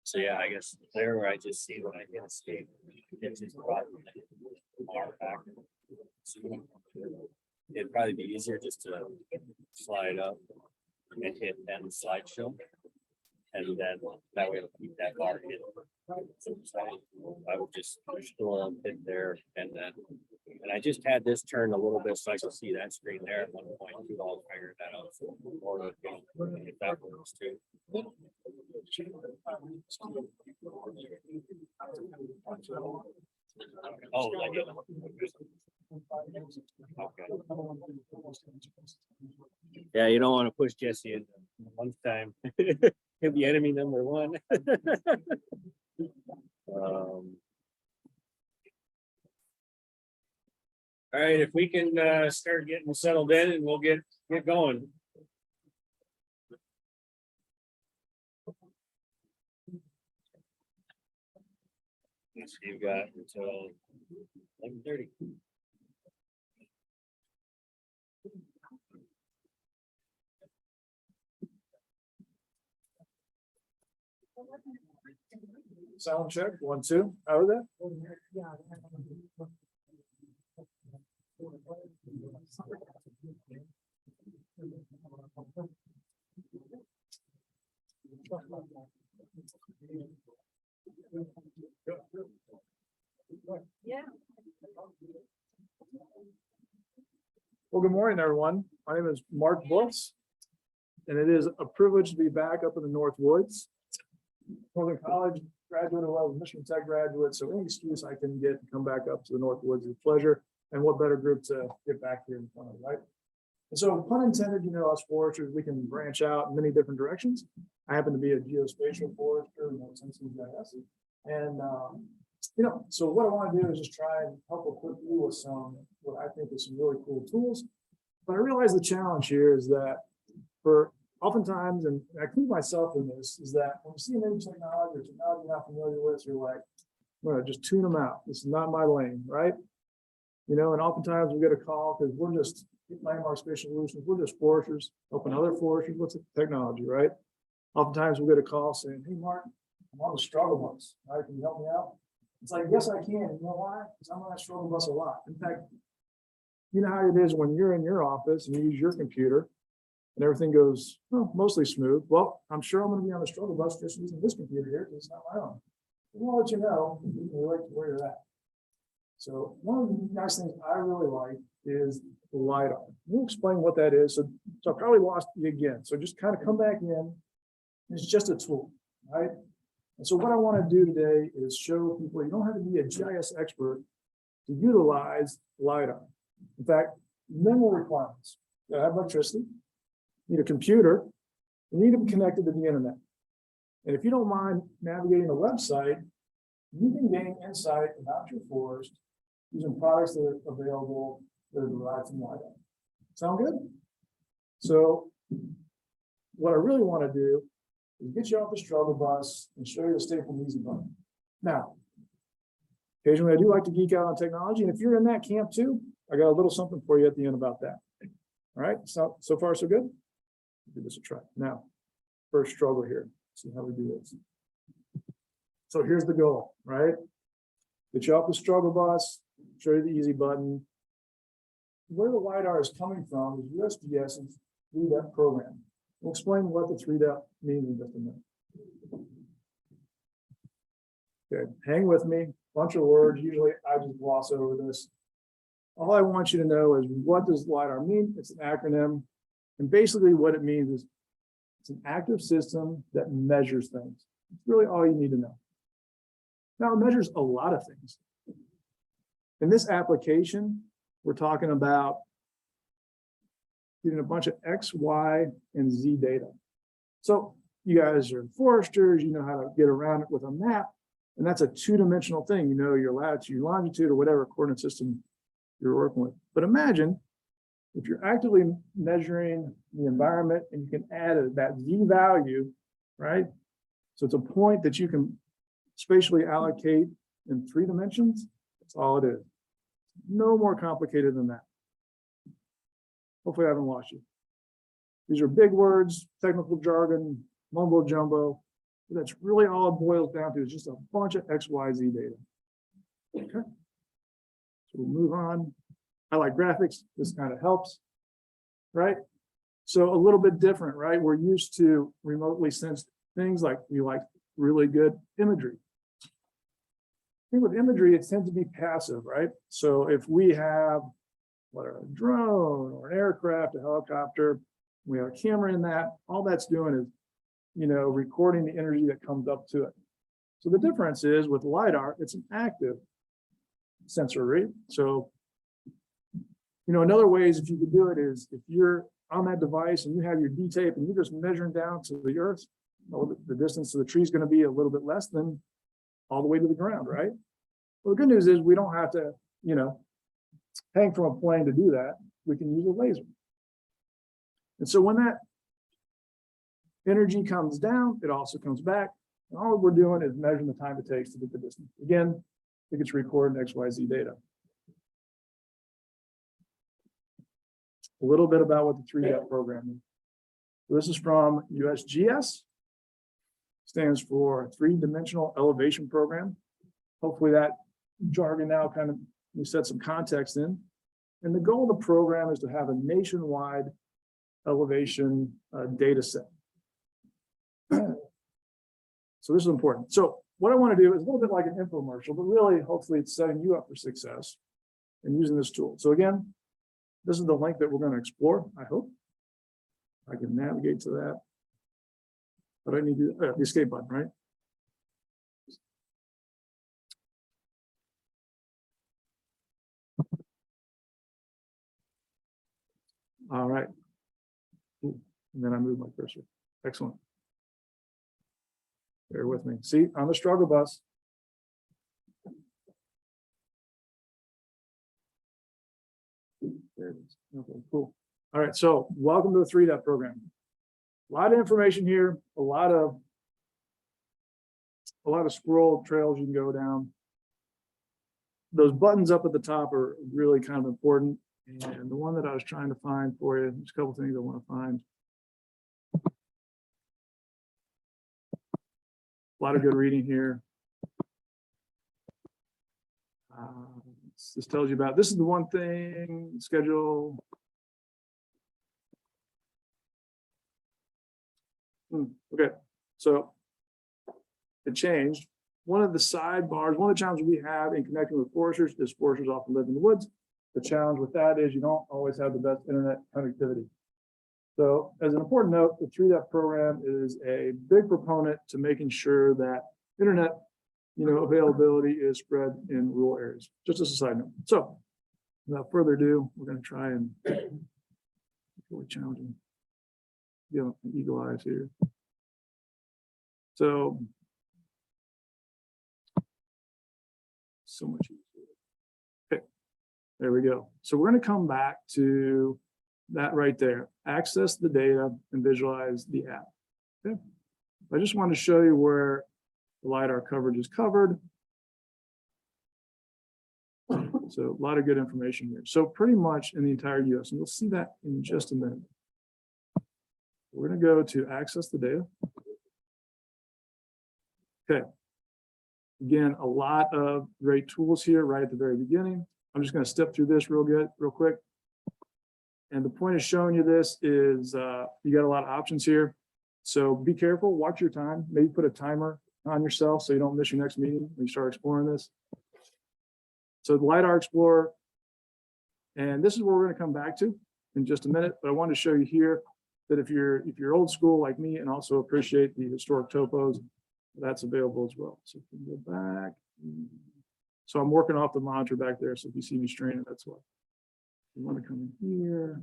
So yeah, I guess there I just see what I can escape. It's just probably far back. So it'd probably be easier just to slide up and hit end slideshow. And then that way it'll keep that bar hidden. So I would just push the little hit there and then, and I just had this turned a little bit so I could see that screen there at 1.2. I'll figure that out. Or if that works too. Oh, like it. Okay. Yeah, you don't want to push Jesse in one time. He'll be enemy number one. All right, if we can start getting settled in and we'll get going. You've got until 11:30. Sound check, 1, 2, how was that? Yeah. Well, good morning, everyone. My name is Mark Brooks, and it is a privilege to be back up in the North Woods. Northern College graduate, I was a Michigan Tech graduate, so any excuse I can get to come back up to the North Woods is a pleasure. And what better group to get back here in front of, right? And so, pun intended, you know, us foresters, we can branch out in many different directions. I happen to be a geospatial forester, you know, since GIS. And, you know, so what I want to do is just try and help equip you with some, what I think is some really cool tools. But I realize the challenge here is that for oftentimes, and I include myself in this, is that when you see a new technology or technology you're not familiar with, you're like, I'm gonna just tune them out. This is not my lane, right? You know, and oftentimes we get a call because we're just landmark spatial solutions, we're just foresters, helping other foresters. What's the technology, right? Oftentimes we get a call saying, hey, Mark, I'm on the struggle bus. Right? Can you help me out? It's like, yes, I can. You know why? Because I'm on that struggle bus a lot. In fact, you know how it is when you're in your office and you use your computer and everything goes mostly smooth. Well, I'm sure I'm going to be on the struggle bus just using this computer here because it's not my own. I want to let you know relate to where you're at. So one of the nice things I really like is the LiDAR. We'll explain what that is. So I probably lost you again. So just kind of come back in. It's just a tool, right? And so what I want to do today is show people you don't have to be a GIS expert to utilize LiDAR. In fact, minimal requirements. You gotta have electricity, you need a computer, you need to be connected to the internet. And if you don't mind navigating a website, you can gain insight about your forest using products that are available that are derived from LiDAR. Sound good? So what I really want to do is get you off the struggle bus and show you the staple easy button. Now, occasionally I do like to geek out on technology, and if you're in that camp too, I got a little something for you at the end about that. All right, so far so good. Give this a try. Now, first struggle here. See how we do this. So here's the goal, right? Get you off the struggle bus, show you the easy button. Where the LiDAR is coming from is USGS's 3-depth program. We'll explain what the 3-depth means in just a minute. Okay, hang with me. Bunch of words. Usually I just gloss over this. All I want you to know is what does LiDAR mean? It's an acronym. And basically what it means is it's an active system that measures things. It's really all you need to know. Now it measures a lot of things. In this application, we're talking about getting a bunch of X, Y, and Z data. So you guys are foresters, you know how to get around it with a map, and that's a two-dimensional thing. You know your latitude, longitude, or whatever coordinate system you're working with. But imagine if you're actively measuring the environment and you can add that Z value, right? So it's a point that you can spatially allocate in 3 dimensions. That's all it is. No more complicated than that. Hopefully I haven't lost you. These are big words, technical jargon, mumbo jumbo. But that's really all it boils down to is just a bunch of X, Y, Z data. Okay. So we'll move on. I like graphics. This kind of helps, right? So a little bit different, right? We're used to remotely sensed things like we like really good imagery. I think with imagery, it tends to be passive, right? So if we have a drone or an aircraft, a helicopter, we have a camera in that, all that's doing is recording the energy that comes up to it. So the difference is with LiDAR, it's an active sensor, right? So, another ways if you could do it is if you're on that device and you have your D tape and you're just measuring down to the earth, the distance to the tree is going to be a little bit less than all the way to the ground, right? Well, the good news is we don't have to, hang from a plane to do that. We can use a laser. And so when that energy comes down, it also comes back. And all we're doing is measuring the time it takes to get the distance. Again, it gets recorded XYZ data. A little bit about what the 3DEP program is. So this is from USGS. Stands for Three-Dimensional Elevation Program. Hopefully that jargon now kind of we set some context in. And the goal of the program is to have a nationwide elevation data set. So this is important. So what I want to do is a little bit like an infomercial, but really, hopefully it's setting you up for success and using this tool. So again, this is the link that we're going to explore, I hope. I can navigate to that. But I need to the escape button, right? All right. Ooh, and then I move my cursor. Excellent. Bear with me. See, on the struggle bus. There it is. Okay, cool. All right, so welcome to the 3DEP program. A lot of information here, a lot of scroll trails you can go down. Those buttons up at the top are really kind of important. And the one that I was trying to find for you, there's a couple things I want to find. A lot of good reading here. This tells you about, this is the one thing, schedule. Okay, so it changed. One of the sidebars, one of the challenges we have in connecting with foresters is foresters often live in the woods. The challenge with that is you don't always have the best internet connectivity. So as an important note, the 3DEP program is a big proponent to making sure that internet availability is spread in rural areas, just as a side note. So without further ado, we're going to try and really challenging. Eagle eyes here. So much easier. Okay, there we go. So we're going to come back to that right there. Access the data and visualize the app. Okay. I just want to show you where the LiDAR coverage is covered. So a lot of good information here. So pretty much in the entire US, and you'll see that in just a minute. We're going to go to access the data. Okay. Again, a lot of great tools here right at the very beginning. I'm just going to step through this real quick. And the point of showing you this is you got a lot of options here. So be careful, watch your time, maybe put a timer on yourself so you don't miss your next meeting when you start exploring this. So the LiDAR Explorer, and this is where we're going to come back to in just a minute, but I wanted to show you here that if you're old school like me and also appreciate the historic topos, that's available as well. So if we go back. So I'm working off the monitor back there. So if you see me straining, that's why. You want to come in here.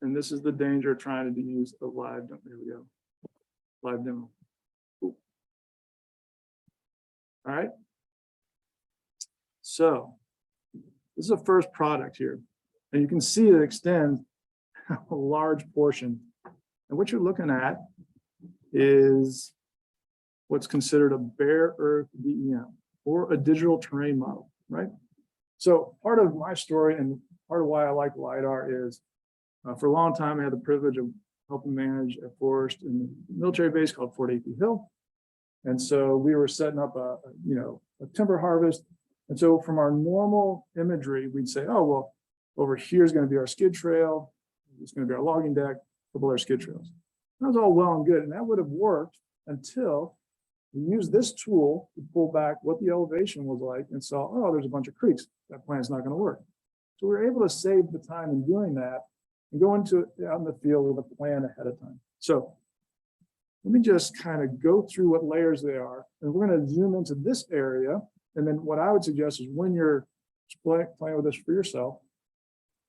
And this is the danger of trying to use a live demo. There we go. Live demo. Cool. All right. So this is a first product here. And you can see it extends a large portion. And what you're looking at is what's considered a bare earth DEM or a digital terrain model, right? So part of my story and part of why I like LiDAR is for a long time, I had the privilege of helping manage a forest in the military base called Fort AP Hill. And so we were setting up a timber harvest. And so from our normal imagery, we'd say, oh, well, over here is going to be our skid trail. It's going to be our logging deck, a couple of our skid trails. That was all well and good. And that would have worked until We used this tool to pull back what the elevation was like and saw, oh, there's a bunch of creeks. That plan's not gonna work. So we were able to save the time in doing that and go into it out in the field with a plan ahead of time. So let me just kind of go through what layers they are, and we're going to zoom into this area. And then what I would suggest is when you're playing with this for yourself,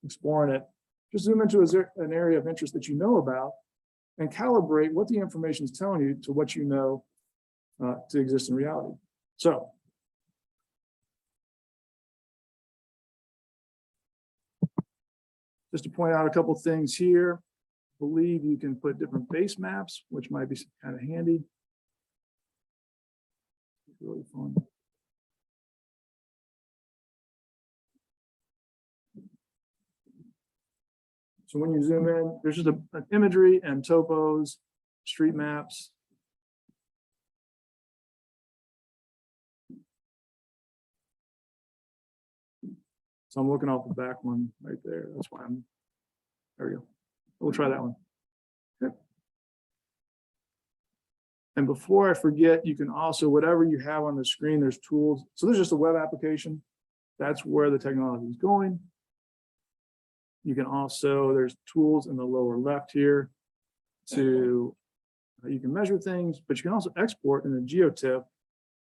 exploring it, just zoom into an area of interest that you know about and calibrate what the information is telling you to what you know to exist in reality. So just to point out a couple things here, I believe you can put different base maps, which might be kind of handy. Really fun. So when you zoom in, there's just an imagery and topos, street maps. So I'm looking off the back one right there. That's why there we go. We'll try that one. Okay. And before I forget, you can also, whatever you have on the screen, there's tools. So there's just a web application. That's where the technology is going. You can also, there's tools in the lower left here to, you can measure things, but you can also export in a geotip.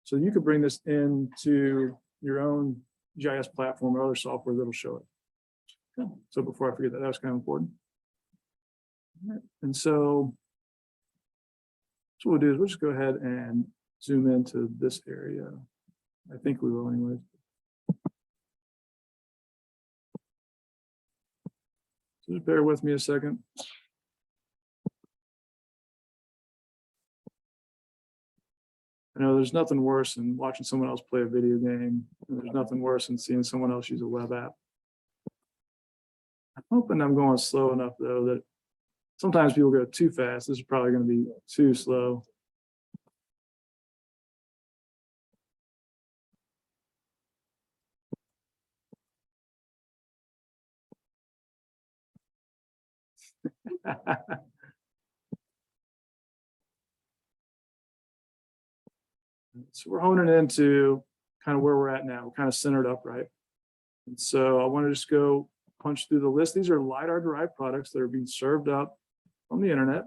So you could bring this into your own GIS platform or other software that'll show it. Okay. So before I forget that, that was kind of important. And so what we'll do is we'll just go ahead and zoom into this area. I think we will anyways. So just bear with me a second. I know there's nothing worse than watching someone else play a video game. And there's nothing worse than seeing someone else use a web app. I'm hoping I'm going slow enough though that sometimes people go too fast. This is probably going to be too slow. So we're honing into kind of where we're at now. We're kind of centered up, right? And so I want to just go punch through the list. These are LiDAR derived products that are being served up on the internet.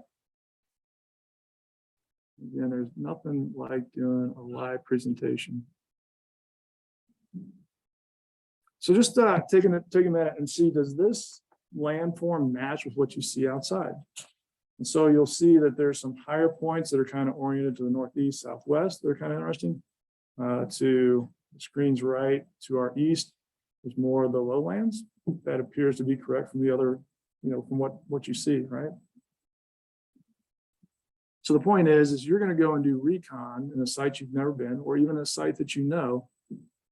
Again, there's nothing like doing a live presentation. So just take a minute and see, does this landform match with what you see outside? And so you'll see that there's some higher points that are kind of oriented to the northeast, southwest. They're kind of interesting. To the screen's right, to our east, is more of the lowlands. That appears to be correct from the other, from what you see, right? So the point is you're going to go and do recon in a site you've never been, or even a site that you know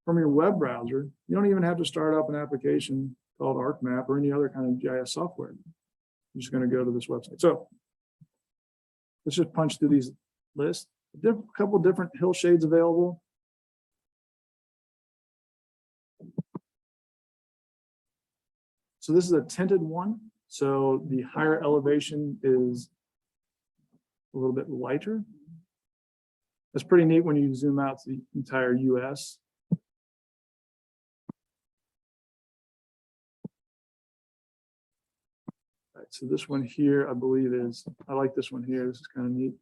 from your web browser. You don't even have to start up an application called ArcMap or any other kind of GIS software. You're just going to go to this website. So let's just punch through these lists. A couple different hill shades available. So this is a tinted one. So the higher elevation is a little bit lighter. That's pretty neat when you zoom out to the entire US. All right, so this one here, I believe I like this one here. This is kind of neat.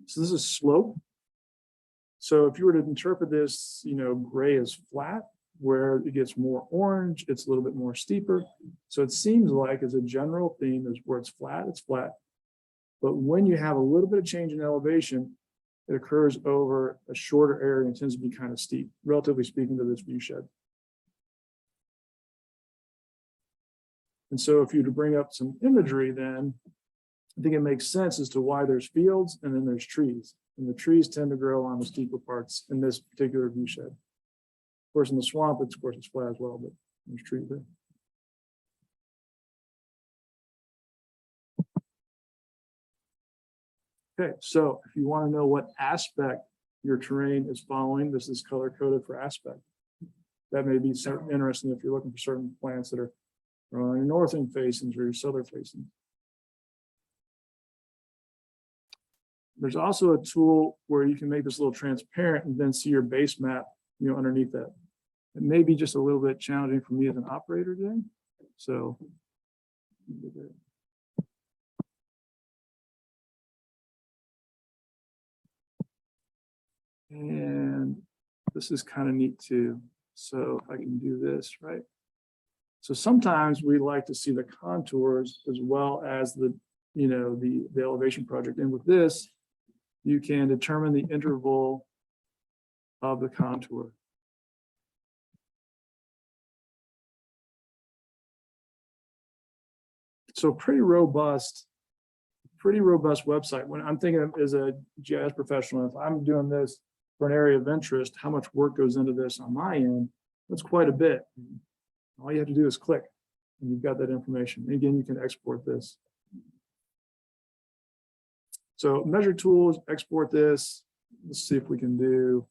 So this is slope. So if you were to interpret this, gray is flat, where it gets more orange, it's a little bit more steeper. So it seems like as a general theme is where it's flat. But when you have a little bit of change in elevation, it occurs over a shorter area and tends to be kind of steep, relatively speaking to this view shed. And so if you were to bring up some imagery, then I think it makes sense as to why there's fields and then there's trees. And the trees tend to grow on the steeper parts in this particular view shed. Of course, in the swamp, it's flat as well, but there's trees there. Okay, so if you want to know what aspect your terrain is following, this is color coded for aspect. That may be interesting if you're looking for certain plants that are on your northern facings or your southern facings. There's also a tool where you can make this a little transparent and then see your base map, underneath that. It may be just a little bit challenging for me as an operator today. So. And this is kind of neat too. So if I can do this, right? So sometimes we like to see the contours as well as the elevation project. And with this, you can determine the interval of the contour. So pretty robust website. When I'm thinking of as a GIS professional, if I'm doing this for an area of interest, how much work goes into this on my end? That's quite a bit. All you have to do is click and you've got that information. And again, you can export this. So measure tools, export this. Let's see if we can do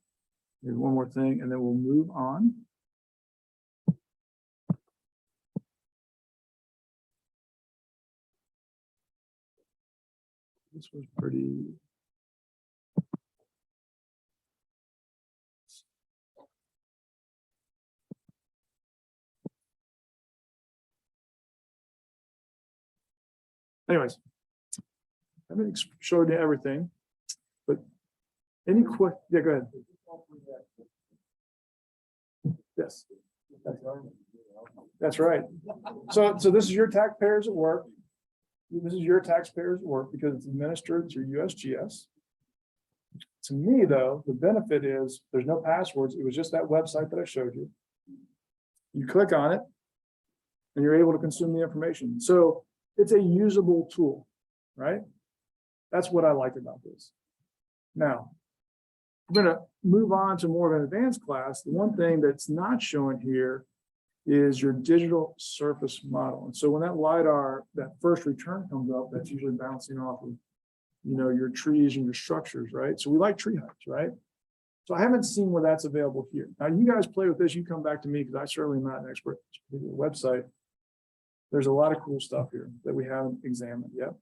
maybe one more thing and then we'll move on. This was pretty. Anyways, I haven't showed you everything, but any quick, yeah, go ahead. Yes. That's right. So this is your taxpayers at work. This is your taxpayers at work because it's administered through USGS. To me, though, the benefit is there's no passwords. It was just that website that I showed you. You click on it and you're able to consume the information. So it's a usable tool, right? That's what I like about this. Now, I'm going to move on to more of an advanced class. The one thing that's not shown here is your digital surface model. And so when that LiDAR, that first return comes up, that's usually bouncing off of, your trees and your structures, right? So we like tree heights, right? So I haven't seen where that's available here. Now you guys play with this, you come back to me because I certainly am not an expert on the website. There's a lot of cool stuff here that we haven't examined yet.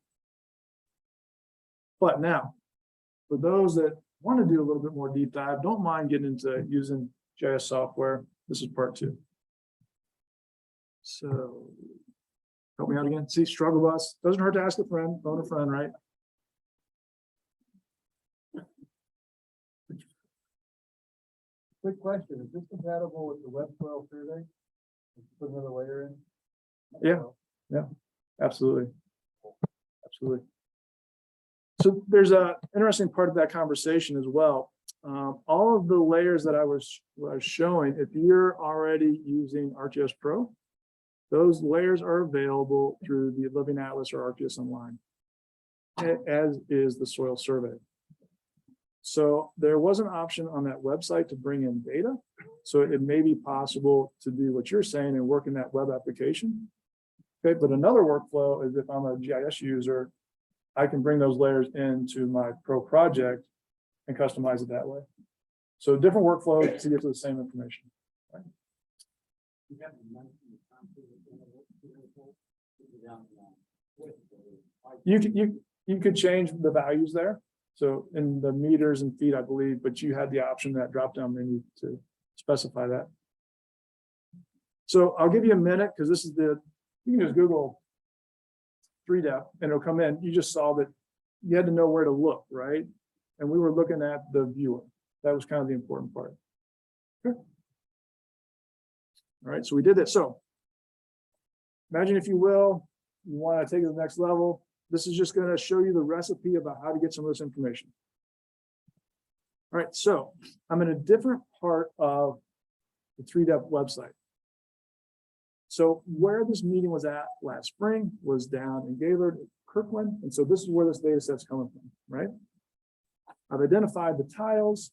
But now, for those that want to do a little bit more deep dive, don't mind getting into using GIS software. This is part 2. So help me out again. See, struggle bus. Doesn't hurt to ask a friend, phone a friend, right? Quick question, is this compatible with the web 12 survey? Put another layer in? Yeah, absolutely. Absolutely. So there's a interesting part of that conversation as well. All of the layers that I was showing, if you're already using ArcGIS Pro, those layers are available through the Living Atlas or ArcGIS Online, as is the soil survey. So there was an option on that website to bring in data. So it may be possible to do what you're saying and work in that web application. Okay, but another workflow is if I'm a GIS user, I can bring those layers into my Pro project and customize it that way. So different workflows to get to the same information. Right? You could change the values there. So in the meters and feet, I believe, but you had the option, that drop down menu, to specify that. So I'll give you a minute because this is you can just Google 3Depth and it'll come in. You just saw that you had to know where to look, right? And we were looking at the viewer. That was kind of the important part. Okay. All right, so we did that. So imagine, if you will, you want to take it to the next level. This is just going to show you the recipe about how to get some of this information. All right, so I'm in a different part of the 3Depth website. So where this meeting was at last spring was down in Gaylord, Kirkland. And so this is where this data set's coming from, right? I've identified the tiles.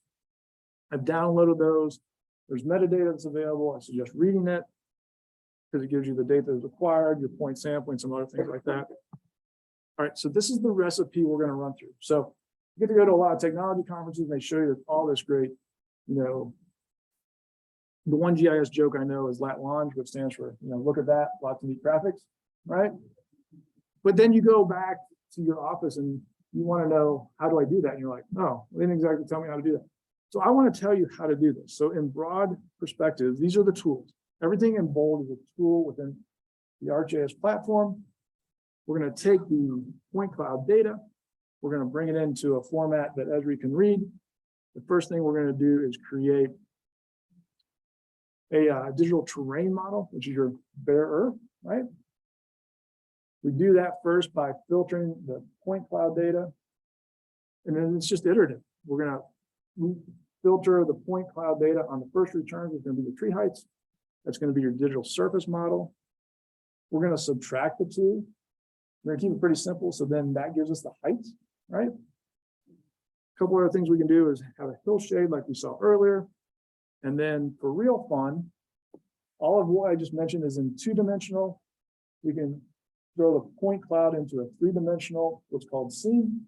I've downloaded those. There's metadata that's available. I suggest reading it because it gives you the data that's required, your point sampling, some other things like that. All right, so this is the recipe we're going to run through. So you get to go to a lot of technology conferences and they show you all this great, the one GIS joke I know is lat longe, which stands for, look at that, lots of neat graphics, right? But then you go back to your office and you want to know, how do I do that? And you're like, oh, they didn't exactly tell me how to do that. So I want to tell you how to do this. So in broad perspectives, these are the tools. Everything in bold is a tool within the ArcGIS platform. We're going to take the point cloud data. We're going to bring it into a format that Esri can read. The first thing we're going to do is create a digital terrain model, which is your bare earth, right? We do that first by filtering the point cloud data. And then it's just iterative. We're going to filter the point cloud data on the first return. It's going to be the tree heights. That's going to be your digital surface model. We're going to subtract the two. We're going to keep it pretty simple. So then that gives us the heights, right? A couple other things we can do is have a hill shade like we saw earlier. And then for real fun, all of what I just mentioned is in 2-dimensional. We can throw the point cloud into a 3-dimensional, what's called scene,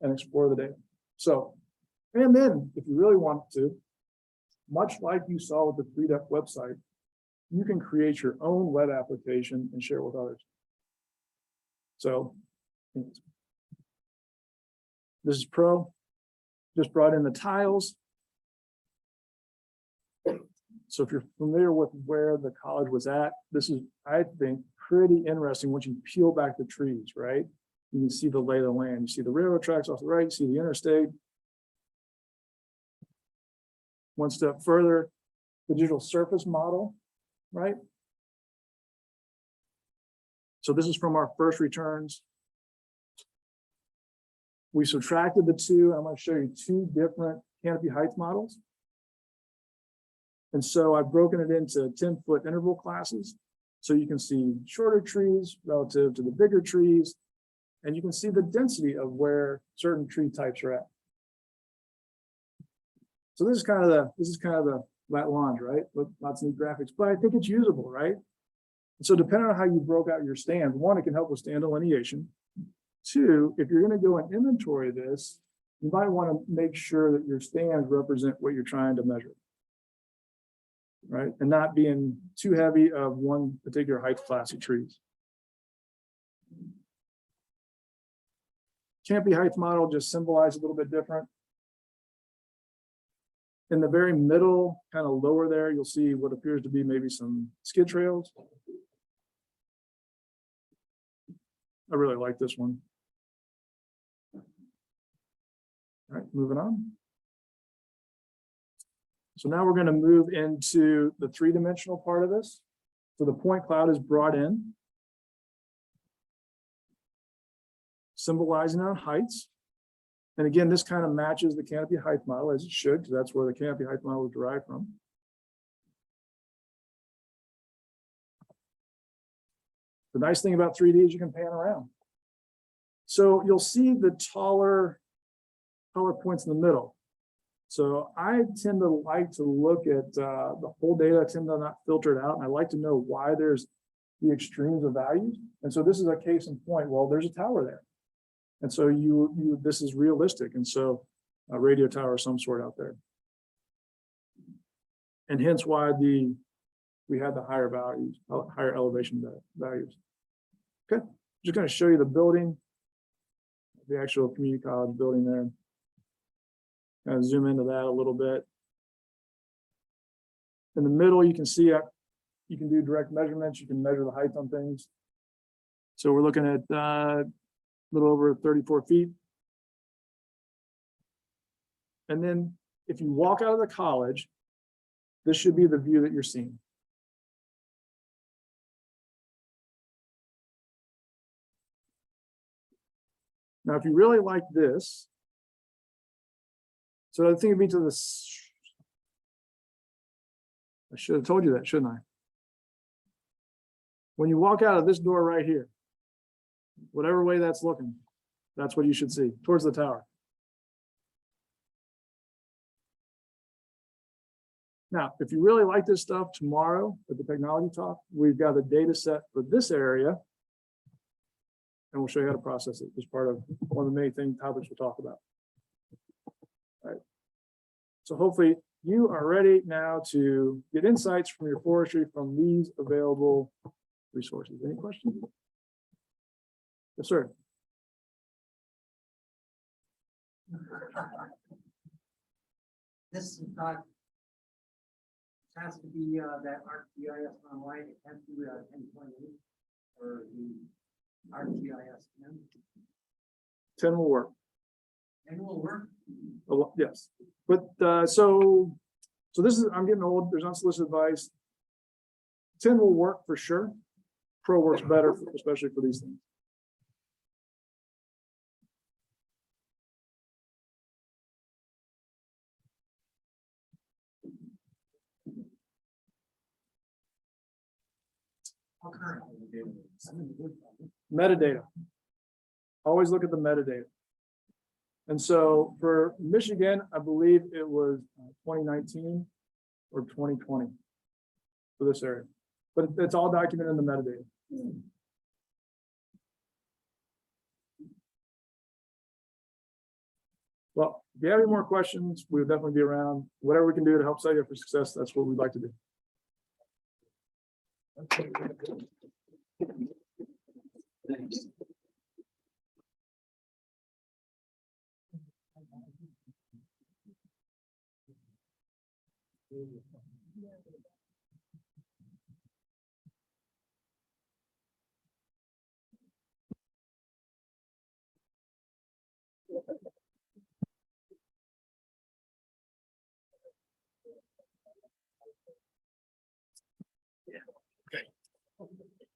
and explore the data. So, and then if you really want to, much like you saw with the 3Dep website, you can create your own web application and share it with others. So this is Pro, just brought in the tiles. So if you're familiar with where the college was at, this is, I think, pretty interesting once you peel back the trees, right? You can see the lay of the land. You see the railroad tracks off the right, you see the interstate. One step further, the digital surface model, right? So this is from our first returns. We subtracted the two. I'm going to show you two different canopy heights models. And so I've broken it into 10-foot interval classes. So you can see shorter trees relative to the bigger trees. And you can see the density of where certain tree types are at. So this is kind of the lat longe, right? Lots of neat graphics, but I think it's usable, right? So depending on how you broke out your stands, one, it can help with stand delineation. Two, if you're going to go and inventory this, you might want to make sure that your stands represent what you're trying to measure. Right? And not being too heavy of one particular height class of trees. Canopy heights model just symbolized a little bit different. In the very middle, kind of lower there, you'll see what appears to be maybe some skid trails. I really like this one. All right, moving on. So now we're going to move into the 3-dimensional part of this. So the point cloud is brought in, symbolizing our heights. And again, this kind of matches the canopy height model as it should, because that's where the canopy height model is derived from. The nice thing about 3D is you can pan around. So you'll see the taller points in the middle. So I tend to like to look at the whole data. I tend to not filter it out. And I like to know why there's the extremes of values. And so this is a case in point. Well, there's a tower there. And so this is realistic. And so a radio tower of some sort out there. And hence why we had the higher values, higher elevation values. Okay, just going to show you the building, the actual community college building there. Kind of zoom into that a little bit. In the middle, you can see you can do direct measurements. You can measure the height on things. So we're looking at a little over 34 feet. And then if you walk out of the college, this should be the view that you're seeing. Now, if you really like this, so I think it'd be to this. I should have told you that, shouldn't I? When you walk out of this door right here, whatever way that's looking, that's what you should see towards the tower. Now, if you really like this stuff, tomorrow at the technology talk, we've got a data set for this area, and we'll show you how to process it as part of one of the many topics we'll talk about. All right. So hopefully you are ready now to get insights from your forestry from these available resources. Any questions? Yes, sir. This is not. It has to be, that ArcGIS online, it has to be, 1028, or the ArcGIS 10. 10 will work. And will work. Yes, but, so this is, I'm getting old, there's unsolicited advice. 10 will work for sure. Pro works better, especially for these things. How current? Metadata. Always look at the metadata. And so for Michigan, I believe it was 2019 or 2020 for this area, but it's all documented in the metadata. Well, if you have any more questions, we would definitely be around. Whatever we can do to help set you up for success, that's what we'd like to do.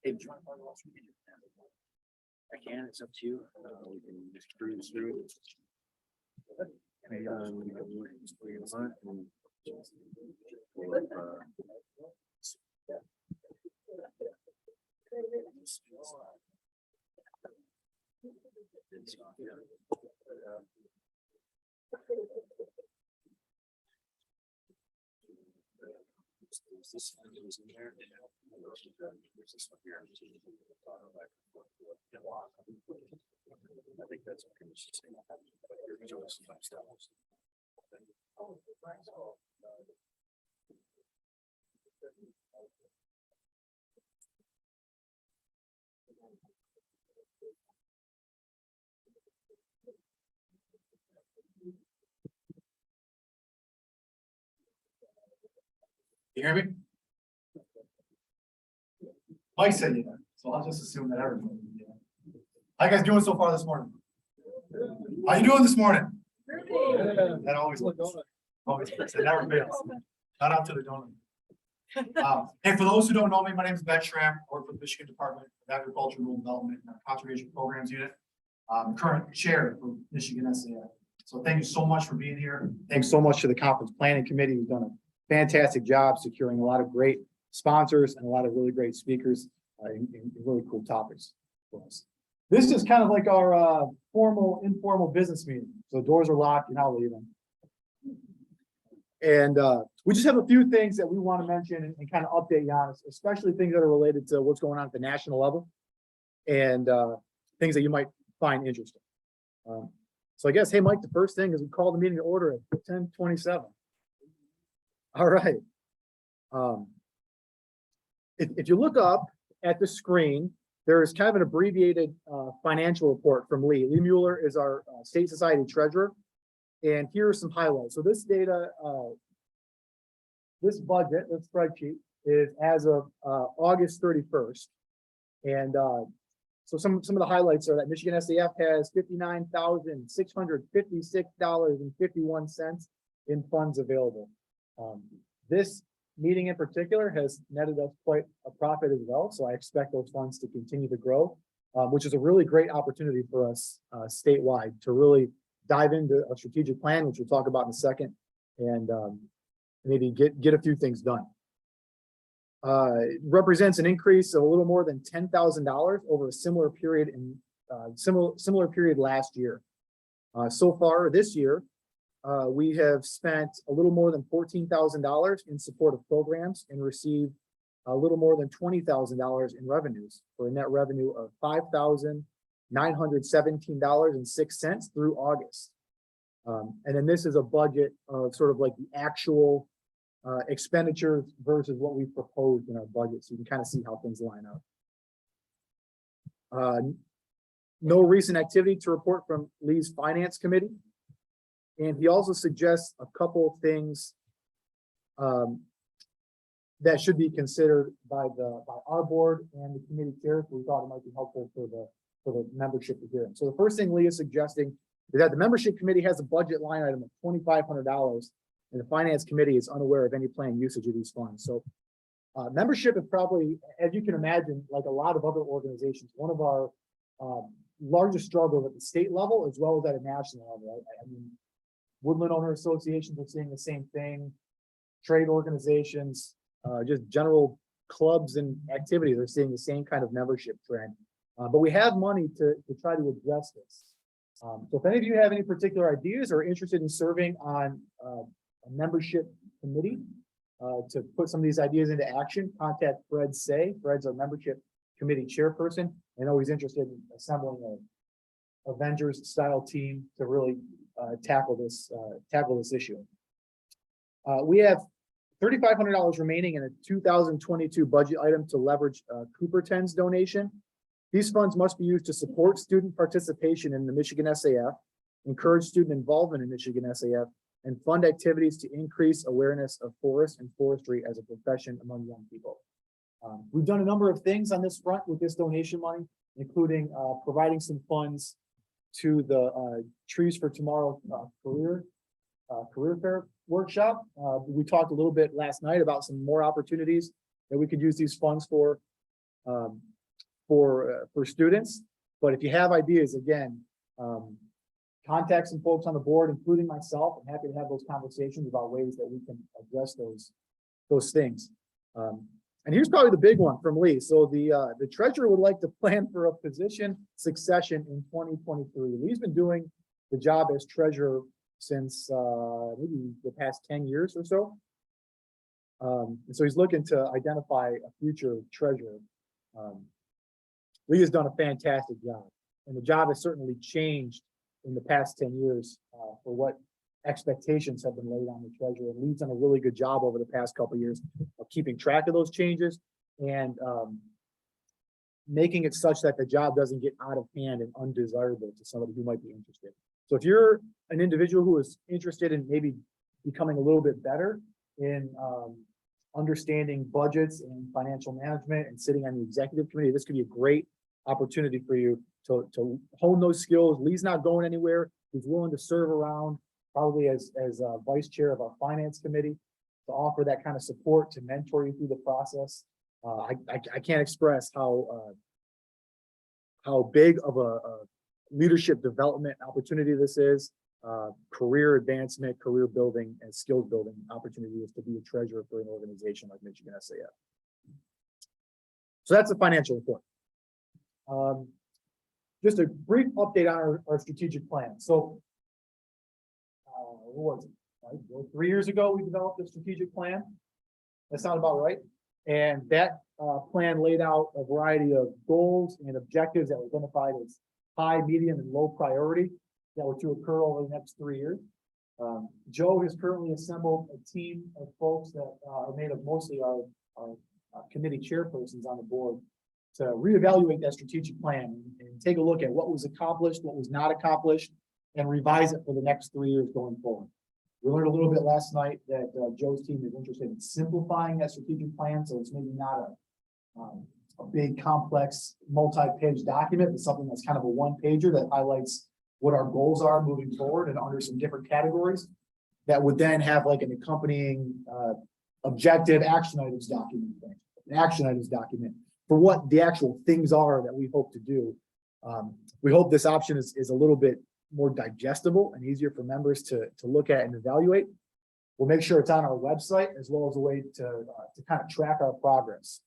Hey, do you want to follow us? I can, it's up to you. We can just cruise through. We can do what you want and pull up, this one goes in there. There's this one here. I think that's okay. You hear me? Mike said you, so I'll just assume that everybody. How you guys doing so far this morning? How you doing this morning? That always looks. Always, it never fails. Shout out to the donor. Hey, for those who don't know me, my name is Ben Schramm. I work for the Michigan Department of Agriculture, Rural Development, and Conservation Programs Unit. I'm current chair for Michigan SAF. So thank you so much for being here. Thanks so much to the conference planning committee who's done a fantastic job securing a lot of great sponsors and a lot of really great speakers in really cool topics for us. This is kind of like our formal, informal business meeting. So doors are locked, you're not leaving. And we just have a few things that we want to mention and kind of update you on, especially things that are related to what's going on at the national level and things that you might find interesting. So I guess, hey, Mike, the first thing is we call the meeting to order at 10:27. All right. If you look up at the screen, there is kind of an abbreviated financial report from Lee. Lee Mueller is our state society treasurer. And here are some highlights. So this data, this budget, this spreadsheet is as of August 31st. And so some of the highlights are that Michigan SAF has $59,656.51 in funds available. This meeting in particular has netted us quite a profit as well. So I expect those funds to continue to grow, which is a really great opportunity for us statewide to really dive into a strategic plan, which we'll talk about in a second, and maybe get a few things done. It represents an increase of a little more than $10,000 over a similar period in similar period last year. So far this year, we have spent a little more than $14,000 in support of programs and received a little more than $20,000 in revenues for a net revenue of $5,917.06 through August. And then this is a budget of sort of like the actual expenditures versus what we proposed in our budget. So you can kind of see how things line up. No recent activity to report from Lee's finance committee. And he also suggests a couple of things that should be considered by our board and the committee chair. We thought it might be helpful for the membership to hear. So the first thing Lee is suggesting is that the membership committee has a budget line item of $2,500, and the finance committee is unaware of any planned usage of these funds. So membership is probably, as you can imagine, like a lot of other organizations, one of our largest struggles at the state level as well as at a national level. I mean, woodland owner associations are seeing the same thing. Trade organizations, just general clubs and activities are seeing the same kind of membership trend. But we have money to try to address this. So if any of you have any particular ideas or interested in serving on a membership committee to put some of these ideas into action, contact Fred Say. Fred's our membership committee chairperson. I know he's interested in assembling a Avengers style team to really tackle this issue. We have $3,500 remaining in a 2022 budget item to leverage Cooperton's donation. These funds must be used to support student participation in the Michigan SAF, encourage student involvement in Michigan SAF, and fund activities to increase awareness of forests and forestry as a profession among young people. We've done a number of things on this front with this donation money, including providing some funds to the Trees for Tomorrow career fair workshop. We talked a little bit last night about some more opportunities that we could use these funds for students. But if you have ideas, again, contact some folks on the board, including myself. I'm happy to have those conversations about ways that we can address those things. And here's probably the big one from Lee. So the treasurer would like to plan for a position succession in 2023. Lee's been doing the job as treasurer since maybe the past 10 years or so. And so he's looking to identify a future treasurer. Lee has done a fantastic job, and the job has certainly changed in the past 10 years for what expectations have been laid on the treasurer. And Lee's done a really good job over the past couple of years of keeping track of those changes and making it such that the job doesn't get out of hand and undesirable to somebody who might be interested. So if you're an individual who is interested in maybe becoming a little bit better in understanding budgets and financial management and sitting on the executive committee, this could be a great opportunity for you to hone those skills. Lee's not going anywhere. He's willing to serve around, probably as vice chair of our finance committee, to offer that kind of support, to mentor you through the process. I can't express how big of a leadership development opportunity this is, career advancement, career building, and skills building opportunity is to be a treasurer for an organization like Michigan SAF. So that's the financial report. Just a brief update on our strategic plan. So what was it? Right? Well, 3 years ago, we developed a strategic plan. That sounds about right. And that plan laid out a variety of goals and objectives that were identified as high, medium, and low priority that were to occur over the next 3 years. Joe has currently assembled a team of folks that are made of mostly our committee chairpersons on the board to reevaluate that strategic plan and take a look at what was accomplished, what was not accomplished, and revise it for the next 3 years going forward. We learned a little bit last night that Joe's team is interested in simplifying that strategic plan, so it's maybe not a big, complex, multi-page document, but something that's kind of a one-pager that highlights what our goals are moving forward and under some different categories that would then have like an accompanying objective action items document, an action items document for what the actual things are that we hope to do. We hope this option is a little bit more digestible and easier for members to look at and evaluate. We'll make sure it's on our website as well as a way to kind of track our progress.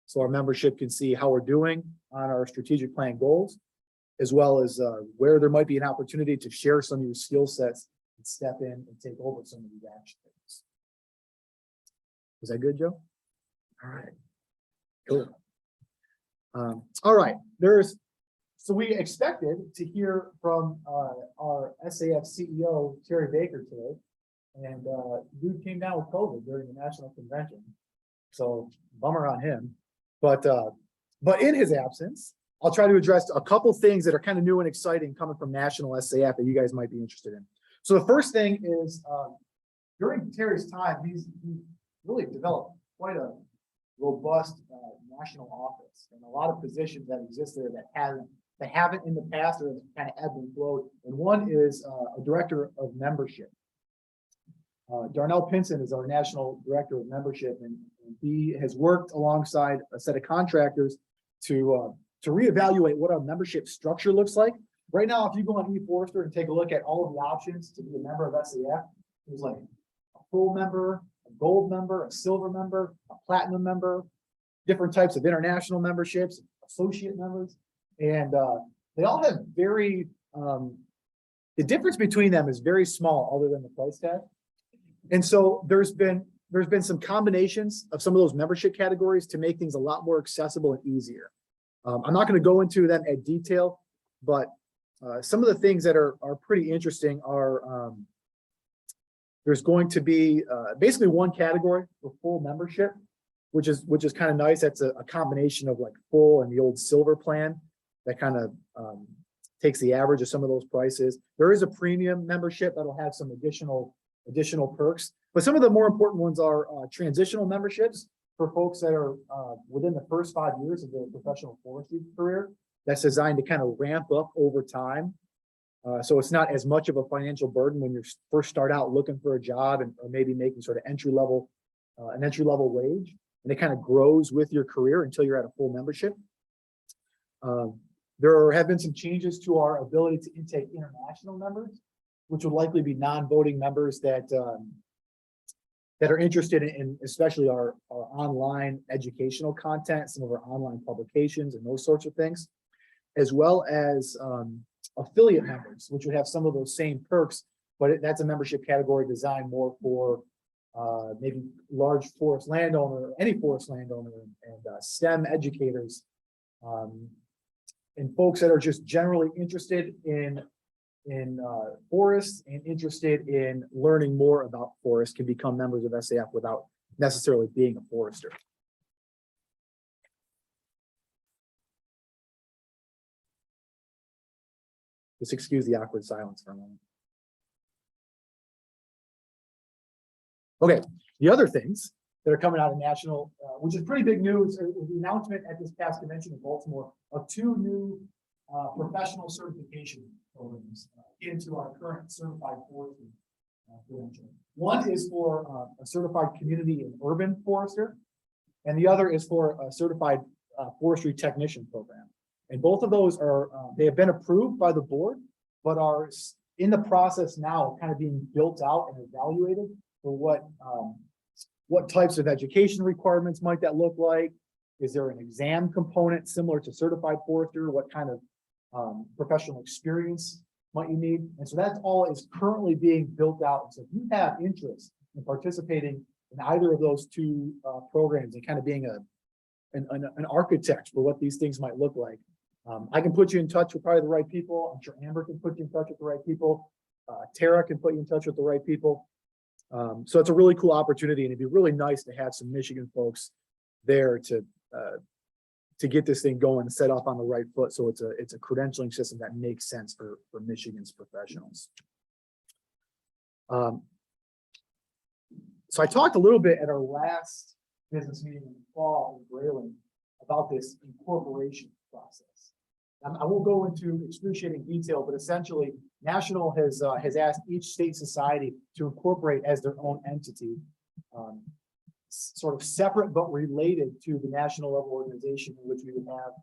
So our membership can see how we're doing on our strategic plan goals, as well as where there might be an opportunity to share some of your skill sets and step in and take over some of these action items. Was that good, Joe? All right, cool. All right, so we expected to hear from our SAF CEO, Terry Baker, today, and dude came down with COVID during the national convention. So bummer on him. But in his absence, I'll try to address a couple things that are kind of new and exciting coming from National SAF that you guys might be interested in. So the first thing is, during Terry's time, he's really developed quite a robust national office and a lot of positions that exist there that haven't in the past or kind of ebbed and flowed. And one is a director of membership. Darnell Pinson is our national director of membership, and he has worked alongside a set of contractors to reevaluate what our membership structure looks like. Right now, if you go on eForester and take a look at all of the options to be a member of SAF, there's like a full member, a gold member, a silver member, a platinum member, different types of international memberships, associate members, and they all have very, the difference between them is very small other than the price tag. And so there's been some combinations of some of those membership categories to make things a lot more accessible and easier. I'm not going to go into them in detail, but some of the things that are pretty interesting are there's going to be basically one category for full membership, which is kind of nice. That's a combination of like full and the old silver plan that kind of takes the average of some of those prices. There is a premium membership that'll have some additional perks, but some of the more important ones are transitional memberships for folks that are within the first 5 years of their professional forestry career. That's designed to kind of ramp up over time. So it's not as much of a financial burden when you first start out looking for a job or maybe making sort of an entry level wage, and it kind of grows with your career until you're at a full membership. There have been some changes to our ability to intake international members, which would likely be non-voting members that are interested in especially our online educational content, some of our online publications and those sorts of things, as well as affiliate members, which would have some of those same perks, but that's a membership category designed more for maybe large forest landowner, any forest landowner, and STEM educators, and folks that are just generally interested in forests and interested in learning more about forests can become members of SAF without necessarily being a forester. Just excuse the awkward silence for a moment. Okay, the other things that are coming out of national, which is pretty big news, was the announcement at this past convention in Baltimore of 2 new professional certification programs into our current certified forestry credential. One is for a certified community and urban forester, and the other is for a certified forestry technician program. And both of those are, they have been approved by the board, but are in the process now kind of being built out and evaluated for what types of education requirements might that look like? Is there an exam component similar to certified forester? What kind of professional experience might you need? And so that all is currently being built out. So if you have interest in participating in either of those 2 programs and kind of being an architect for what these things might look like, I can put you in touch with probably the right people. I'm sure Amber can put you in touch with the right people. Tara can put you in touch with the right people. So it's a really cool opportunity, and it'd be really nice to have some Michigan folks there to get this thing going and set off on the right foot. So it's a credentialing system that makes sense for Michigan's professionals. So I talked a little bit at our last business meeting in the fall in Grayling about this incorporation process. I won't go into excruciating detail, but essentially National has asked each state society to incorporate as their own entity, sort of separate but related to the national level organization, in which we would have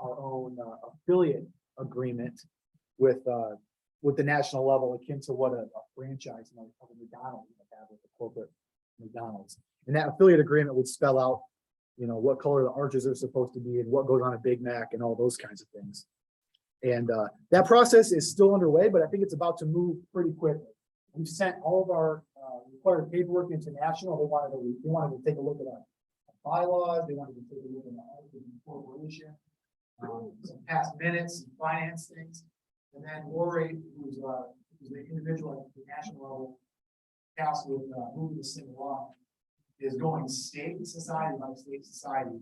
our own affiliate agreement with the national level, akin to what a franchise like a McDonald's would have with the corporate McDonald's. And that affiliate agreement would spell out, what color the arches are supposed to be and what goes on a Big Mac and all those kinds of things. And that process is still underway, but I think it's about to move pretty quickly. We've sent all of our required paperwork into National. They wanted to take a look at our bylaws. They wanted to take a look at the incorporation, some past minutes, and finance things. And then Lori, who's the individual at the national level tasked with moving this thing along, is going state society by state society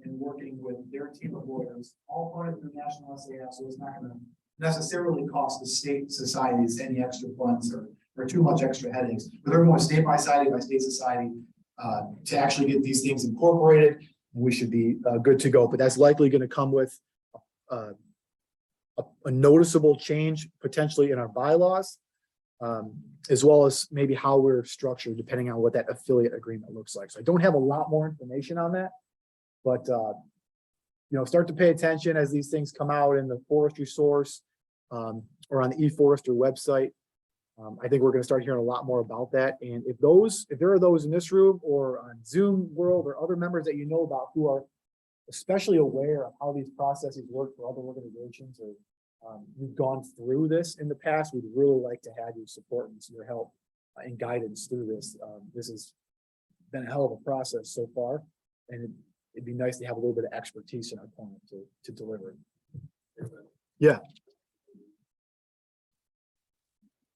and working with their team of lawyers, all part of the national SAF. So it's not going to necessarily cost the state societies any extra funds or too much extra headaches. But they're going state by state society to actually get these things incorporated. We should be good to go, but that's likely going to come with a noticeable change potentially in our bylaws, as well as maybe how we're structured, depending on what that affiliate agreement looks like. So I don't have a lot more information on that, but start to pay attention as these things come out in the forestry source or on the eForester website. I think we're going to start hearing a lot more about that. And if there are those in this room or on Zoom world or other members that you know about who are especially aware of how these processes work for other organizations, or you've gone through this in the past, we'd really like to have your support and your help and guidance through this. This has been a hell of a process so far, and it'd be nice to have a little bit of expertise in our corner to deliver it. Yeah.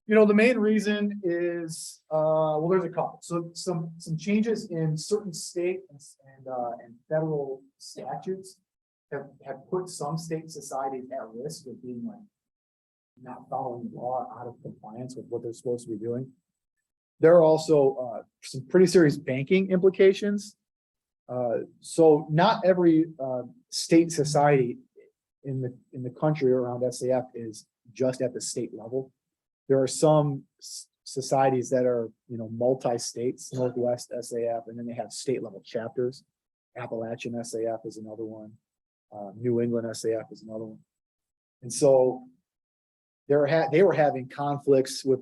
The main reason is, well, there's a couple. So some changes in certain state and federal statutes have put some state societies at risk of being not following the law, out of compliance with what they're supposed to be doing. There are also some pretty serious banking implications. So not every state society in the country around SAF is just at the state level. There are some societies that are, multi-states, Northwest SAF, and then they have state level chapters. Appalachian SAF is another one. New England SAF is another one. And so they were having conflicts with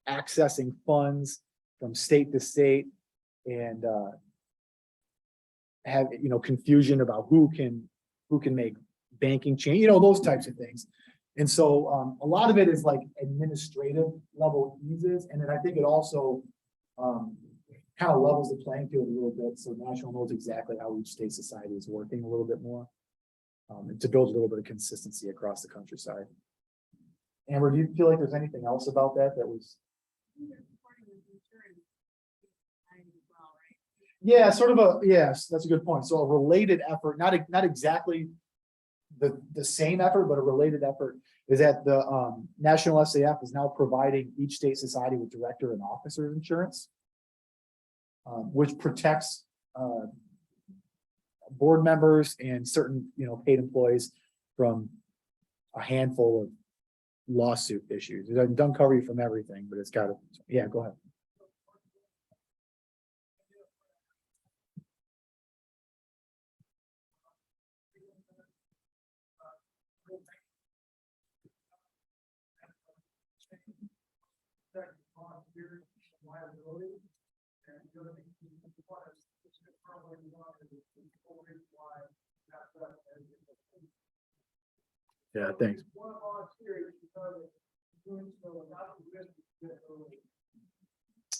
accessing funds from state to state, and have confusion about who can make banking change, those types of things. And so a lot of it is administrative level eases, and then I think it also kind of levels the playing field a little bit, so National knows exactly how each state society is working a little bit more, and to build a little bit of consistency across the countryside. Amber, do you feel like there's anything else about that was? Yeah, sort of yes, that's a good point. So a related effort, not exactly the same effort, but a related effort is that the National SAF is now providing each state society with director and officer insurance, which protects board members and certain paid employees from a handful of lawsuit issues. It doesn't cover you from everything, but it's got to. Yeah, go ahead. Yeah, thanks.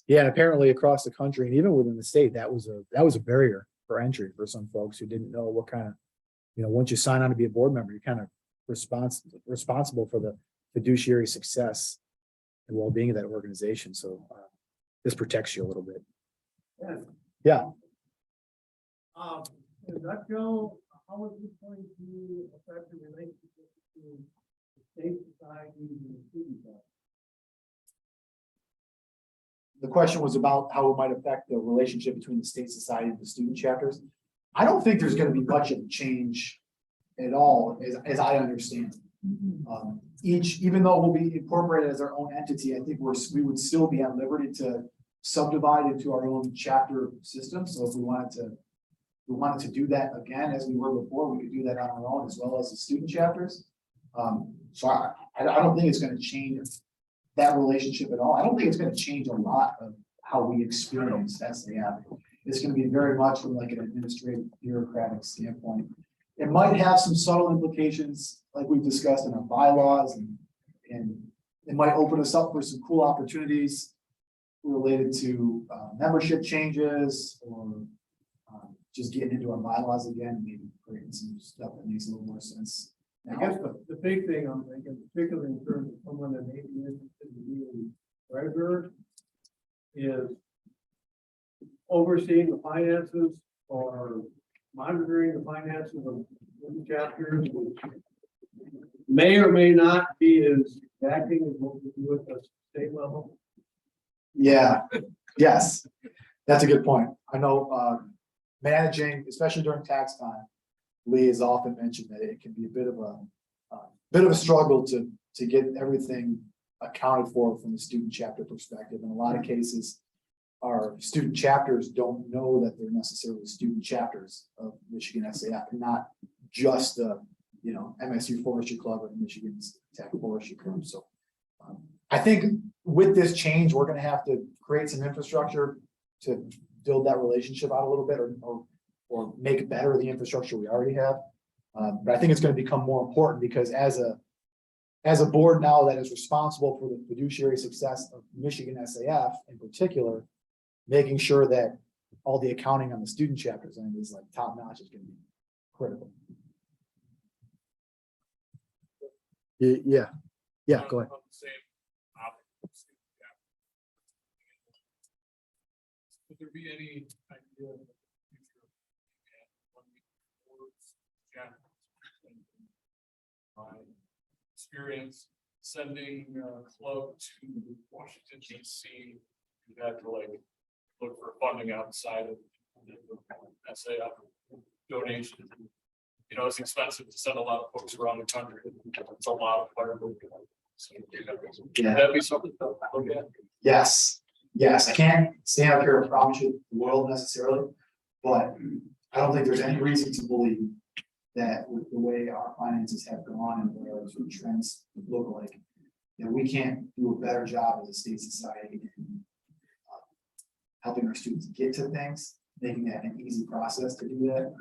Yeah, apparently across the country and even within the state, that was a barrier for entry for some folks who didn't know what kind of, once you sign on to be a board member, you're kind of responsible for the fiduciary success and well-being of that organization. So this protects you a little bit. Yeah. In that show, how is this going to affect the relationship between the state society and the student society? The question was about how it might affect the relationship between the state society and the student chapters. I don't think there's going to be much of a change at all, as I understand. Even though we'll be incorporated as our own entity, I think we would still be at liberty to subdivide into our own chapter system. So if we wanted to do that again, as we were before, we could do that on our own as well as the student chapters. So I don't think it's going to change that relationship at all. I don't think it's going to change a lot of how we experience SAF. It's going to be very much from an administrative bureaucratic standpoint. It might have some subtle implications like we've discussed in our bylaws, and it might open us up for some cool opportunities related to membership changes, or just getting into our bylaws again, and maybe creating some stuff that makes a little more sense. I guess the big thing I'm thinking, particularly in terms of someone that may be interested in being treasurer, is overseeing the finances or monitoring the finances of the chapters, may or may not be as exacting as what we do at the state level. Yeah, yes, that's a good point. I know, managing, especially during tax time, Lee has often mentioned that it can be a bit of a struggle to get everything accounted for from the student chapter perspective. In a lot of cases, our student chapters don't know that they're necessarily student chapters of Michigan SAF, and not just the, MSU Forestry Club or Michigan Tech Forestry Club. So I think with this change, we're gonna have to create some infrastructure to build that relationship out a little bit, or make better the infrastructure we already have. But I think it's gonna become more important because as a board now that is responsible for the fiduciary success of Michigan SAF in particular, making sure that all the accounting on the student chapters end is like top notch is gonna be critical. Yeah, go ahead. Would there be any idea of the future of boards, my experience sending a club to Washington DC, you had to look for funding outside of the SAF donation. It's expensive to send a lot of folks around the country. It's a lot of firewood. So, would that be something to look at? Yes, I can't stand up here and promise you the world necessarily, but I don't think there's any reason to believe that with the way our finances have gone and where sort of trends look like, we can't do a better job as a state society in helping our students get to things, making that an easy process to do that,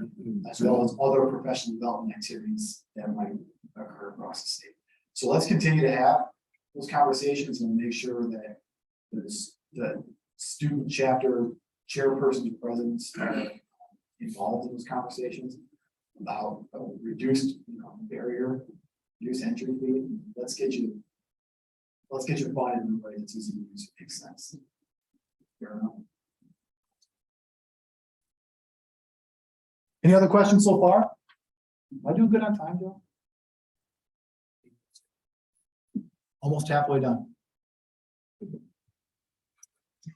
as well as other professional development activities that might occur across the state. So let's continue to have those conversations and make sure that the student chapter chairpersons and presidents are involved in those conversations about a reduced barrier, reduced entry fee. Let's get you funded in a way that's easy to use, makes sense. Fair enough. Any other questions so far? Am I doing good on time, Joe? Almost halfway done.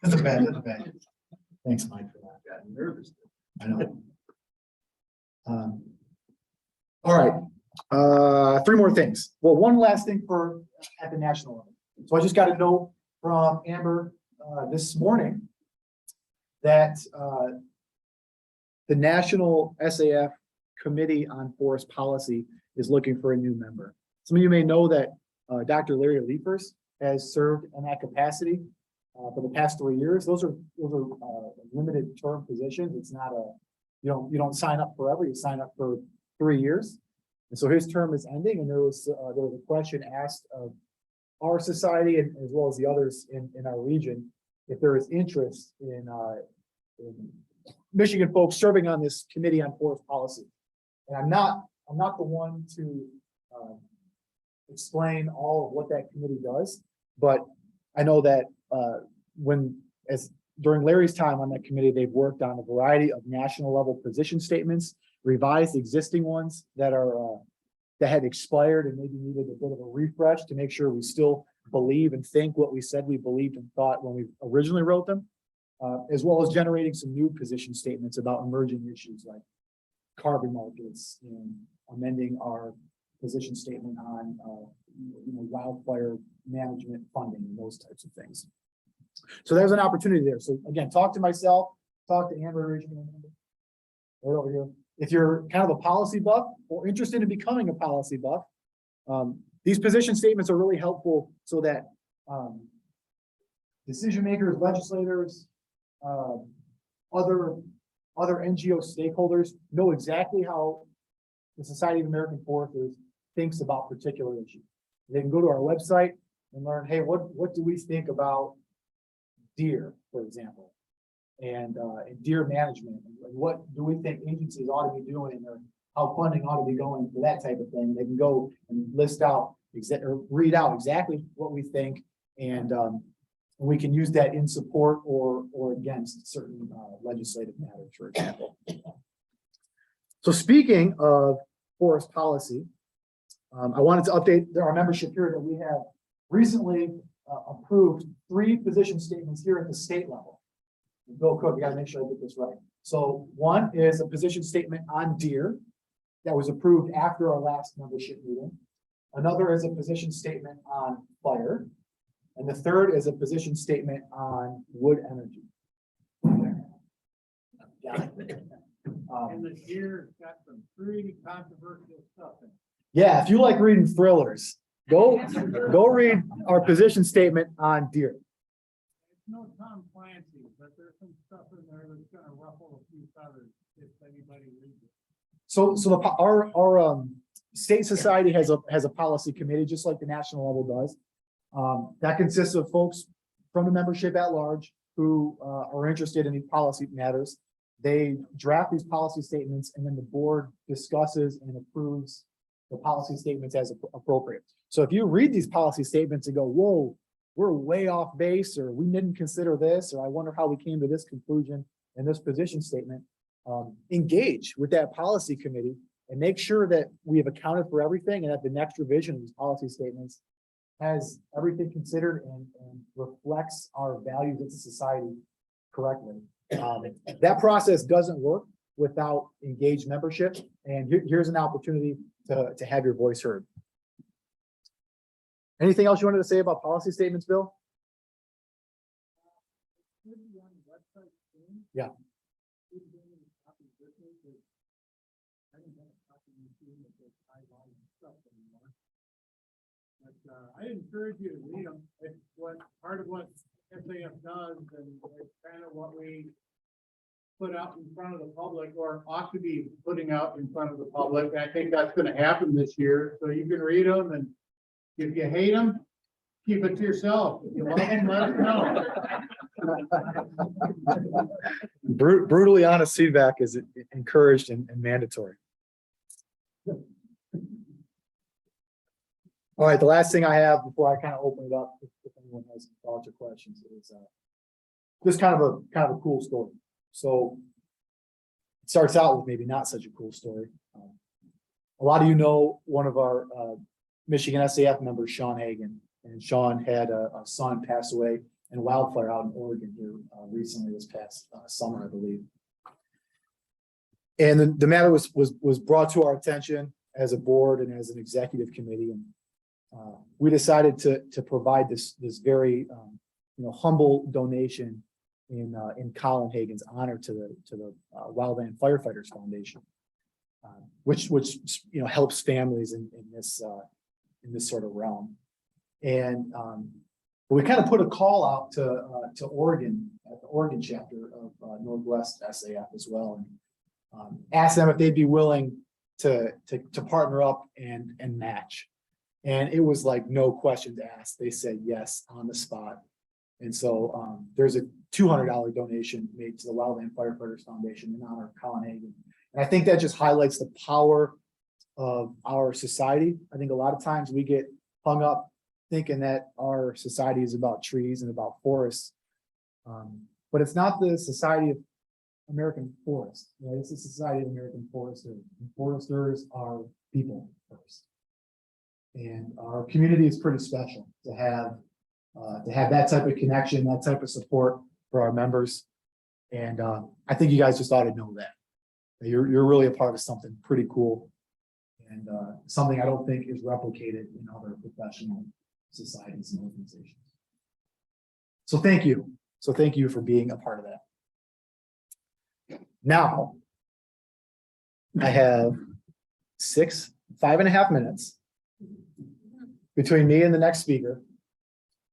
That's a bad. Thanks, Mike, for that. I got nervous. I know. All right. 3 more things. Well, one last thing at the national level. So I just got a note from Amber this morning that the National SAF Committee on Forest Policy is looking for a new member. Some of you may know that Dr. Larry Leifers has served in that capacity for the past 3 years. Those are limited term positions. It's not you don't sign up forever. You sign up for 3 years. And so his term is ending, and there was a question asked of our society and as well as the others in our region if there is interest in Michigan folks serving on this committee on forest policy. And I'm not the one to explain all of what that committee does, but I know that during Larry's time on that committee, they've worked on a variety of national level position statements, revised existing ones that had expired and maybe needed a bit of a refresh to make sure we still believe and think what we said we believed and thought when we originally wrote them, as well as generating some new position statements about emerging issues like carbon markets and amending our position statement on wildfire management funding and those types of things. So there's an opportunity there. So again, talk to myself, talk to Amber right over here. If you're kind of a policy buff or interested in becoming a policy buff, these position statements are really helpful so that decision makers, legislators, other NGO stakeholders know exactly how the Society of American Foresters thinks about particular issues. They can go to our website and learn, hey, what do we think about deer, for example, and deer management, and what do we think agencies ought to be doing, or how funding ought to be going for that type of thing. They can go and list out or read out exactly what we think, and we can use that in support or against certain legislative matters, for example. So speaking of forest policy, I wanted to update our membership here that we have recently approved 3 position statements here at the state level. Bill Cook, you gotta make sure I get this right. So one is a position statement on deer that was approved after our last membership meeting. Another is a position statement on fire. And the third is a position statement on wood energy. Yeah. And the deer got some pretty controversial stuff in it. Yeah, if you like reading thrillers, go read our position statement on deer. It's no Tom Clancy, but there's some stuff in there that's gonna ruffle a few feathers if anybody reads it. So our state society has a policy committee, just like the national level does. That consists of folks from the membership at large who are interested in these policy matters. They draft these policy statements and then the board discusses and approves the policy statements as appropriate. So if you read these policy statements and go, whoa, we're way off base, or we didn't consider this, or I wonder how we came to this conclusion in this position statement, engage with that policy committee and make sure that we have accounted for everything and that the next revision of these policy statements has everything considered and reflects our values as a society correctly. That process doesn't work without engaged membership, and here's an opportunity to have your voice heard. Anything else you wanted to say about policy statements, Bill? Yeah. I encourage you to read them. It's what part of what SAF does, and it's kind of what we put out in front of the public, or ought to be putting out in front of the public. I think that's going to happen this year. So you can read them, and if you hate them, keep it to yourself. If you love them, let us know. Brutally honest feedback is encouraged and mandatory. All right, the last thing I have before I kind of open it up, if anyone has thoughts or questions, is just kind of a cool story. So it starts out with maybe not such a cool story. A lot of you know one of our Michigan SAF members, Sean Hagan, and Sean had a son pass away in a wildfire out in Oregon here recently this past summer, I believe. And the matter was brought to our attention as a board and as an executive committee, and we decided to provide this very humble donation in Colin Hagan's honor to the Wildland Firefighters Foundation, which helps families in this sort of realm. And we kind of put a call out to Oregon at the Oregon chapter of Northwest SAF as well, and asked them if they'd be willing to partner up and match. And it was like no questions asked. They said yes on the spot. And so there's a $200 donation made to the Wildland Firefighters Foundation in honor of Colin Hagan. And I think that just highlights the power of our society. I think a lot of times we get hung up thinking that our society is about trees and about forests. But it's not the Society of American Forests. Right? It's the Society of American Foresters. And foresters are people first. And our community is pretty special to have that type of connection, that type of support for our members. And I think you guys just ought to know that. You're really a part of something pretty cool, and something I don't think is replicated in other professional societies and organizations. So thank you. So thank you for being a part of that. Now, I have 5.5 minutes between me and the next speaker.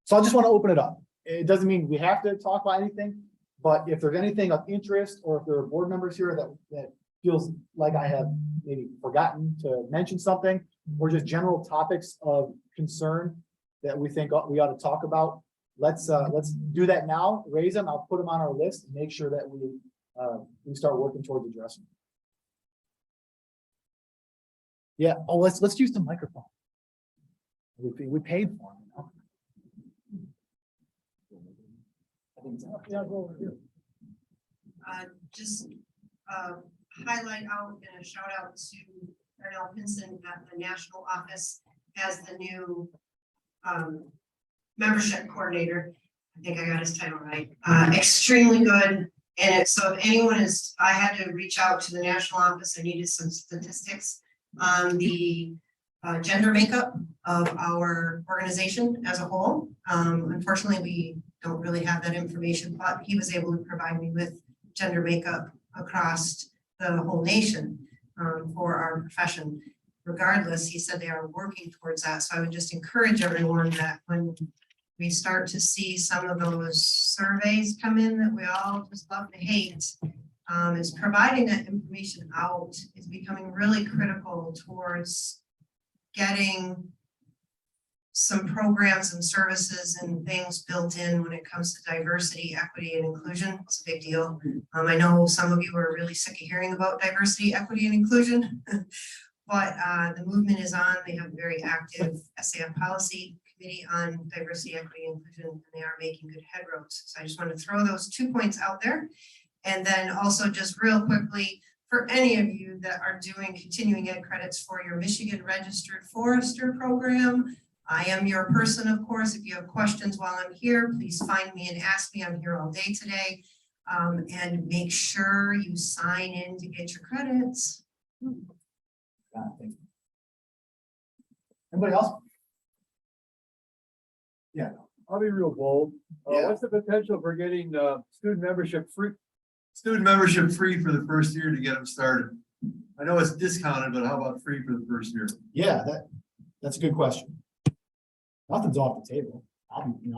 So I just want to open it up. It doesn't mean we have to talk about anything, but if there's anything of interest, or if there are board members here that feels like I have maybe forgotten to mention something, or just general topics of concern that we think we ought to talk about, let's do that now. Raise them. I'll put them on our list and make sure that we start working towards addressing them. Yeah. Oh, let's use the microphone. We paid for them. Just highlight out and a shout out to Darnell Pinson at the national office as the new membership coordinator. I think I got his title right. Extremely good. And so if anyone is, I had to reach out to the national office. I needed some statistics on the gender makeup of our organization as a whole. Unfortunately, we don't really have that information, but he was able to provide me with gender makeup across the whole nation for our profession. Regardless, he said they are working towards that. So I would just encourage everyone that when we start to see some of those surveys come in that we all just love to hate, is providing that information out is becoming really critical towards getting some programs and services and things built in when it comes to diversity, equity, and inclusion. It's a big deal. I know some of you are really sick of hearing about diversity, equity, and inclusion, but the movement is on. They have a very active SAF policy committee on diversity, equity, and inclusion, and they are making good headroads. So I just want to throw those 2 points out there. And then also just real quickly, for any of you that are doing continuing ed credits for your Michigan Registered Forester program, I am your person, of course. If you have questions while I'm here, please find me and ask me. I'm here all day today. And make sure you sign in to get your credits. Thank you. Anybody else? Yeah. I'll be real bold. Yeah. What's the potential for getting student membership free? Student membership free for the first year to get them started. I know it's discounted, but how about free for the first year? Yeah, that's a good question. Nothing's off the table. I'll be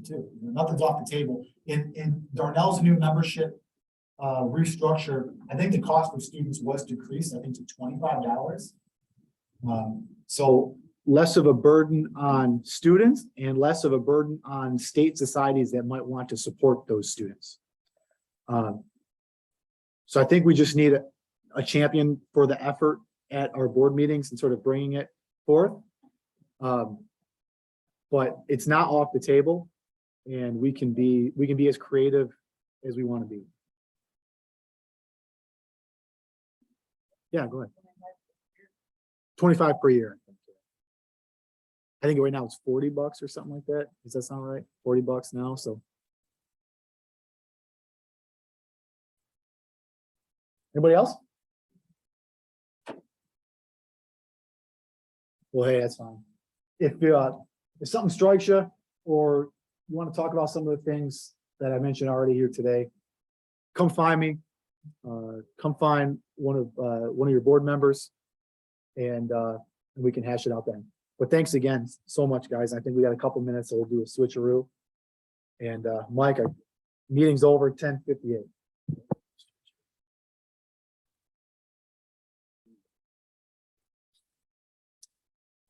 too. Nothing's off the table. In Darnell's new membership restructure, I think the cost for students was decreased, I think, to $25. So less of a burden on students and less of a burden on state societies that might want to support those students. So I think we just need a champion for the effort at our board meetings and sort of bringing it forth. But it's not off the table, and we can be as creative as we want to be. Yeah, go ahead. 25 per year. I think right now it's $40 or something like that. Does that sound right? $40 now, so. Anybody else? Well, hey, that's fine. If something strikes you, or you want to talk about some of the things that I mentioned already here today, come find me. Come find one of your board members, and we can hash it out then. But thanks again so much, guys. I think we got a couple minutes, so we'll do a switcheroo. And Mike, our meeting's over 10:58.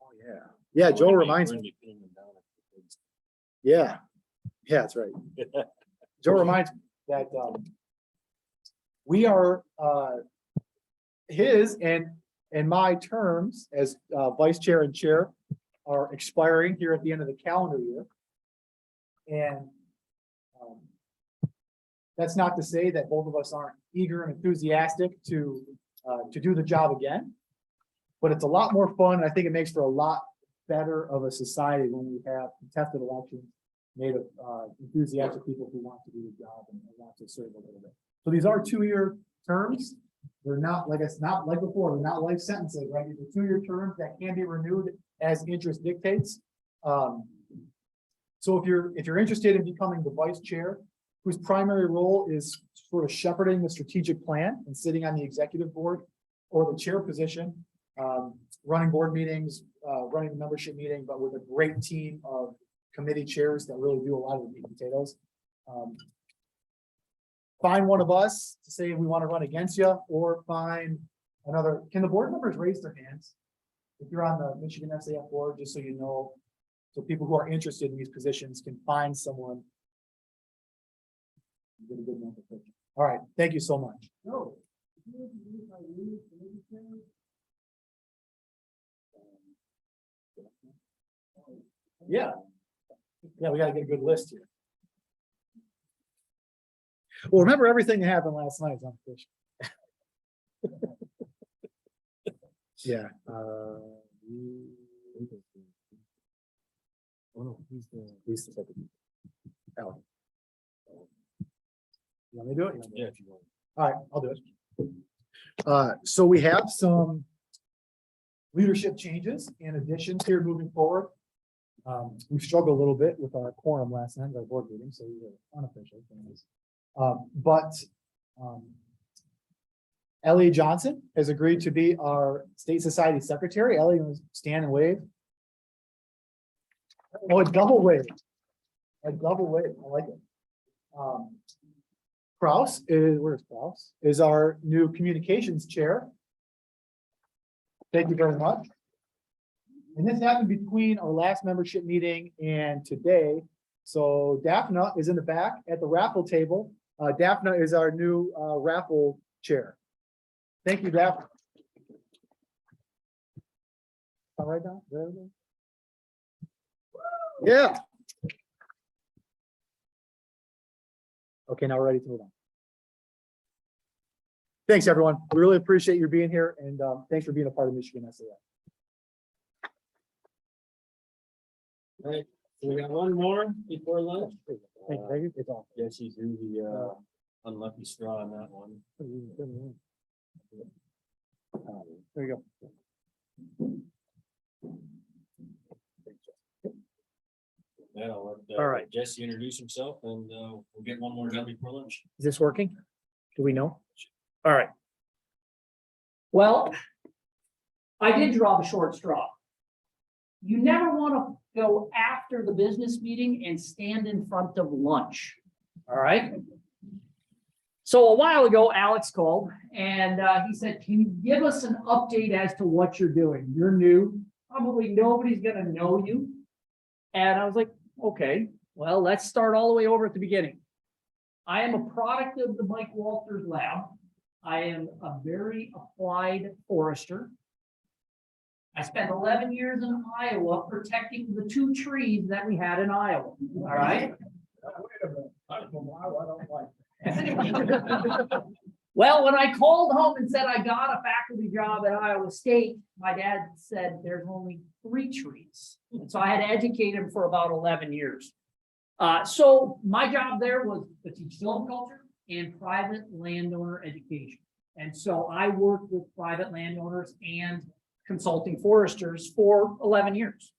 Oh yeah, yeah. Joe reminds me. Yeah, that's right. Joe reminds me that we are his and my terms as vice chair and chair are expiring here at the end of the calendar year. And that's not to say that both of us aren't eager and enthusiastic to do the job again, but it's a lot more fun. And I think it makes for a lot better of a society when we have contested elections made of enthusiastic people who want to do the job and want to serve a little bit. So these are 2-year terms. They're not like it's not like before. They're not life sentences, right? These are 2-year terms that can be renewed as interest dictates. So if you're interested in becoming the vice chair, whose primary role is sort of shepherding the strategic plan and sitting on the executive board, or the chair position, running board meetings, running the membership meeting, but with a great team of committee chairs that really do a lot of the meat and potatoes. Find one of us to say we want to run against you, or find another. Can the board members raise their hands if you're on the Michigan SAF board, just so you know, so people who are interested in these positions can find someone. Get a good number. All right, thank you so much. Yeah, we got to get a good list here. Well, remember everything that happened last night on fish. Yeah. Oh, no, He's the second. Alan. You want me to do it? yeah, if you want. All right, I'll do it. So we have some leadership changes and additions here moving forward. We struggled a little bit with our quorum last night, our board meeting, so we were unofficial. But Ellie Johnson has agreed to be our State Society Secretary. Ellie, will stand and wave. Oh, a double wave. A double wave, I like it. Kraus is, where's Kraus? Is our new communications chair. Thank you very much. And this happened between our last membership meeting and today. So Daphne is in the back at the raffle table. Daphne is our new raffle chair. Thank you, Daphne. All right, Don? There we go. Yeah. Okay, now we're ready to move on. Thanks, everyone. We really appreciate you being here, and thanks for being a part of Michigan SAF. All right, so we got one more before lunch. Thank you. It's all. Guess you drew the unlucky straw on that one. There you go. Yeah, I'll let All right. Jesse introduce himself, and we'll get one more done before lunch. Is this working? Do we know? All right. Well, I did draw the short straw. You never want to go after the business meeting and stand in front of lunch. All right. So a while ago, Alex called and he said, can you give us an update as to what you're doing? You're new. Probably nobody's going to know you. And I was like, okay, well, let's start all the way over at the beginning. I am a product of the Mike Walters lab. I am a very applied forester. I spent 11 years in Iowa protecting the 2 trees that we had in Iowa. All right. Well, when I called home and said I got a faculty job at Iowa State, my dad said there's only 3 trees. And so I had to educate him for about 11 years. So my job there was to teach silviculture and private landowner education. And so I worked with private landowners and consulting foresters for 11 years.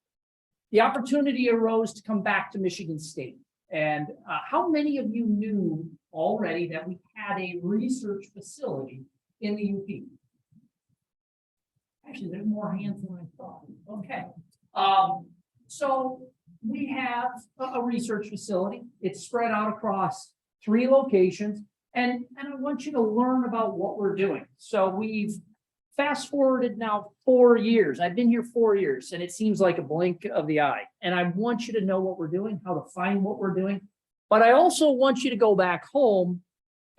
The opportunity arose to come back to Michigan State. And how many of you knew already that we had a research facility in the UP? Actually, there's more hands than I thought. Okay. So we have a research facility. It's spread out across 3 locations. And I want you to learn about what we're doing. So we've fast forwarded now 4 years. I've been here 4 years, and it seems like a blink of the eye. And I want you to know what we're doing, how to find what we're doing. But I also want you to go back home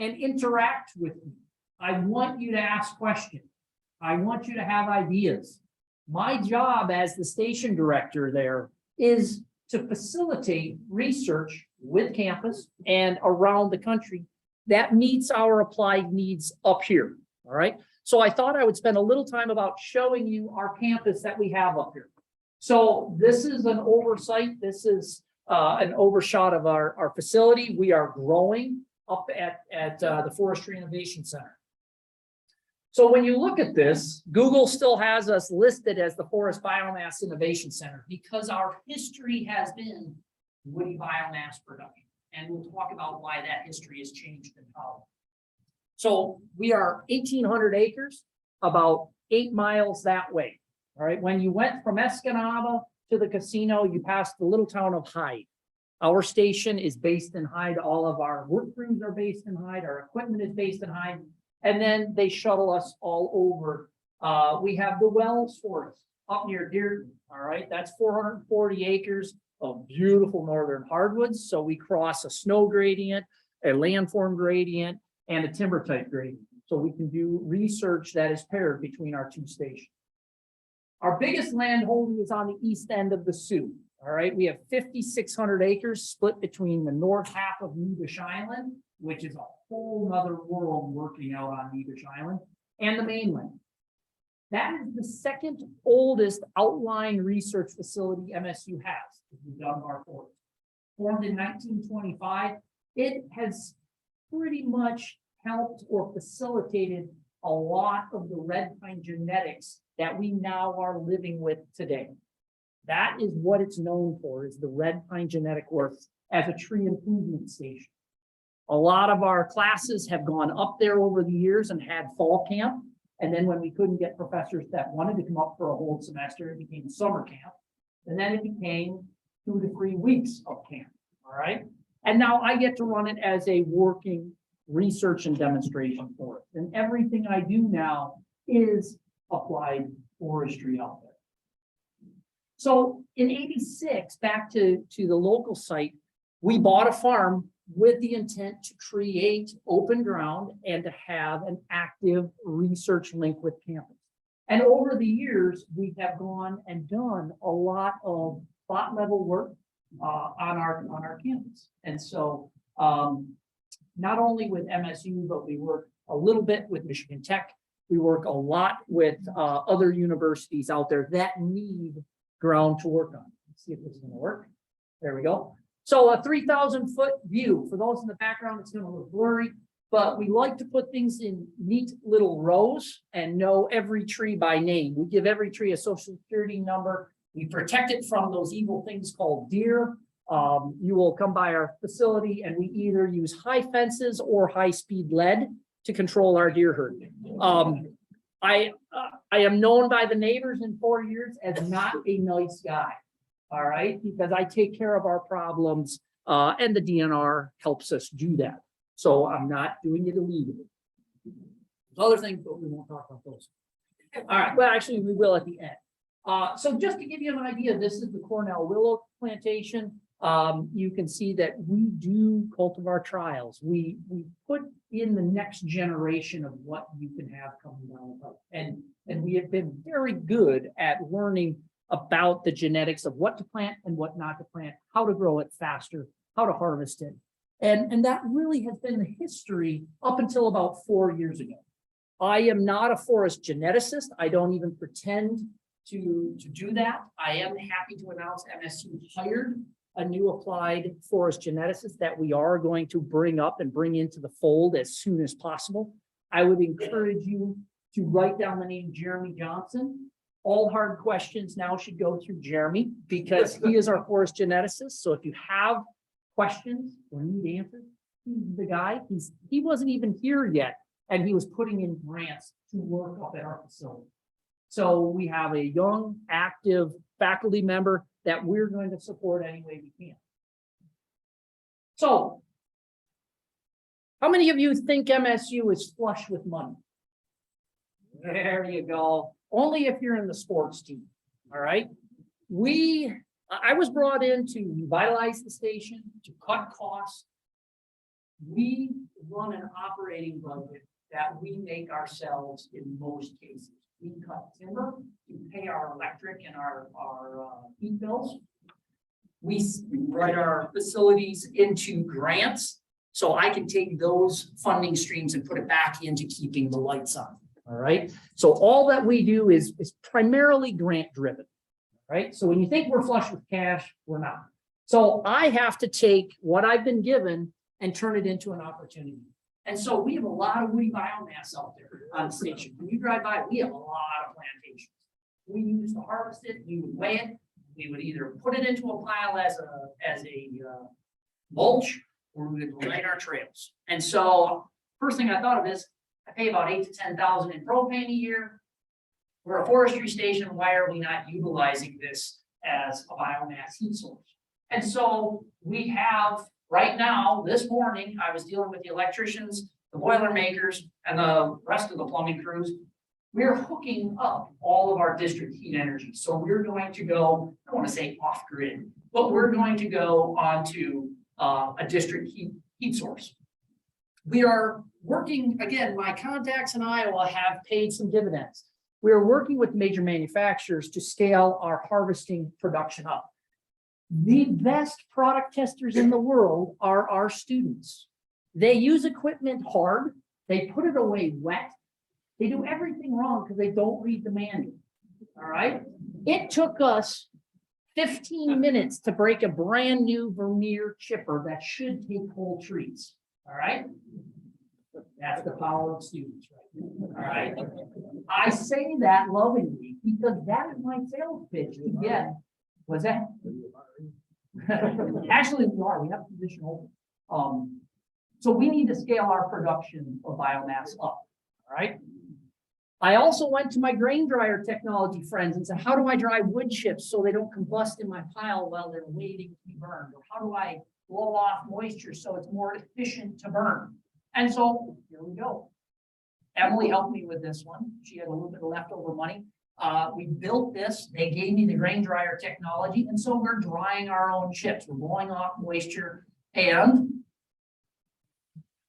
and interact with me. I want you to ask questions. I want you to have ideas. My job as the station director there is to facilitate research with campus and around the country that meets our applied needs up here. All right. So I thought I would spend a little time about showing you our campus that we have up here. So this is an oversight. This is an overshot of our facility. We are growing up at the Forestry Innovation Center. So when you look at this, Google still has us listed as the Forest Biomass Innovation Center because our history has been woody biomass production. And we'll talk about why that history has changed and how. So we are 1,800 acres, about 8 miles that way. All right. When you went from Escanaba to the casino, you passed the little town of Hyde. Our station is based in Hyde. All of our work crews are based in Hyde. Our equipment is based in Hyde. And then they shuttle us all over. We have the Wells Forest up near Dearden. All right. That's 440 acres of beautiful northern hardwoods. So we cross a snow gradient, a landform gradient, and a timber type gradient. So we can do research that is paired between our 2 stations. Our biggest land holding is on the east end of the Sioux. All right, we have 5,600 acres split between the north half of Nebish Island, which is a whole nother world working out on Nebish Island, and the mainland. That is the second oldest outlying research facility MSU has. We've done our forest. Formed in 1925, it has pretty much helped or facilitated a lot of the red pine genetics that we now are living with today. That is what it's known for, is the red pine genetic work as a tree improvement station. A lot of our classes have gone up there over the years and had fall camp. And then when we couldn't get professors that wanted to come up for a whole semester, it became summer camp. And then it became 2 to 3 weeks of camp, all right? And now I get to run it as a working research and demonstration for it. And everything I do now is applied forestry out there. So in '86, back to the local site, we bought a farm with the intent to create open ground and to have an active research link with campus. And over the years, we have gone and done a lot of spot level work on our campus. And so not only with MSU, but we work a little bit with Michigan Tech. We work a lot with other universities out there that need ground to work on. Let's see if this is going to work. There we go. So a 3,000-foot view. For those in the background, it's going to look blurry, but we like to put things in neat little rows and know every tree by name. We give every tree a social security number. We protect it from those evil things called deer. You will come by our facility and we either use high fences or high-speed lead to control our deer herd. I am known by the neighbors in 4 years as not a nice guy. All right, because I take care of our problems and the DNR helps us do that. So I'm not doing it illegally. There's other things, but we won't talk about those. All right, well, actually we will at the end. So just to give you an idea, this is the Cornell willow plantation. You can see that we do cultivar trials. We put in the next generation of what you can have coming down the pipe. And we have been very good at learning about the genetics of what to plant and what not to plant, how to grow it faster, how to harvest it. And that really has been the history up until about 4 years ago. I am not a forest geneticist. I don't even pretend to do that. I am happy to announce MSU hired a new applied forest geneticist that we are going to bring up and bring into the fold as soon as possible. I would encourage you to write down the name Jeremy Johnson. All hard questions now should go through Jeremy because he is our forest geneticist. So if you have questions or need answers, he's the guy. He wasn't even here yet, and he was putting in grants to work up at our facility. So we have a young, active faculty member that we're going to support any way we can. So, how many of you think MSU is flush with money? There you go. Only if you're in the sports team, all right? I was brought in to revitalize the station, to cut costs. We run an operating budget that we make ourselves in most cases. We cut timber, we pay our electric and our heat bills. We write our facilities into grants, so I can take those funding streams and put it back into keeping the lights on. All right. So all that we do is primarily grant driven. Right. So when you think we're flush with cash, we're not. So I have to take what I've been given and turn it into an opportunity. And so we have a lot of woody biomass out there on the station. When you drive by, we have a lot of plantations. We used to harvest it, we would weigh it, we would either put it into a pile as a mulch, or we would light our trails. And so first thing I thought of is I pay about 8,000 to 10,000 in propane a year. We're a forestry station. Why are we not utilizing this as a biomass heat source? And so we have right now, this morning, I was dealing with the electricians, the boiler makers, and the rest of the plumbing crews. We're hooking up all of our district heat energy. So we're going to go, I don't want to say off grid, but we're going to go onto a district heat source. We are working, again, my contacts in Iowa have paid some dividends. We are working with major manufacturers to scale our harvesting production up. The best product testers in the world are our students. They use equipment hard, they put it away wet, They do everything wrong because they don't read the manual. All right? It took us 15 minutes to break a brand new Vermeer chipper that should take whole trees. All right? That's the power of students, right? All right. I say that lovingly because that is my sales pitch to get. What's that? Actually, we are. We have a position open. So we need to scale our production of biomass up. All right. I also went to my grain dryer technology friends and said, how do I dry wood chips so they don't combust in my pile while they're waiting to be burned? Or how do I blow off moisture so it's more efficient to burn? And so here we go. Emily helped me with this one. She had a little bit of leftover money. We built this. They gave me the grain dryer technology. And so we're drying our own chips. We're blowing off moisture. And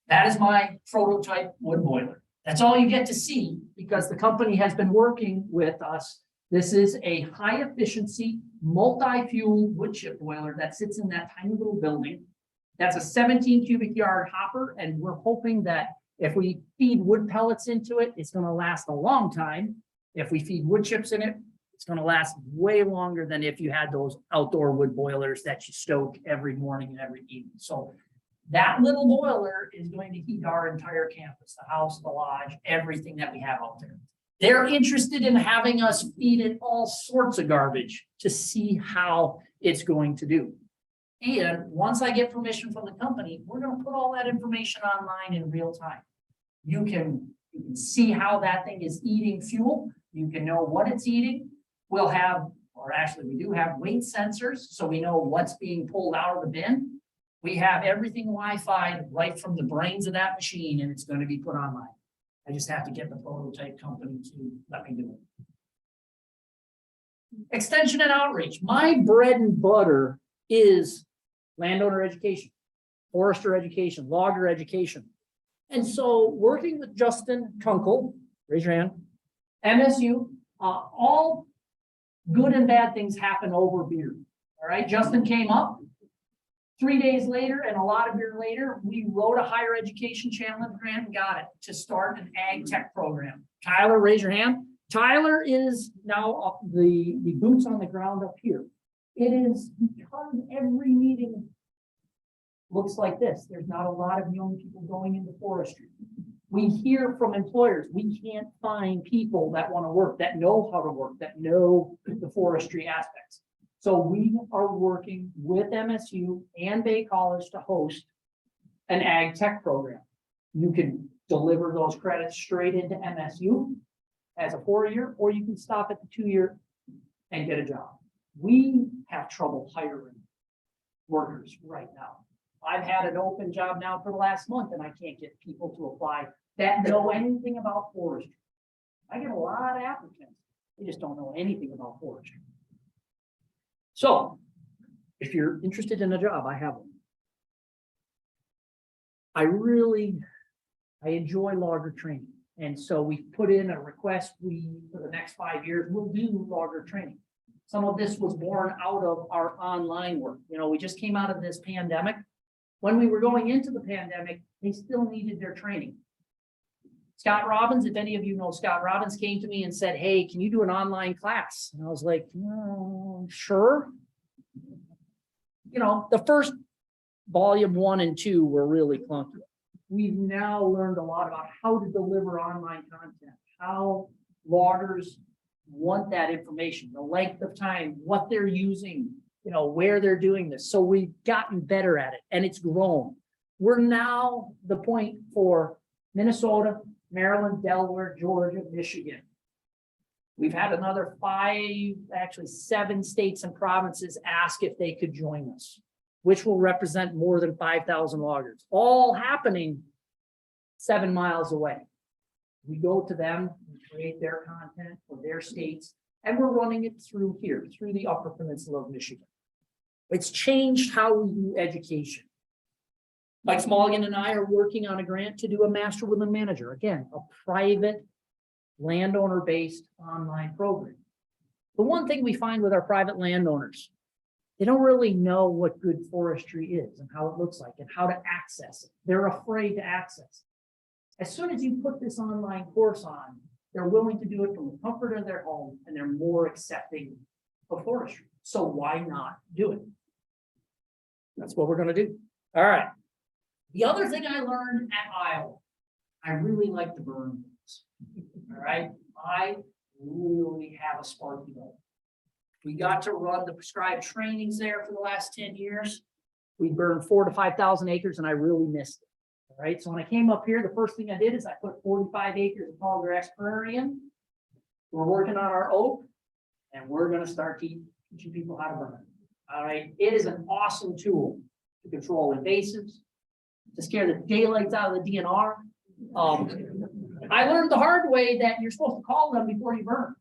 that is my prototype wood boiler. That's all you get to see because the company has been working with us. This is a high efficiency, multi-fuel wood chip boiler that sits in that tiny little building. That's a 17 cubic yard hopper. And we're hoping that if we feed wood pellets into it, it's going to last a long time. If we feed wood chips in it, it's going to last way longer than if you had those outdoor wood boilers that you stoke every morning and every evening. So that little boiler is going to heat our entire campus, the house, the lodge, everything that we have out there. They're interested in having us feed it all sorts of garbage to see how it's going to do. And once I get permission from the company, we're going to put all that information online in real time. You can see how that thing is eating fuel. You can know what it's eating. We'll have, or actually we do have weight sensors, so we know what's being pulled out of the bin. We have everything Wi-Fi right from the brains of that machine, and it's going to be put online. I just have to get the prototype company to let me do it. Extension and outreach. My bread and butter is landowner education, forester education, logger education. And so working with Justin Kunkel, raise your hand, MSU, all good and bad things happen over beer. All right, Justin came up. 3 days later and a lot of beer later, we wrote a higher education challenge grant and got it to start an ag tech program. Tyler, raise your hand. Tyler is now the boots on the ground up here. It is because every meeting looks like this. There's not a lot of young people going into forestry. We hear from employers, we can't find people that want to work, that know how to work, that know the forestry aspects. So we are working with MSU and Bay College to host an ag tech program. You can deliver those credits straight into MSU as a 4-year, or you can stop at the 2-year and get a job. We have trouble hiring workers right now. I've had an open job now for the last month and I can't get people to apply that know anything about forestry. I get a lot of applicants. They just don't know anything about forestry. So if you're interested in a job, I have one. I enjoy logger training. And so we put in a request, for the next 5 years, we'll do logger training. Some of this was born out of our online work. You know, we just came out of this pandemic. When we were going into the pandemic, they still needed their training. Scott Robbins, if any of you know Scott Robbins, came to me and said, hey, can you do an online class? And I was like, sure. You know, the first volume 1 and 2 were really clunky. We've now learned a lot about how to deliver online content, how loggers want that information, the length of time, what they're using, you know, where they're doing this. So we've gotten better at it and it's grown. We're now the point for Minnesota, Maryland, Delaware, Georgia, Michigan. We've had another 7 states and provinces ask if they could join us, which will represent more than 5,000 loggers, all happening 7 miles away. We go to them, we create their content for their states, and we're running it through here, through the Upper Peninsula of Michigan. It's changed how we do education. Mike Smulligan and I are working on a grant to do a Master Woodland Manager. Again, a private landowner-based online program. The one thing we find with our private landowners, they don't really know what good forestry is and how it looks like and how to access it. They're afraid to access it. As soon as you put this online course on, they're willing to do it from the comfort of their home and they're more accepting of forestry. So why not do it? That's what we're gonna do. All right. The other thing I learned at Iowa, I really like to burn things. All right, I really have a sparky bone. We got to run the prescribed trainings there for the last 10 years. We burned 4,000 to 5,000 acres and I really missed it. All right, so when I came up here, the first thing I did is I put 45 acres of tall grass prairie in. We're working on our oak and we're gonna start teaching people how to burn it. All right, it is an awesome tool to control invasives, to scare the daylights out of the DNR. I learned the hard way that you're supposed to call them before you burn.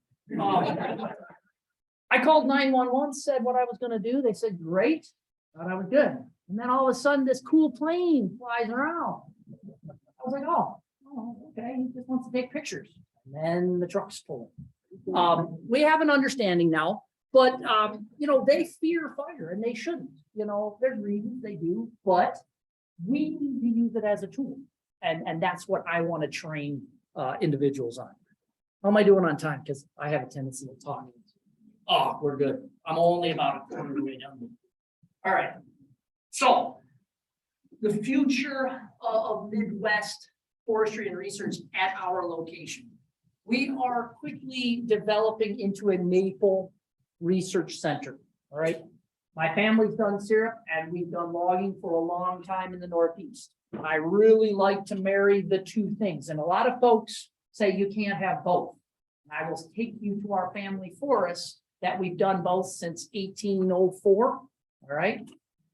I called 911, said what I was gonna do. They said, great, thought I was good. And then all of a sudden, this cool plane flies around. I was like, oh, okay, he just wants to take pictures. And then the truck's full. We have an understanding now, but they fear fire and they shouldn't. There's reasons they do, but we need to use it as a tool. And that's what I want to train individuals on. How am I doing on time? Because I have a tendency to talk. Oh, we're good. I'm only about a quarter of the way done. All right. So the future of Midwest forestry and research at our location. We are quickly developing into a maple research center. All right. My family's done syrup and we've done logging for a long time in the Northeast. I really like to marry the two things. And a lot of folks say you can't have both. And I will take you to our family forests that we've done both since 1804. All right.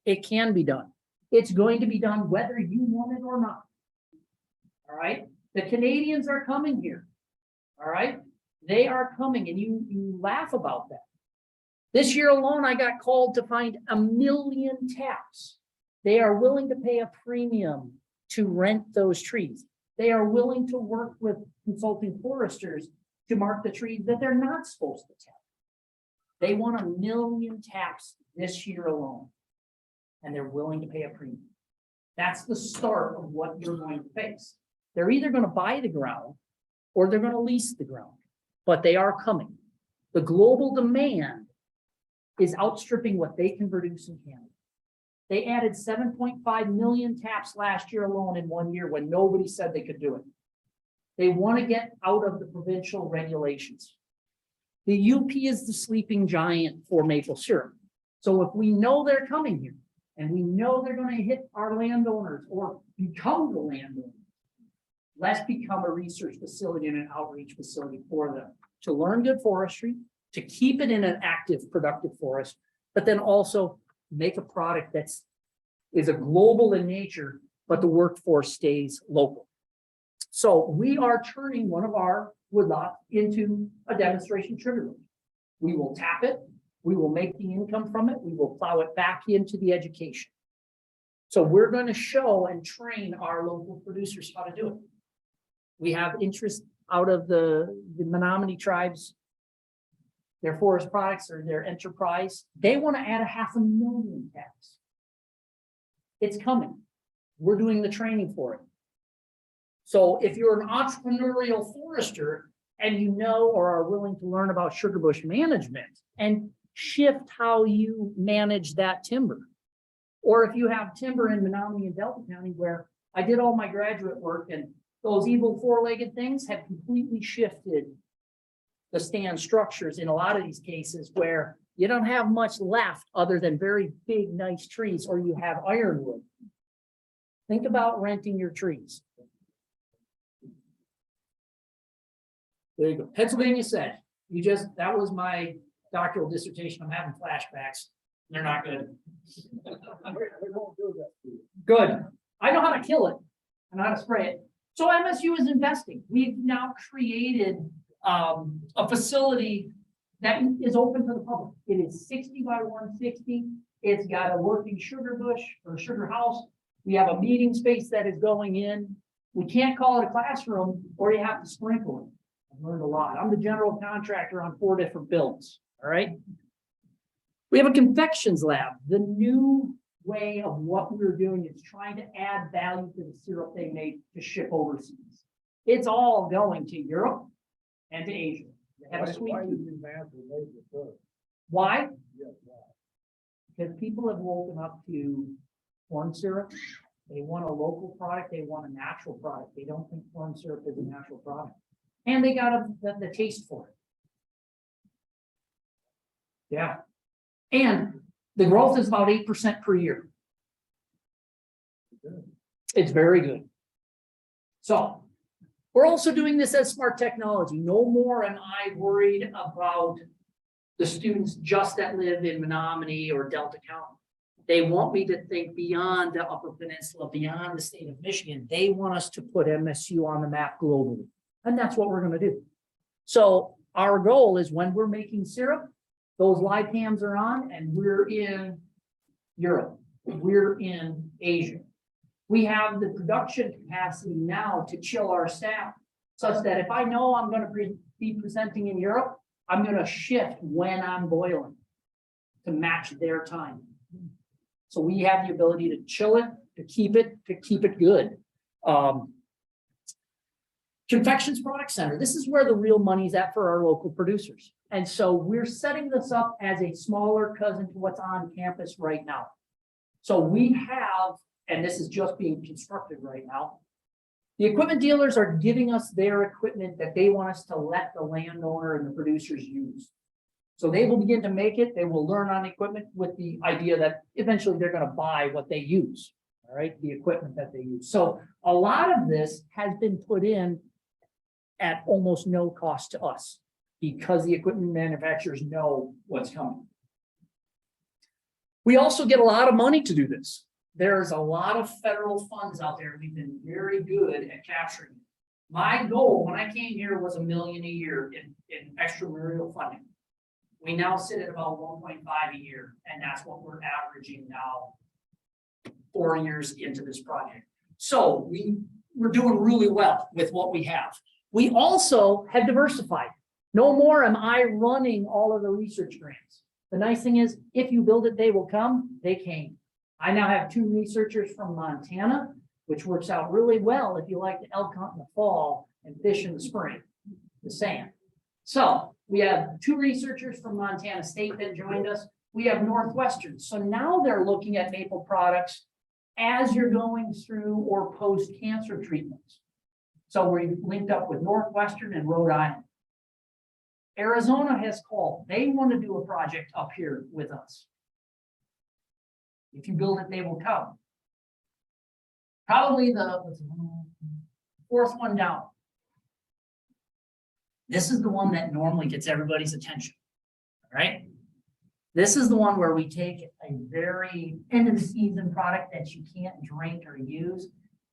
It can be done. It's going to be done whether you want it or not. All right. The Canadians are coming here. All right. They are coming and you laugh about that. This year alone, I got called to find 1 million taps. They are willing to pay a premium to rent those trees. They are willing to work with consulting foresters to mark the trees that they're not supposed to tap. They want 1 million taps this year alone. And they're willing to pay a premium. That's the start of what you're going to face. They're either going to buy the ground or they're going to lease the ground, but they are coming. The global demand is outstripping what they can produce in Canada. They added 7.5 million taps last year alone in 1 year when nobody said they could do it. They want to get out of the provincial regulations. The UP is the sleeping giant for maple syrup. So if we know they're coming here and we know they're going to hit our landowners or become the landowners, let's become a research facility and an outreach facility for them to learn good forestry, to keep it in an active, productive forest, but then also make a product that's a global in nature, but the workforce stays local. So we are turning one of our woodlots into a demonstration sugar bush. We will tap it. We will make the income from it. We will plow it back into the education. So we're going to show and train our local producers how to do it. We have interest out of the Menominee tribes. Their forest products or their enterprise, they want to add 500,000 taps. It's coming. We're doing the training for it. So if you're an entrepreneurial forester and you know or are willing to learn about sugar bush management and shift how you manage that timber, or if you have timber in Menominee and Delta County where I did all my graduate work and those evil four-legged things have completely shifted the stand structures in a lot of these cases where you don't have much left other than very big, nice trees, or you have ironwood. Think about renting your trees. There you go. Pennsylvania said, that was my doctoral dissertation. I'm having flashbacks. They're not good. Good. I know how to kill it and how to spray it. So MSU is investing. We've now created a facility that is open to the public. It is 60 by 160. It's got a working sugar bush or sugar house. We have a meeting space that is going in. We can't call it a classroom or you have to sprinkle it. I've learned a lot. I'm the general contractor on 4 different builds. All right. We have a confections lab. The new way of what we're doing is trying to add value to the syrup they make to ship overseas. It's all going to Europe and to Asia. They have a sweet Why tooth. did you ban the maple syrup? Why? Yeah, why? Because people have woken up to corn syrup. They want a local product. They want a natural product. They don't think corn syrup is a natural product. And they got the taste for it. Yeah. And the growth is about 8% per year. It's very good. So we're also doing this as smart technology. No more am I worried about the students just that live in Menominee or Delta County. They want me to think beyond the Upper Peninsula, beyond the state of Michigan. They want us to put MSU on the map globally. And that's what we're going to do. So our goal is when we're making syrup, those live cams are on and we're in Europe. We're in Asia. We have the production capacity now to chill our staff such that if I know I'm going to be presenting in Europe, I'm going to shift when I'm boiling to match their time. So we have the ability to chill it, to keep it good. Confections Product Center. This is where the real money's at for our local producers. And so we're setting this up as a smaller cousin to what's on campus right now. So we have, and this is just being constructed right now, the equipment dealers are giving us their equipment that they want us to let the landowner and the producers use. So they will begin to make it, they will learn on equipment with the idea that eventually they're going to buy what they use, all right, the equipment that they use. So a lot of this has been put in at almost no cost to us because the equipment manufacturers know what's coming. We also get a lot of money to do this. There's a lot of federal funds out there. We've been very good at capturing it. My goal when I came here was $1 million a year in extramural funding. We now sit at about 1.5 a year, and that's what we're averaging now 4 years into this project. So we're doing really well with what we have. We also have diversified. No more am I running all of the research grants. The nice thing is, if you build it, they will come. They came. I now have 2 researchers from Montana, which works out really well if you like to elk hunt in the fall and fish in the spring, the sand. So we have 2 researchers from Montana State that joined us. We have Northwestern. So now they're looking at maple products as you're going through or post cancer treatments. So we're linked up with Northwestern and Rhode Island. Arizona has called. They want to do a project up here with us. If you build it, they will come. Probably the 4th one down. This is the one that normally gets everybody's attention. All right. This is the one where we take a very end of the season product that you can't drink or use,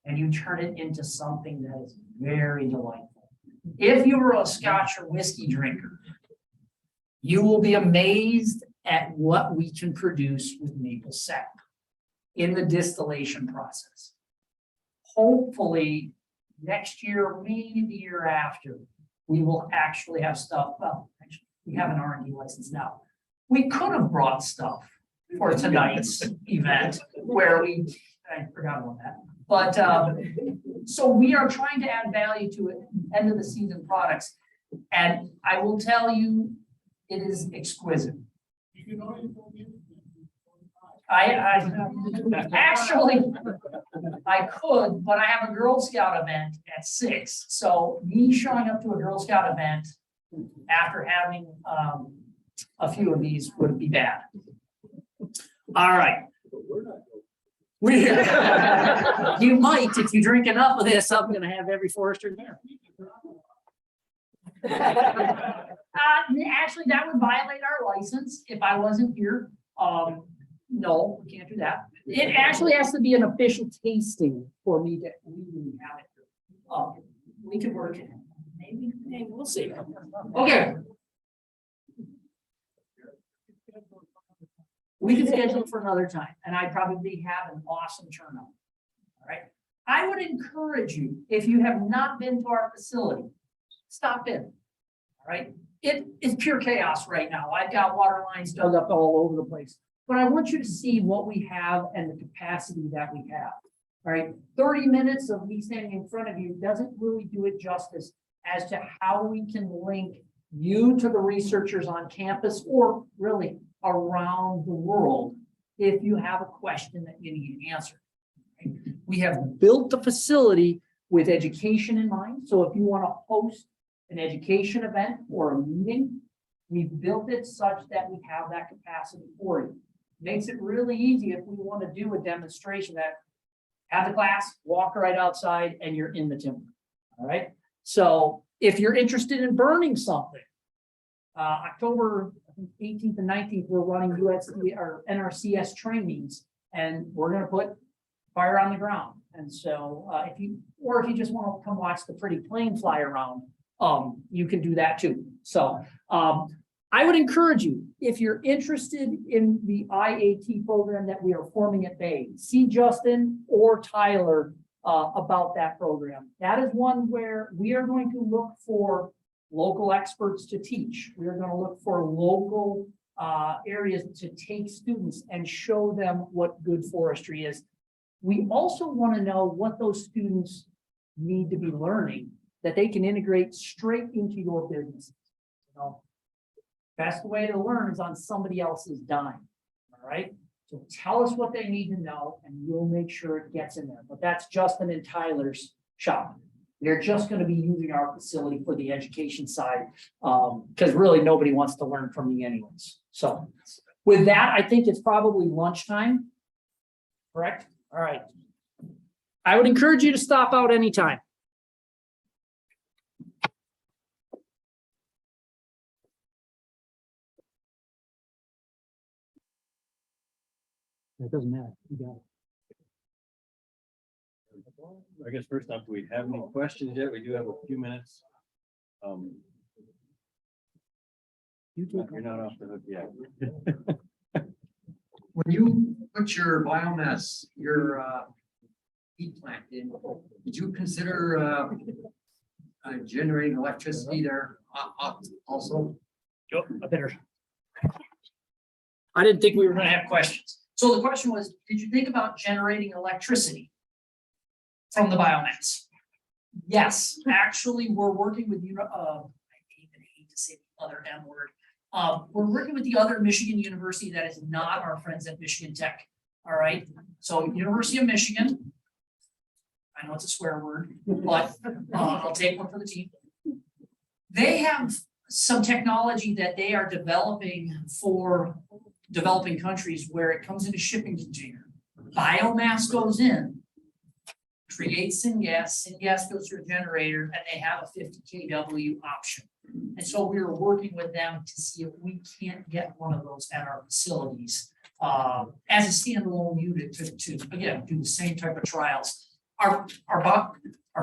and you turn it into something that is very delightful. If you were a Scotch or whiskey drinker, you will be amazed at what we can produce with maple sap in the distillation process. Hopefully next year, maybe the year after, we will actually have stuff. Well, actually, we have an R&D license now. We could have brought stuff for tonight's event where I forgot about that. But so we are trying to add value to it, end of the season products. And I will tell you, it is exquisite. Actually, I could, but I have a Girl Scout event at 6. So me showing up to a Girl Scout event after having a few of these would be bad. All right. You might, if you drink enough of this, I'm going to have every forester in there. Actually, that would violate our license if I wasn't here. No, we can't do that. It actually has to be an official tasting for me to legally have it. We can work it. Maybe we'll see. Okay. We can schedule it for another time, and I'd probably have an awesome turnout. All right. I would encourage you, if you have not been to our facility, stop in. All right. It is pure chaos right now. I've got water lines dug up all over the place. but I want you to see what we have and the capacity that we have. All right, 30 minutes of me standing in front of you doesn't really do it justice as to how we can link you to the researchers on campus or really around the world if you have a question that you need answered. Right? We have built the facility with education in mind. So if you want to host an education event or a meeting, we've built it such that we have that capacity for you. Makes it really easy if we want to do a demonstration that have the class, walk right outside, and you're in the timber. All right. So if you're interested in burning something, October 18th and 19th, we're running USD or NRCS trainings, and we're going to put fire on the ground. And so if you just want to come watch the pretty plane fly around, you can do that too. So I would encourage you, if you're interested in the IAT program that we are forming at Bay, see Justin or Tyler about that program. That is one where we are going to look for local experts to teach. We are going to look for local areas to take students and show them what good forestry is. We also want to know what those students need to be learning that they can integrate straight into your business. You know, best way to learn is on somebody else's dime. All right. So tell us what they need to know and we'll make sure it gets in there. But that's Justin and Tyler's shop. They're just going to be using our facility for the education side because really nobody wants to learn from me anyways. So with that, I think it's probably lunchtime. Correct? All right. I would encourage you to stop out anytime. It doesn't matter. You got it. I guess first off, do we have any questions yet? We do have a few minutes. You're not off the hook yet. When you put your biomass, your heat plant in, did you consider generating electricity there also? I didn't think we were going to have questions. So the question was, did you think about generating electricity from the biomass? Yes, actually, we're working with you. I even hate to say the other M word. We're working with the other Michigan university that is not our friends at Michigan Tech. All right. So University of Michigan. I know it's a swear word, but I'll take one for the team. They have some technology that they are developing for developing countries where it comes in a shipping container. Biomass goes in, creates syngas. Syngas goes through a generator, and they have a 50 kW option. And so we were working with them to see if we can't get one of those at our facilities as a standalone unit to again do the same type of trials. Our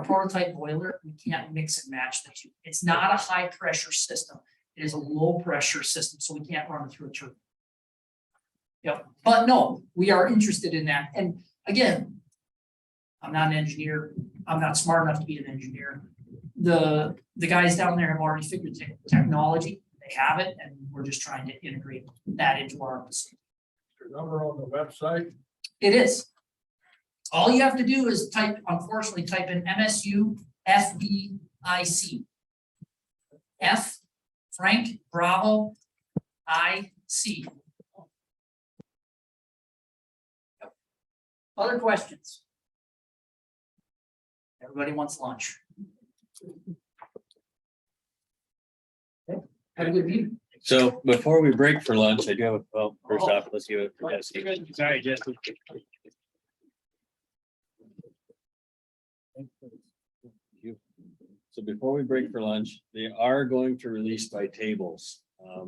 prototype boiler, we can't mix and match the two. It's not a high pressure system. It is a low pressure system, so we can't run it through a turbine. Yep. But no, we are interested in that. And again, I'm not an engineer. I'm not smart enough to be an engineer. The guys down there have already figured the technology. They have it, and we're just trying to integrate that into our facility. Your number on the website? It is. All you have to do is unfortunately, type in MSU FBIC. F, Frank, Bravo, IC. Other questions? Everybody wants lunch. Okay. Have a good meeting. So before we break for lunch, I do have first off, let's give it. Sorry, Justin. So before we break for lunch, they are going to release by tables.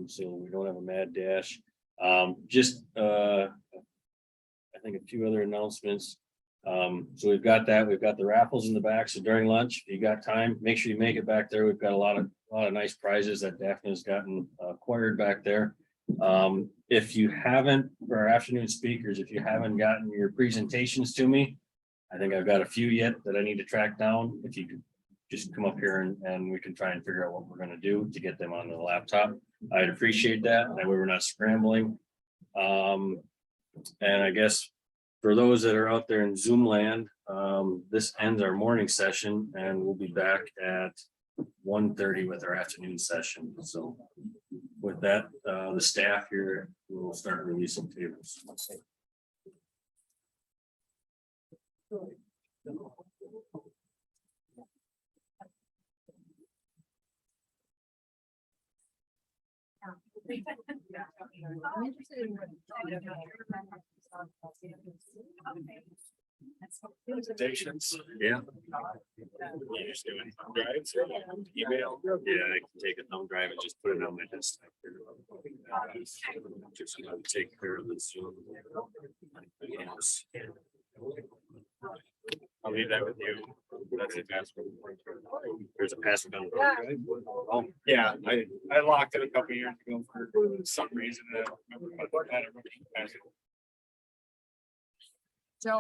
So we don't have a mad dash. I think a few other announcements. So we've got that. We've got the raffles in the back. So during lunch, if you got time, make sure you make it back there. We've got a lot of nice prizes that Daphne has gotten acquired back there. If you haven't, for our afternoon speakers, if you haven't gotten your presentations to me, I think I've got a few yet that I need to track down. If you could just come up here and we can try and figure out what we're going to do to get them on the laptop. I'd appreciate that. That way we're not scrambling. And I guess for those that are out there in Zoom land, this ends our morning session and we'll be back at 1:30 with our afternoon session. So with that, the staff here will start releasing tables. Presentations, yeah. You just do it, drives, email, yeah, I can take a thumb drive and just put it on my desktop. Just take care of the Zoom. Yes. I'll leave that with you. That's a password. There's a password on the thumb drive. Oh, yeah, I locked it a couple years ago for some reason. I don't remember what that